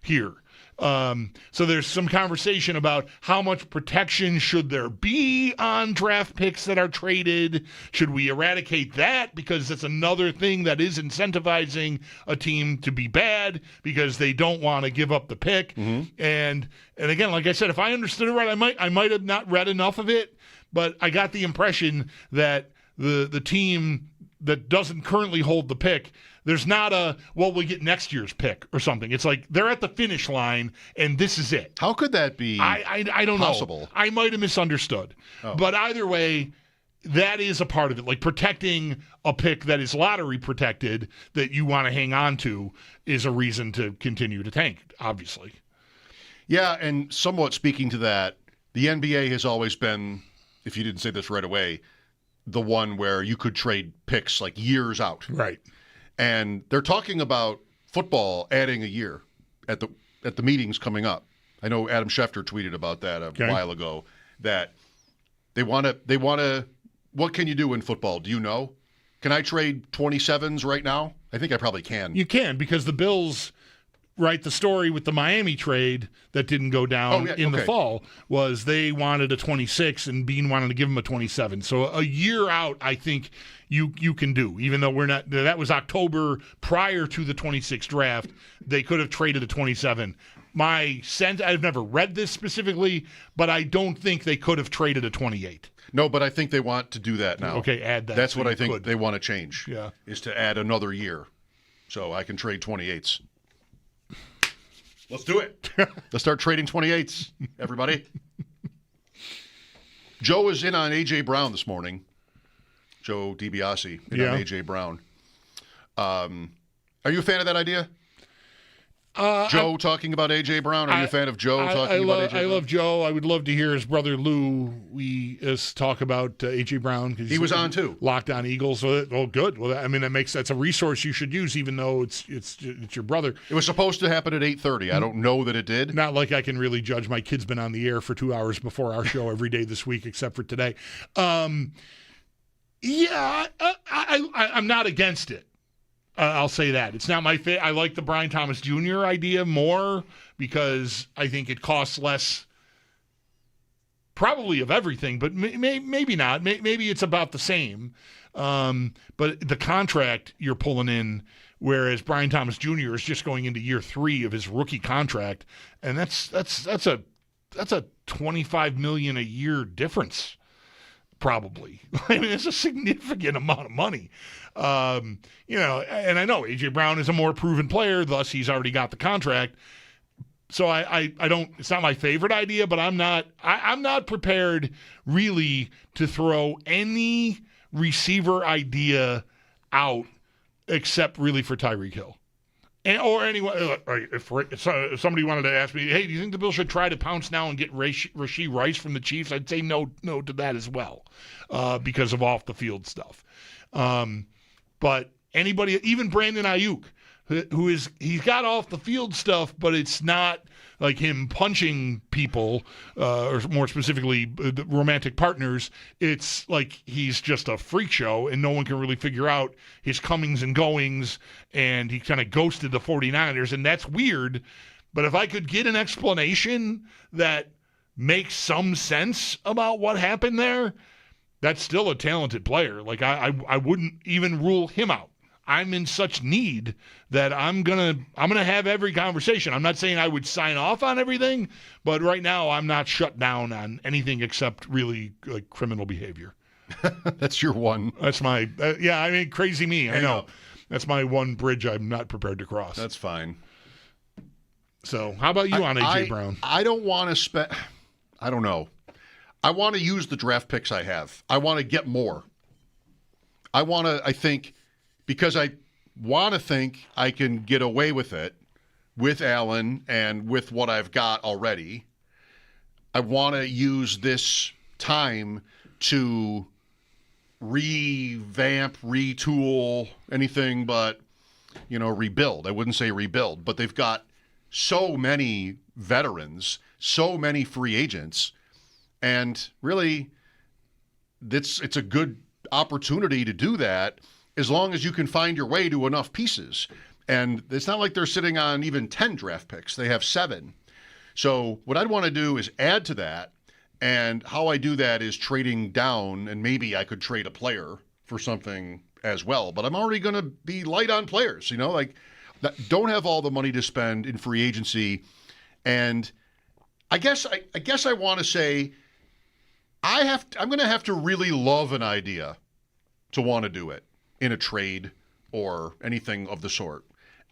here. So there's some conversation about how much protection should there be on draft picks that are traded. Should we eradicate that because it's another thing that is incentivizing a team to be bad because they don't want to give up the pick? Mm-hmm. And again, like I said, if I understood it right, I might have not read enough of it, but I got the impression that the team that doesn't currently hold the pick, there's not we get next year's pick or something. It's like they're at the finish line and this is it. How could that be I don't possible? know. I might have misunderstood. Oh. But either way, that is a part of it. Like protecting a pick that is lottery protected that you want to hang on to is a reason to continue to tank, obviously. Yeah, and somewhat speaking to that, the NBA has always been, if you didn't say this right away, the one where you could trade picks like years out. Right. And they're talking about football adding a year at the meetings coming up. I know Adam Schefter tweeted about that a while ago, that they want to what can you do in football? Do you know? Can I trade 27s right now? I think I probably can. You can, because the Bills, right, the story with the Miami trade that didn't go down the fall was they wanted a 26 and Bean wanted to give them a 27. So a year out, I think you can do, even though we're not. That was October prior to the 26 draft. They could have traded a 27. My sense, I've never read this specifically, but I don't think they could have traded a 28. No, but I think they want to do that now. Okay, add that. That's what I think they want to change. Yeah, is to add another year, so I can trade 28s. Let's do it. Let's start trading 28s, everybody. Joe is in on A.J. Brown this morning. Joe DiBiase on A.J. Brown. Are you a fan of that idea? Joe talking about A.J. Brown? Are you a fan of Joe talking about A.J. Brown? I love Joe. I would love to hear his brother Lou talk about A.J. Brown. He was on too. Locked On Eagles. So good. Well, I mean, that's a resource you should use, even though it's your brother. It was supposed to happen at 8:30. I don't know that it did. Not like I can really judge. My kid's been on the air for 2 hours before our show every day this week, except for today. I'm not against it. I'll say that. It's not my favorite. I like the Brian Thomas Jr. idea more because I think it costs less, probably of everything, but maybe not. Maybe it's about the same. But the contract you're pulling in, whereas Brian Thomas Jr. is just going into year 3 of his rookie contract, and that's a $25 million a year difference. Probably. I mean, it's a significant amount of money. And I know A.J. Brown is a more proven player, thus he's already got the contract. So I don't, it's not my favorite idea, but I'm not prepared really to throw any receiver idea out except really for Tyreek Hill. Or anyone, if somebody wanted to ask me, hey, do you think the Bills should try to pounce now and get Rashee Rice from the Chiefs? I'd say no to that as well, because of off the field stuff. But anybody, even Brandon Ayuk, he's got off the field stuff, but it's not like him punching people, or more specifically, the romantic partners. It's like he's just a freak show, and no one can really figure out his comings and goings, and he kind of ghosted the 49ers, and that's weird. But if I could get an explanation that makes some sense about what happened there, that's still a talented player. Like, I wouldn't even rule him out. I'm in such need that I'm gonna have every conversation. I'm not saying I would sign off on everything, but right now I'm not shut down on anything except really like criminal behavior. That's your one. That's my crazy me. I know. That's my one bridge I'm not prepared to cross. That's fine. So how about you on A.J. Brown? I don't want to spend. I don't know. I want to use the draft picks I have. I want to get more. I think. Because I want to think I can get away with it with Allen and with what I've got already. I want to use this time to revamp, retool, anything but, rebuild. I wouldn't say rebuild, but they've got so many veterans, so many free agents, and really it's a good opportunity to do that, as long as you can find your way to enough pieces. And it's not like they're sitting on even 10 draft picks. They have 7. So what I'd want to do is add to that. And how I do that is trading down, and maybe I could trade a player for something as well. But I'm already going to be light on players, don't have all the money to spend in free agency. And I guess I want to say I'm going to have to really love an idea to want to do it in a trade or anything of the sort.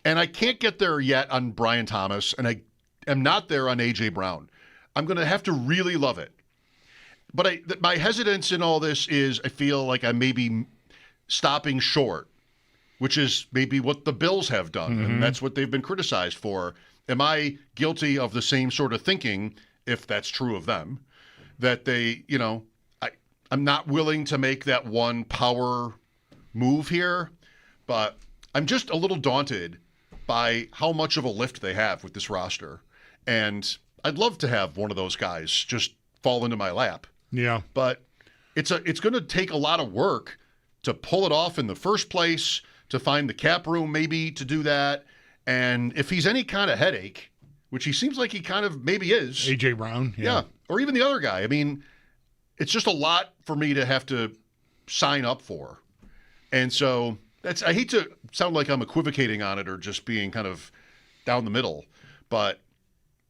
And I can't get there yet on Brian Thomas, and I am not there on A.J. Brown. I'm going to have to really love it. But my hesitance in all this is I feel like I may be stopping short, which is maybe what the Bills have done, and that's what they've been criticized for. Am I guilty of the same sort of thinking, if that's true of them, that they, I'm not willing to make that one power move here, but I'm just a little daunted by how much of a lift they have with this roster. And I'd love to have one of those guys just fall into my lap. Yeah. But it's going to take a lot of work to pull it off in the first place, to find the cap room maybe to do that. And if he's any kind of headache, which he seems like he kind of maybe is. A.J. Brown. Yeah. Or even the other guy. I mean, it's just a lot for me to have to sign up for. And so I hate to sound like I'm equivocating on it or just being kind of down the middle, but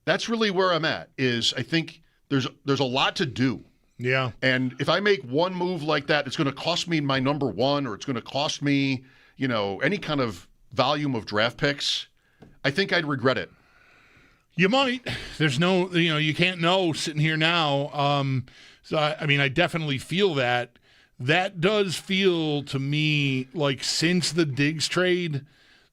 that's really where I'm at, is I think there's a lot to do. Yeah. And if I make one move like that, it's going to cost me my number one, or it's going to cost me, any kind of volume of draft picks. I think I'd regret it. You might. There's no, you can't know sitting here now. So, I definitely feel that. That does feel to me like since the Diggs trade,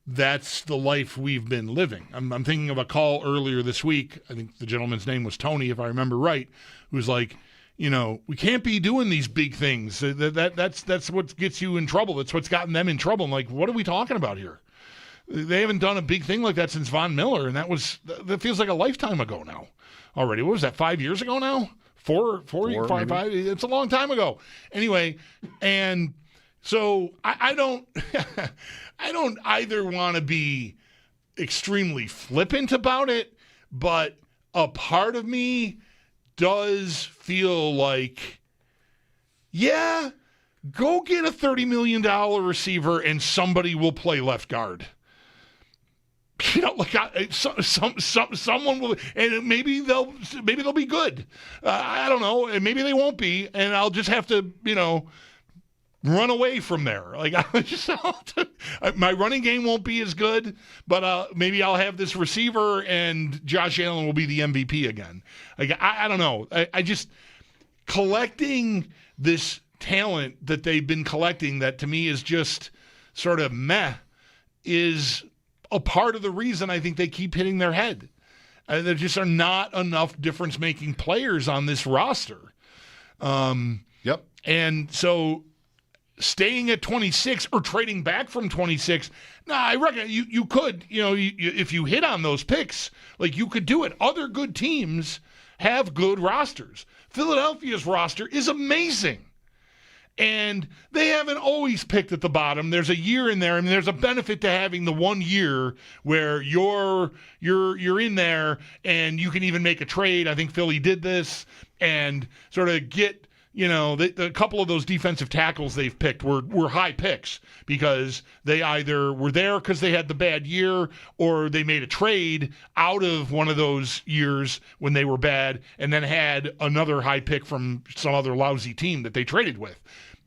that's the life we've been living. I'm thinking of a call earlier this week. I think the gentleman's name was Tony, if I remember right, who was like, we can't be doing these big things. That's what gets you in trouble. That's what's gotten them in trouble. I'm like, what are we talking about here? They haven't done a big thing like that since Von Miller, and that feels like a lifetime ago now already. What was that, 5 years ago now? Four, five. It's a long time ago. Anyway, and so I don't I don't either want to be extremely flippant about it, but a part of me does feel like, yeah, go get a $30 million receiver and somebody will play left guard. Someone will, and maybe they'll be good. I don't know, and maybe they won't be, and I'll just have to, run away from there. Like my running game won't be as good, but maybe I'll have this receiver, and Josh Allen will be the MVP again. Like I don't know. I just collecting this talent that they've been collecting, that to me is just sort of meh, is a part of the reason I think they keep hitting their head. There just are not enough difference-making players on this roster. Yep. And so staying at 26 or trading back from 26, I reckon you could, if you hit on those picks, like you could do it. Other good teams have good rosters. Philadelphia's roster is amazing. And they haven't always picked at the bottom. There's a year in there. I mean, there's a benefit to having the 1 year where you're in there and you can even make a trade. I think Philly did this and sort of get, a couple of those defensive tackles they've picked were high picks because they either were there because they had the bad year or they made a trade out of one of those years when they were bad and then had another high pick from some other lousy team that they traded with.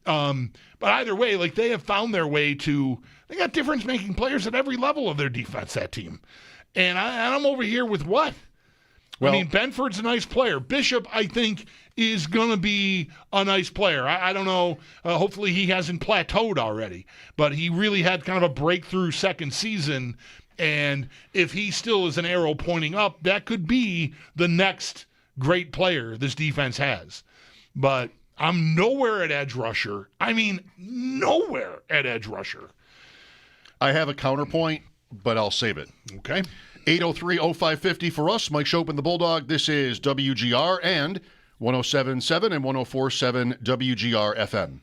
But either way, like they have found their way they got difference-making players at every level of their defense, that team. And I'm over here with what? Well, I mean, Benford's a nice player. Bishop, I think, is going to be a nice player. I don't know. Hopefully he hasn't plateaued already. But he really had kind of a breakthrough second season. And if he still is an arrow pointing up, that could be the next great player this defense has. But I'm nowhere at edge rusher. I mean, nowhere at edge rusher. I have a counterpoint, but I'll save it. Okay. 803-0550 for us. Mike Schopp and the Bulldog. This is WGR and 107.7 and 104.7 WGR FM.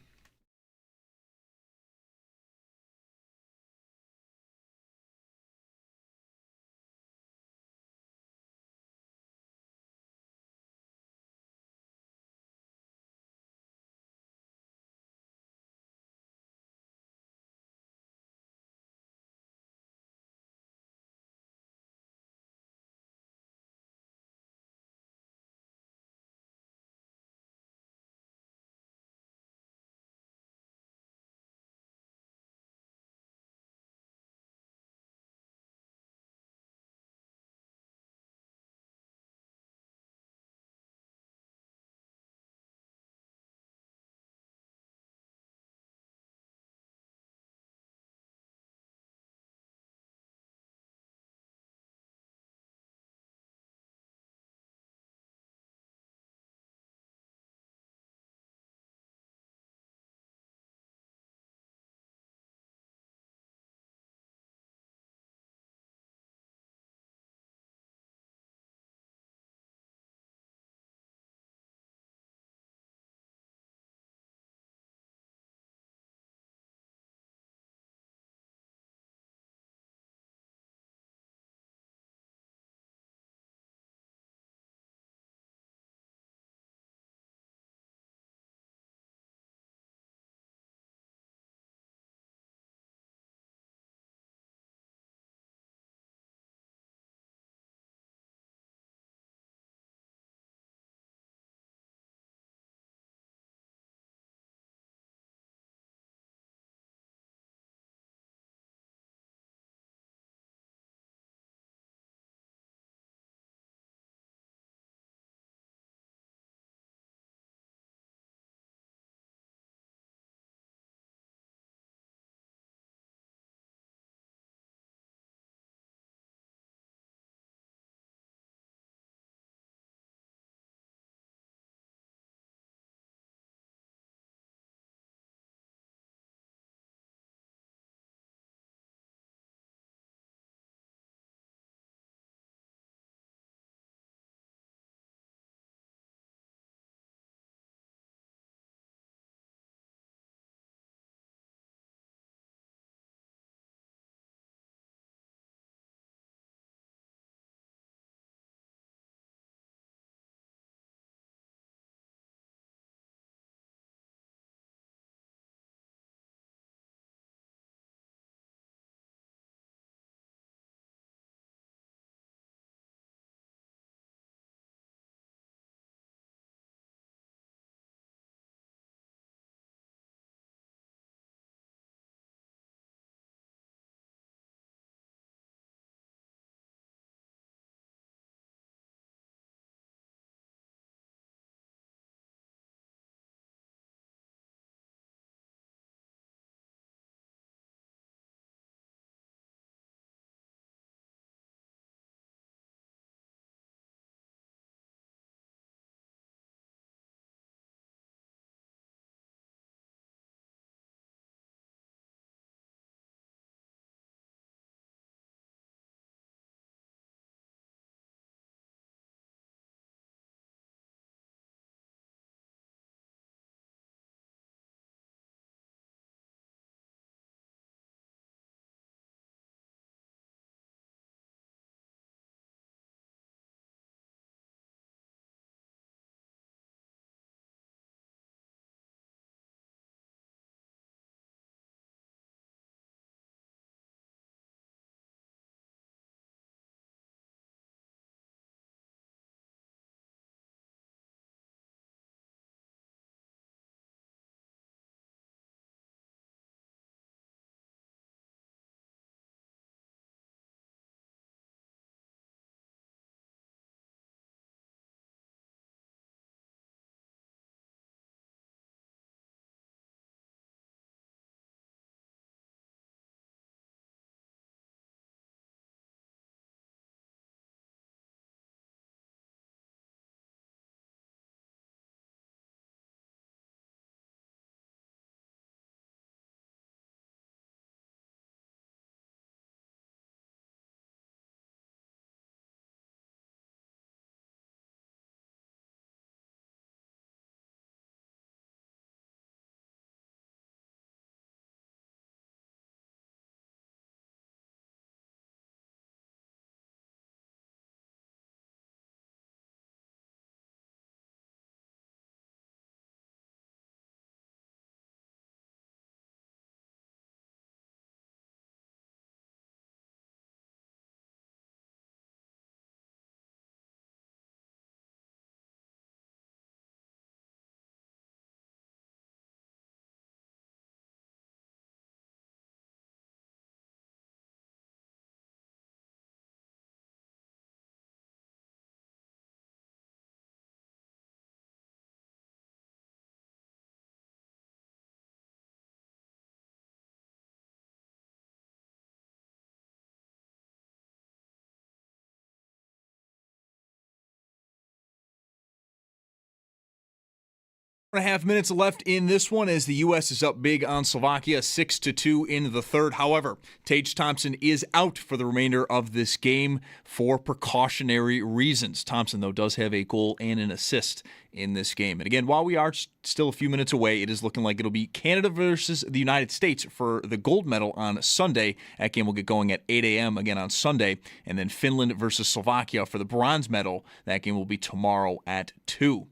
4.5 minutes left in this one as the U.S. is up big on Slovakia, 6-2 in the third. However, Tage Thompson is out for the remainder of this game for precautionary reasons. Thompson, though, does have a goal and an assist in this game. And again, while we are still a few minutes away, it is looking like it'll be Canada versus the United States for the gold medal on Sunday. That game will get going at 8 a.m. again on Sunday. And then Finland versus Slovakia for the bronze medal. That game will be tomorrow at 2.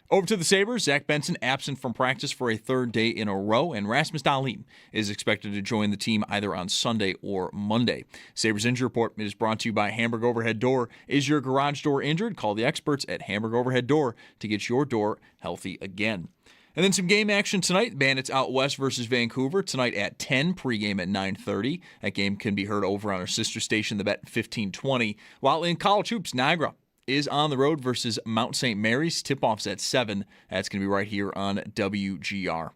Over to the Sabres, Zach Benson absent from practice for a third day in a row, and Rasmus Dahlin is expected to join the team either on Sunday or Monday. Sabres Injury Report is brought to you by Hamburg Overhead Door. Is your garage door injured? Call the experts at Hamburg Overhead Door to get your door healthy again. And then some game action tonight. Bandits out west versus Vancouver tonight at 10, pregame at 9:30. That game can be heard over on our sister station, the Bet 1520. While in college hoops, Niagara is on the road versus Mount St. Mary's. Tip-off's at 7. That's going to be right here on WGR.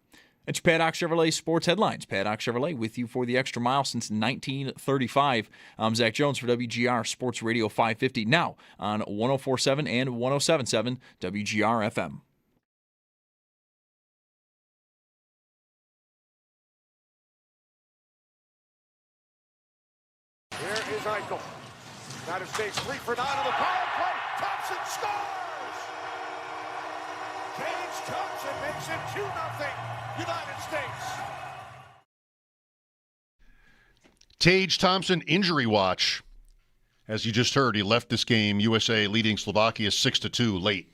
It's your Paddock Chevrolet Sports Headlines. Paddock Chevrolet with you for the extra mile since 1935. I'm Zach Jones for WGR Sports Radio 550, now on 104.7 and 107.7 WGR FM. Here is Eichel. United States 3 for 9 on the power play. Thompson scores! Tage Thompson makes it 2-0 United States. Tage Thompson injury watch. As you just heard, he left this game, USA leading Slovakia 6-2 late.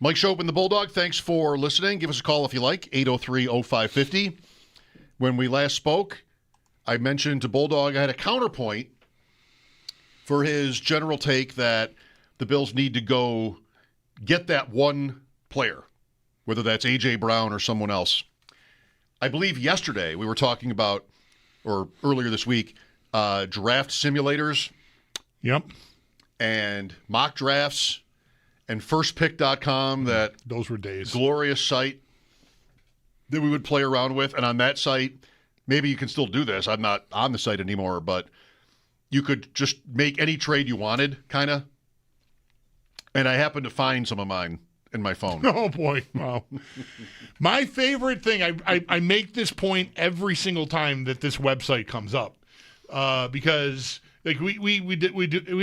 Mike Schopp and the Bulldog, thanks for listening. Give us a call if you like, 803-0550. When we last spoke, I mentioned to Bulldog I had a counterpoint for his general take that the Bills need to go get that one player, whether that's A.J. Brown or someone else. I believe yesterday we were talking about, or earlier this week, draft simulators. Yep. And mock drafts and firstpick.com, that those were days. Glorious site that we would play around with. And on that site, maybe you can still do this. I'm not on the site anymore, but you could just make any trade you wanted, kind of. And I happened to find some of mine in my phone. Oh, boy. Wow. My favorite thing, I make this point every single time that this website comes up, because like we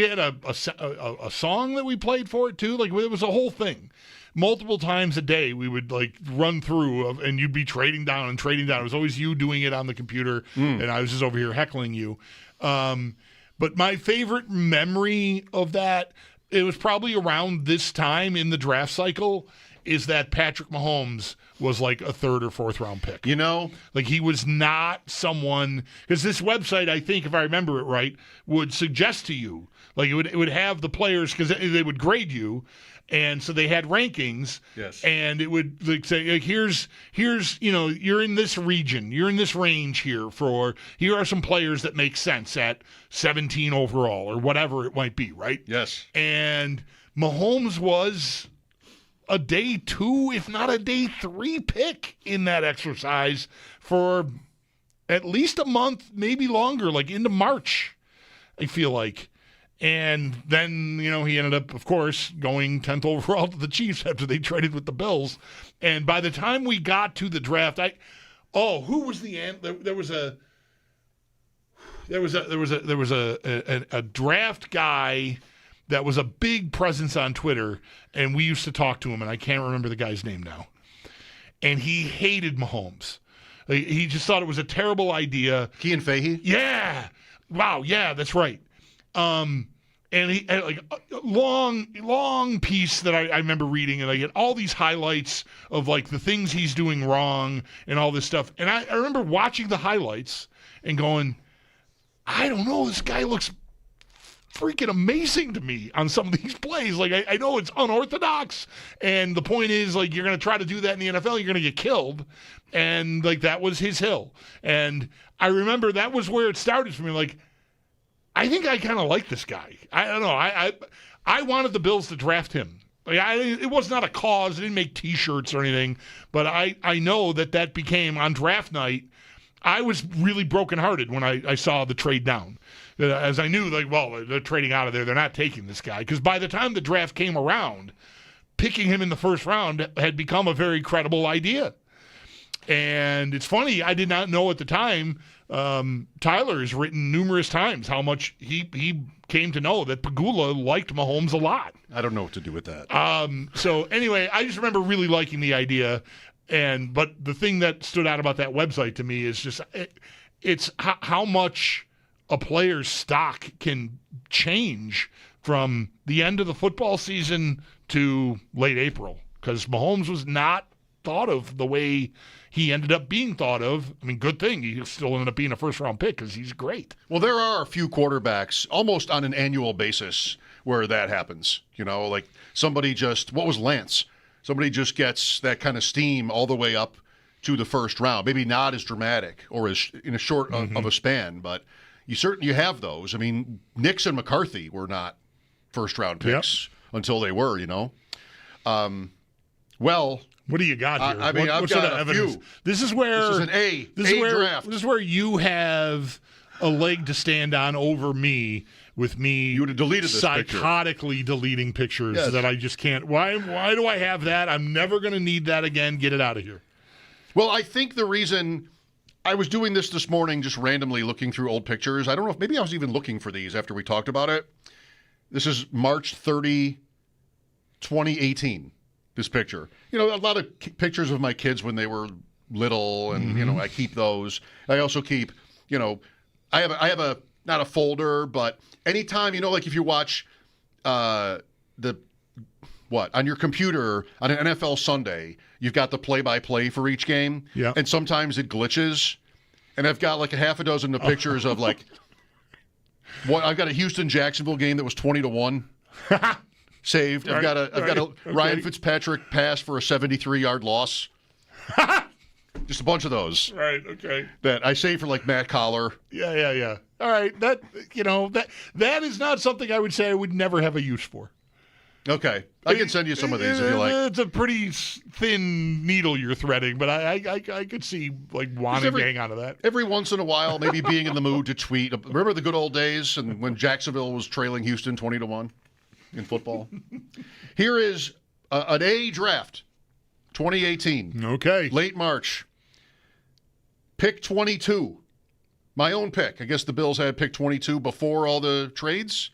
had a song that we played for it too. Like it was a whole thing. Multiple times a day we would like run through and you'd be trading down and trading down. It was always you doing it on the computer, and I was just over here heckling you. But my favorite memory of that, it was probably around this time in the draft cycle, is that Patrick Mahomes was like a third or fourth round pick. You know? Like he was not someone, because this website, I think, if I remember it right, would suggest to you, like it would have the players, because they would grade you. And so they had rankings, yes. And it would like say, like, here's you're in this region, you're in this range here here are some players that make sense at 17 overall or whatever it might be, right? Yes. And Mahomes was a day 2, if not a day 3 pick in that exercise for at least a month, maybe longer, like into March, I feel like. And then, he ended up, of course, going 10th overall to the Chiefs after they traded with the Bills. And by the time we got to the draft, who was the answer? There was a draft guy that was a big presence on Twitter, and we used to talk to him, and I can't remember the guy's name now. And he hated Mahomes. He just thought it was a terrible idea. Kean Fahey? Yeah. Wow. Yeah, that's right. And he had like a long piece that I remember reading, and I get all these highlights of like the things he's doing wrong and all this stuff. And I remember watching the highlights and going, I don't know, this guy looks freaking amazing to me on some of these plays. Like I know it's unorthodox, and the point is like you're going to try to do that in the NFL, you're going to get killed, and like that was his hill. And I remember that was where it started for me. Like, I think I kind of like this guy. I don't know. I wanted the Bills to draft him. Like it was not a cause. I didn't make T-shirts or anything. But I know that became, on draft night, I was really brokenhearted when I saw the trade down. As I knew, like, well, they're trading out of there. They're not taking this guy. Because by the time the draft came around, picking him in the first round had become a very credible idea. And it's funny, I did not know at the time, Tyler has written numerous times how much he came to know that Pegula liked Mahomes a lot. I don't know what to do with that. So anyway, I just remember really liking the idea. But the thing that stood out about that website to me is just it's how much a player's stock can change from the end of the football season to late April, because Mahomes was not thought of the way he ended up being thought of. I mean, good thing he still ended up being a first-round pick because he's great. Well, there are a few quarterbacks almost on an annual basis where that happens. You know, like somebody just, what was Lance? Somebody just gets that kind of steam all the way up to the first round. Maybe not as dramatic or as in a short of a span, but you have those. I mean, Nix and McCarthy were not first-round picks until they were, you know. Well, what do you got here? I mean, I've got a few. This is an A draft. This is where you have a leg to stand on over me. With me, you would have deleted this psychotically deleting pictures that I just can't. Why do I have that? I'm never going to need that again. Get it out of here. Well, I think the reason I was doing this morning, just randomly looking through old pictures. I don't know if maybe I was even looking for these after we talked about it. This is March 30, 2018. This picture. You know, a lot of pictures of my kids when they were little, and you know, I keep those. I also keep, you know, I have a not a folder, but anytime, you know, like if you watch on your computer on an NFL Sunday, you've got the play-by-play for each game, and sometimes it glitches, and I've got like a half a dozen of pictures of like what I've got a Houston-Jacksonville game that was 20-1 saved. I've got a Ryan Fitzpatrick pass for a 73-yard loss. Just a bunch of those. Right, okay. That I saved for like Matt Collar. Yeah. All right, that is not something I would say I would never have a use for. Okay. I can send you some of these if you like. It's a pretty thin needle you're threading, but I could see like wanting to hang on to that. Every once in a while, maybe being in the mood to tweet. Remember the good old days and when Jacksonville was trailing Houston 20-1 in football? Here is an A draft, 2018. Okay. Late March. Pick 22. My own pick. I guess the Bills had pick 22 before all the trades.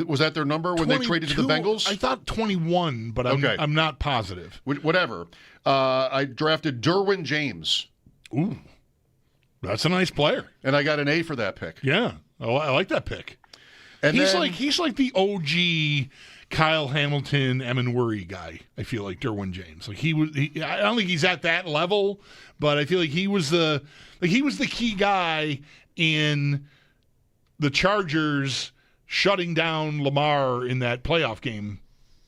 Was that their number when they traded to the Bengals? I thought 21, but I'm not positive. Whatever. I drafted Derwin James. Ooh, that's a nice player. And I got an A for that pick. Yeah, I like that pick. And he's like the OG Kyle Hamilton, Emin Worry guy. I feel like Derwin James. Like I don't think he's at that level, but I feel like he was the key guy in the Chargers shutting down Lamar in that playoff game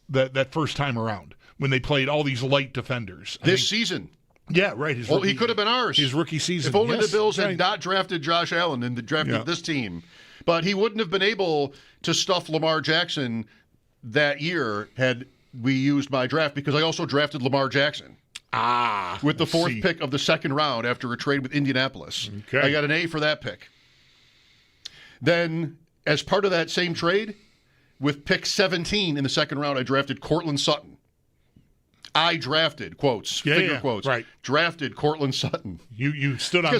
that first time around when they played all these light defenders. This season. Yeah, right. He could have been ours. His rookie season. If only the Bills had not drafted Josh Allen and drafted this team. But he wouldn't have been able to stuff Lamar Jackson that year had we used my draft, because I also drafted Lamar Jackson. With the fourth pick of the second round after a trade with Indianapolis. Okay. I got an A for that pick. Then, as part of that same trade, with pick 17 in the second round, I drafted Cortland Sutton. I drafted, quotes, figure quotes, right. Drafted Cortland Sutton. You stood on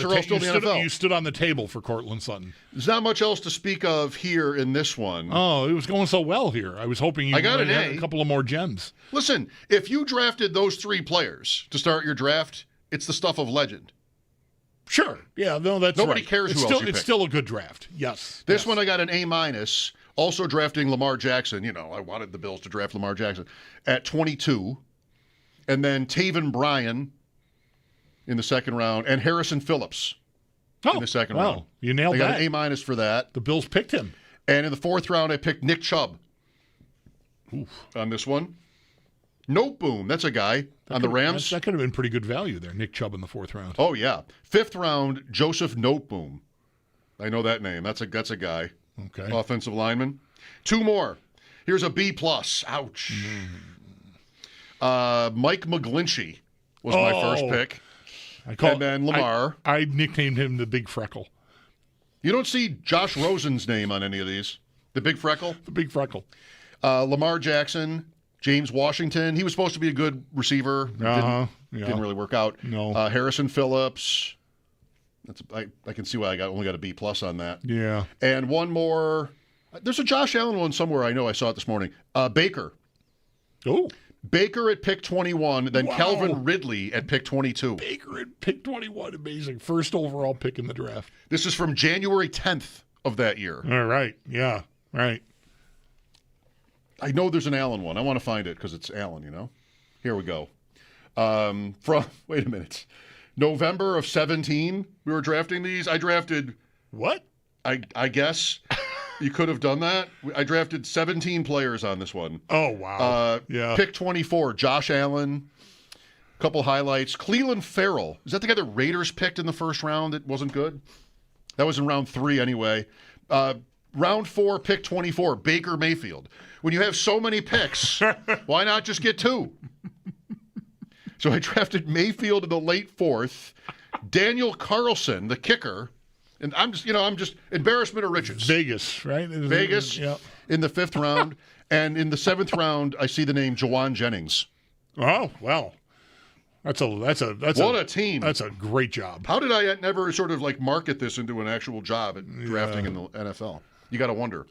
you stood on the table for Cortland Sutton. There's not much else to speak of here in this one. Oh, it was going so well here. I was hoping you got a couple of more gems. Listen, if you drafted those three players to start your draft, it's the stuff of legend. Sure. Yeah, no, that's Nobody right. cares who else you pick. It's still a good draft. Yes. This one I got an A-, also drafting Lamar Jackson. You know, I wanted the Bills to draft Lamar Jackson at 22. And then Taven Bryan in the second round, and Harrison Phillips in the second round. You nailed that. I got an A- for that. The Bills picked him. And in the fourth round, I picked Nick Chubb. On this one. Nope, boom. That's a guy on the Rams. That could have been pretty good value there, Nick Chubb in the fourth round. Oh, yeah. Fifth round, Joseph Noteboom. I know that name. That's a guy. Okay. Offensive lineman. Two more. Here's a B+. Ouch. Mike McGlinchey was my first pick. And then Lamar. I nicknamed him the Big Freckle. You don't see Josh Rosen's name on any of these. The Big Freckle? The Big Freckle. Lamar Jackson, James Washington, he was supposed to be a good receiver. Didn't really work out. No. Harrison Phillips. I can see why I only got a B+ on that. Yeah. And one more. There's a Josh Allen one somewhere. I know. I saw it this morning. Baker. Oh. Baker at pick 21, then Calvin Ridley at pick 22. Baker at pick 21. Amazing. First overall pick in the draft. This is from January 10th of that year. All right. Yeah. Right. I know there's an Allen one. I want to find it because it's Allen, Here we go. Wait a minute. November of 17, we were drafting these. I drafted... What? I guess you could have done that. I drafted 17 players on this one. Oh, wow. Yeah. Pick 24, Josh Allen. A couple highlights. Cleveland Farrell. Is that the guy the Raiders picked in the first round that wasn't good? That was in round 3 anyway. Round 4, pick 24, Baker Mayfield. When you have so many picks, why not just get 2? So I drafted Mayfield in the late 4th, Daniel Carlson, the kicker, and I'm just embarrassment of riches. Vegas, right? Vegas in the 5th round, and in the 7th round, I see the name Jawan Jennings. Oh, well. That's what a team. That's a great job. How did I never sort of market this into an actual job at drafting in the NFL? You got to wonder.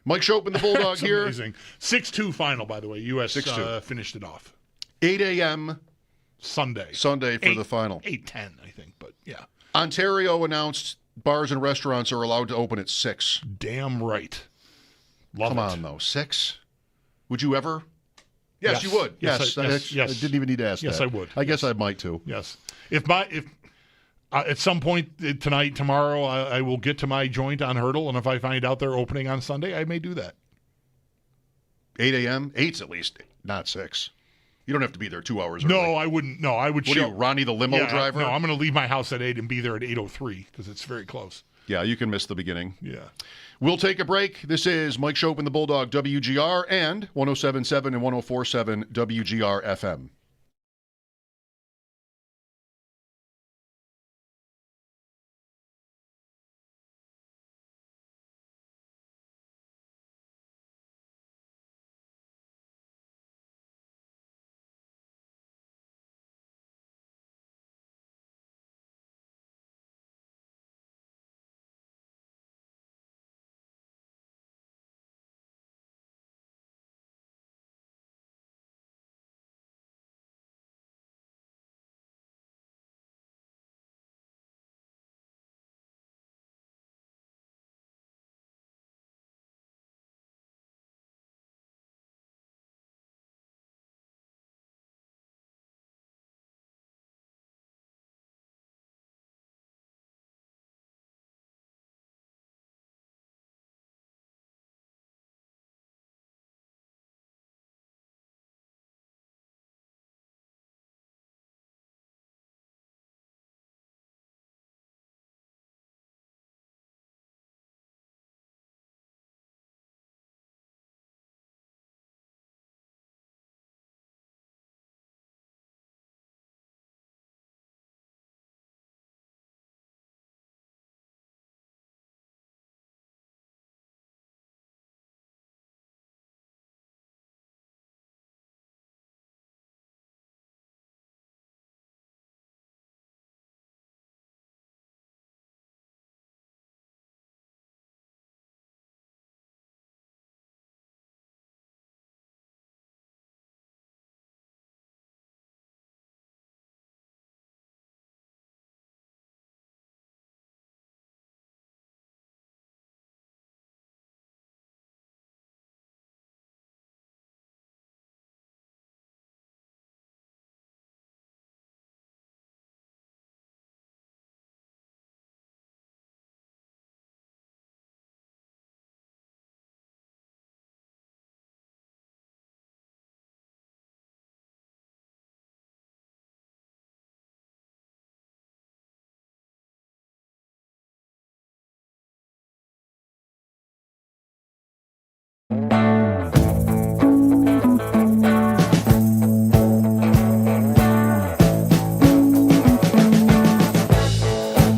Mike Schopp and the Bulldog here. Amazing. 6-2 final, by the way. U.S. 6-2. Finished it off. 8 a.m. Sunday for the final. 8:10, I think, but yeah. Ontario announced bars and restaurants are allowed to open at 6. Damn right. Come on, though. 6? Would you ever? Yes, you would. Yes. I didn't even need to ask that. Yes, I would. I guess I might too. Yes. If at some point tonight, tomorrow, I will get to my joint on Hurdle, and if I find out they're opening on Sunday, I may do that. 8 a.m.? 8's at least, not 6. You don't have to be there 2 hours early. No, I wouldn't. No, I would. What are you, Ronnie the limo driver? No, I'm going to leave my house at 8 and be there at 8:03 because it's very close. Yeah, you can miss the beginning. Yeah. We'll take a break. This is Mike Schopp and the Bulldog, WGR, and 107.7 and 104.7 WGR FM.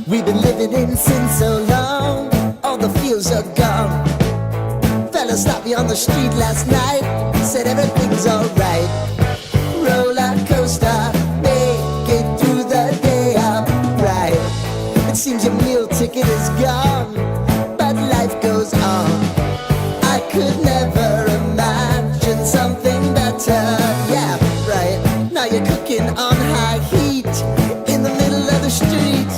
We've been living in sin so long, all the fields are gone. Fella stopped me on the street last night, said that everything's alright. Roller coaster, make it through the day upright. It seems your meal ticket is gone, but life goes on. I could never imagine something better. Yeah, right. Now you're cooking on high heat in the middle of the street.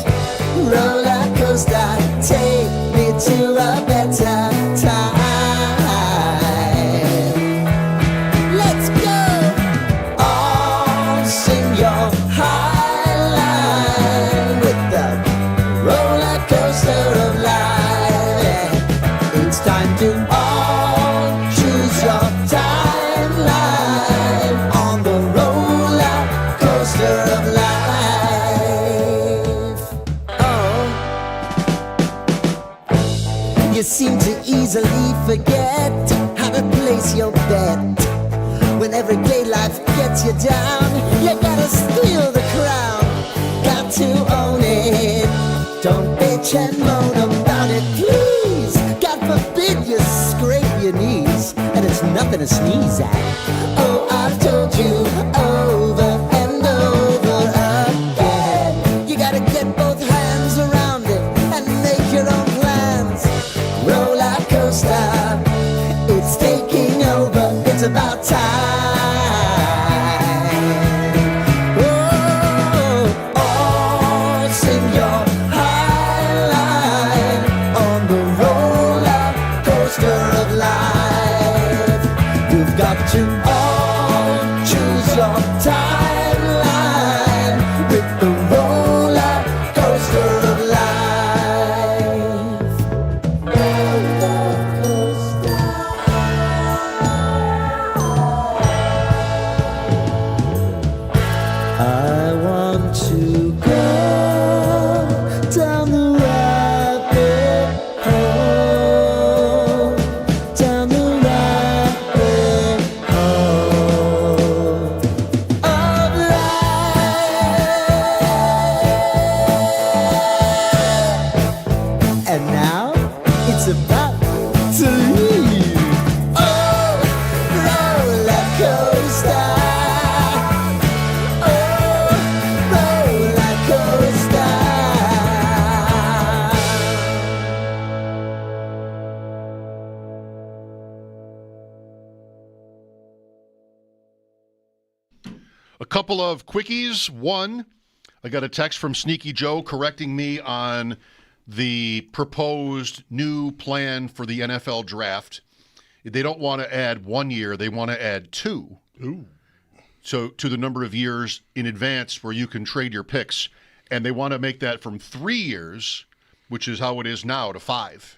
Roller coaster, take me to a better time. Let's go. All sing your high line with the roller coaster of life. It's time to all choose your timeline on the roller coaster of life. Oh, you seem to easily forget how to place your bet. When everyday life gets you down, you gotta steal the crown. Got to own it. Don't bitch and moan about it, please. God forbid you scrape your knees, and it's nothing to sneeze at. Oh, I've told you over and over again. You gotta get both hands around it and make your own plans. Roller coaster, it's taking over. It's about time. Oh, all sing your high line on the roller coaster of life. You've got to all choose your timeline with the roller coaster of life. Roller coaster. I want to go down the rabbit hole, down the rabbit hole of life. And now it's about to leave. Oh, roller coaster. Oh, roller coaster. A couple of quickies. One, I got a text from Sneaky Joe correcting me on the proposed new plan for the NFL draft. They don't want to add 1 year, they want to add 2. Ooh. So to the number of years in advance where you can trade your picks. And they want to make that from 3 years, which is how it is now, to 5.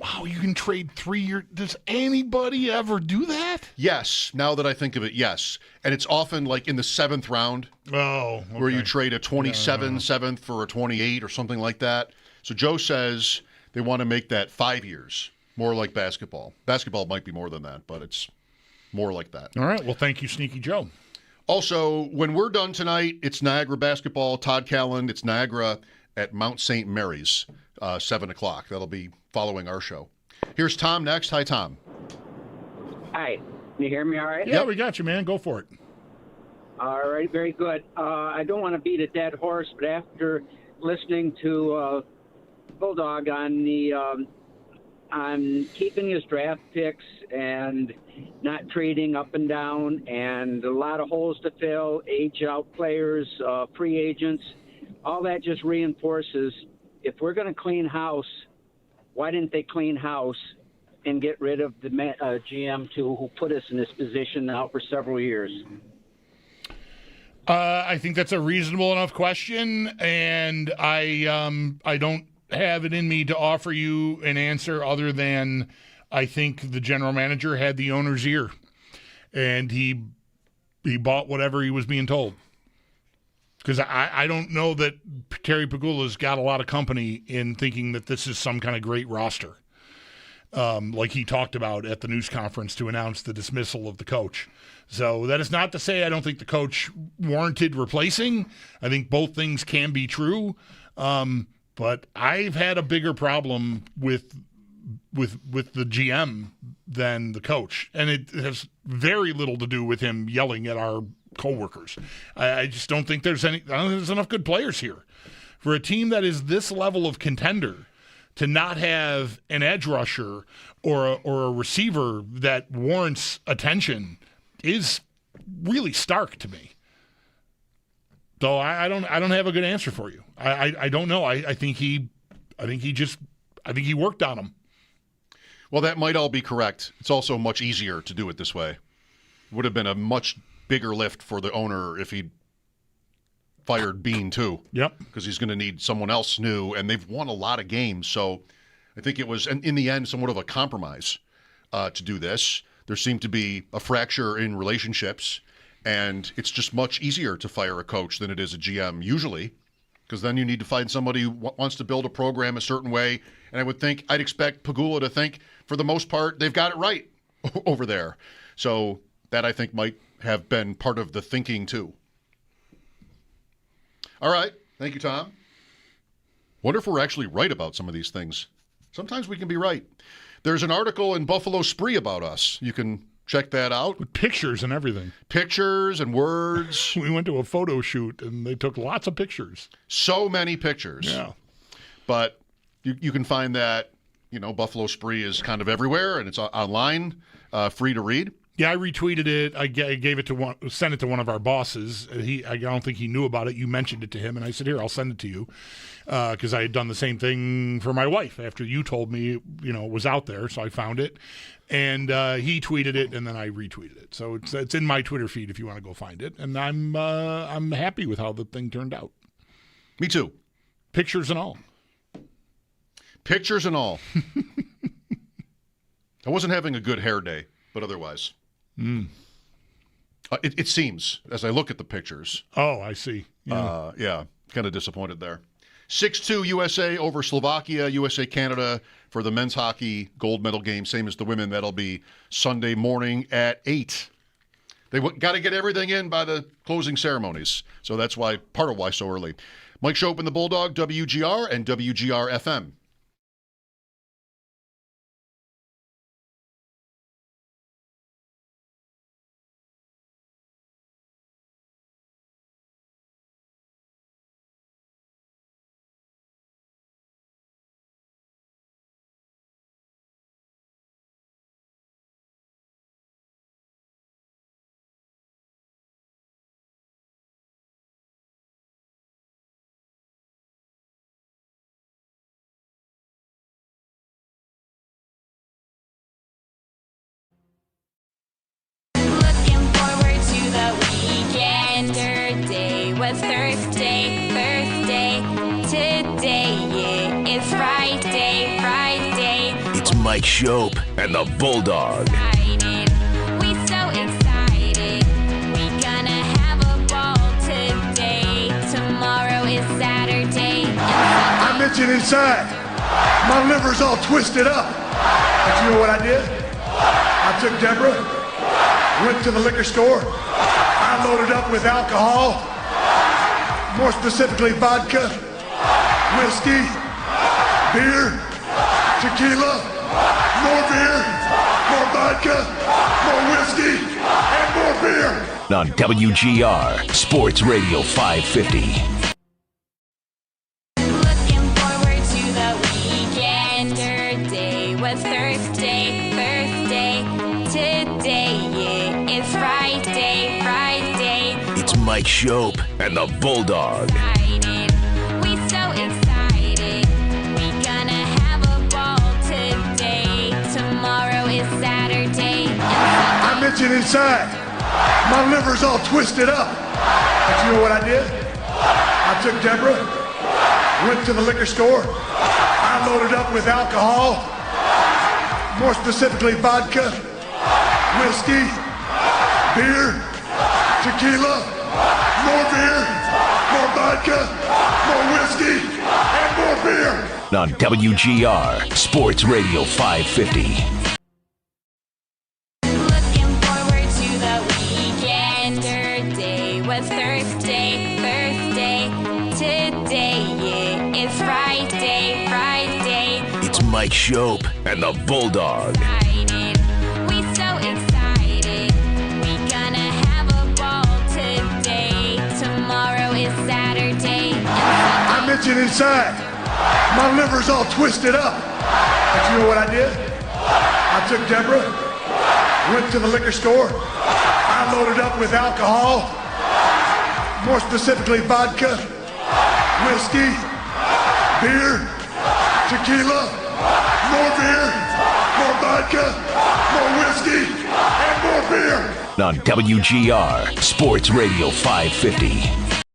Wow, you can trade 3 years. Does anybody ever do that? Yes, now that I think of it, yes. And it's often like in the 7th round. Oh, okay. Where you trade a 27 7th for a 28 or something like that. So Joe says they want to make that 5 years, more like basketball. Basketball might be more than that, but it's more like that. All right. Well, thank you, Sneaky Joe. Also, when we're done tonight, it's Niagara basketball. Todd Callan, it's Niagara at Mount St. Mary's, 7 o'clock. That'll be following our show. Here's Tom next. Hi, Tom. Hi. Can you hear me all right? Yeah, we got you, man. Go for it. All right, very good. I don't want to beat a dead horse, but after listening to Bulldog on the on keeping his draft picks and not trading up and down and a lot of holes to fill, age out players, free agents, all that just reinforces if we're going to clean house, why didn't they clean house and get rid of the GM who put us in this position now for several years? I think that's a reasonable enough question, and I don't have it in me to offer you an answer other than I think the general manager had the owner's ear, and he bought whatever he was being told. Because I don't know that Terry Pegula's got a lot of company in thinking that this is some kind of great roster, like he talked about at the news conference to announce the dismissal of the coach. So that is not to say I don't think the coach warranted replacing. I think both things can be true. But I've had a bigger problem with with the GM than the coach, and it has very little to do with him yelling at our coworkers. I just don't think there's enough good players here for a team that is this level of contender to not have an edge rusher or a receiver that warrants attention is really stark to me. So I don't have a good answer for you. I don't know. I think he worked on him. Well, that might all be correct. It's also much easier to do it this way. It would have been a much bigger lift for the owner if he'd fired Bean too. Yep. Because he's going to need someone else new, and they've won a lot of games. So I think it was, in the end, somewhat of a compromise to do this. There seemed to be a fracture in relationships, and it's just much easier to fire a coach than it is a GM usually, because then you need to find somebody who wants to build a program a certain way. And I'd expect Pegula to think, for the most part, they've got it right over there. So that, I think, might have been part of the thinking too. All right. Thank you, Tom. Wonder if we're actually right about some of these things. Sometimes we can be right. There's an article in Buffalo Spree about us. You can check that out. With pictures and everything. Pictures and words. We went to a photo shoot, and they took lots of pictures. So many pictures. Yeah. But you can find that, Buffalo Spree is kind of everywhere, and it's online, free to read. Yeah, I retweeted it. I gave it to sent it to one of our bosses. I don't think he knew about it. You mentioned it to him, and I said, "Here, I'll send it to you," because I had done the same thing for my wife after you told me, it was out there. So I found it, and he tweeted it, and then I retweeted it. So it's in my Twitter feed if you want to go find it. And I'm happy with how the thing turned out. Me too. Pictures and all. Pictures and all. I wasn't having a good hair day, but otherwise. It seems, as I look at the pictures. Oh, I see. Yeah, kind of disappointed there. 6-2 USA over Slovakia, USA-Canada for the men's hockey gold medal game, same as the women. That'll be Sunday morning at 8. They got to get everything in by the closing ceremonies, so that's part of why so early. Mike Schopp and the Bulldog, WGR and WGR FM. Thursday, today, yeah, it's Friday. It's Mike Schopp and the Bulldog. We so excited, we gonna have a ball today. Tomorrow is Saturday. I'm itching inside. My liver's all twisted up. But you know what I did? I took Deborah, went to the liquor store, I loaded up with alcohol. More specifically, vodka, whiskey, beer, tequila, more beer, more vodka, more whiskey, and more beer. On WGR, Sports Radio 550. Looking forward to the weekend. Day was Thursday. Today, yeah, it's Friday. It's Mike Schopp and the Bulldog. We so excited, we gonna have a ball today. Tomorrow is Saturday. I'm itching inside. My liver's all twisted up. But you know what I did? I took Deborah, went to the liquor store, I loaded up with alcohol, more specifically vodka, whiskey, beer, tequila, more beer, more vodka, more whiskey, and more beer. On WGR, Sports Radio 550. Looking forward to the weekend. Day was Thursday. Today, yeah, it's Friday. It's Mike like Schopp and the Bulldog. We so excited. We gonna have a ball today. Tomorrow is Saturday. I'm itching inside. My liver's all twisted up. But you know what I did? I took Deborah, went to the liquor store. I loaded up with alcohol, more specifically vodka, whiskey, beer, tequila, more beer, more vodka, more whiskey, and more beer. On WGR Sports Radio 550.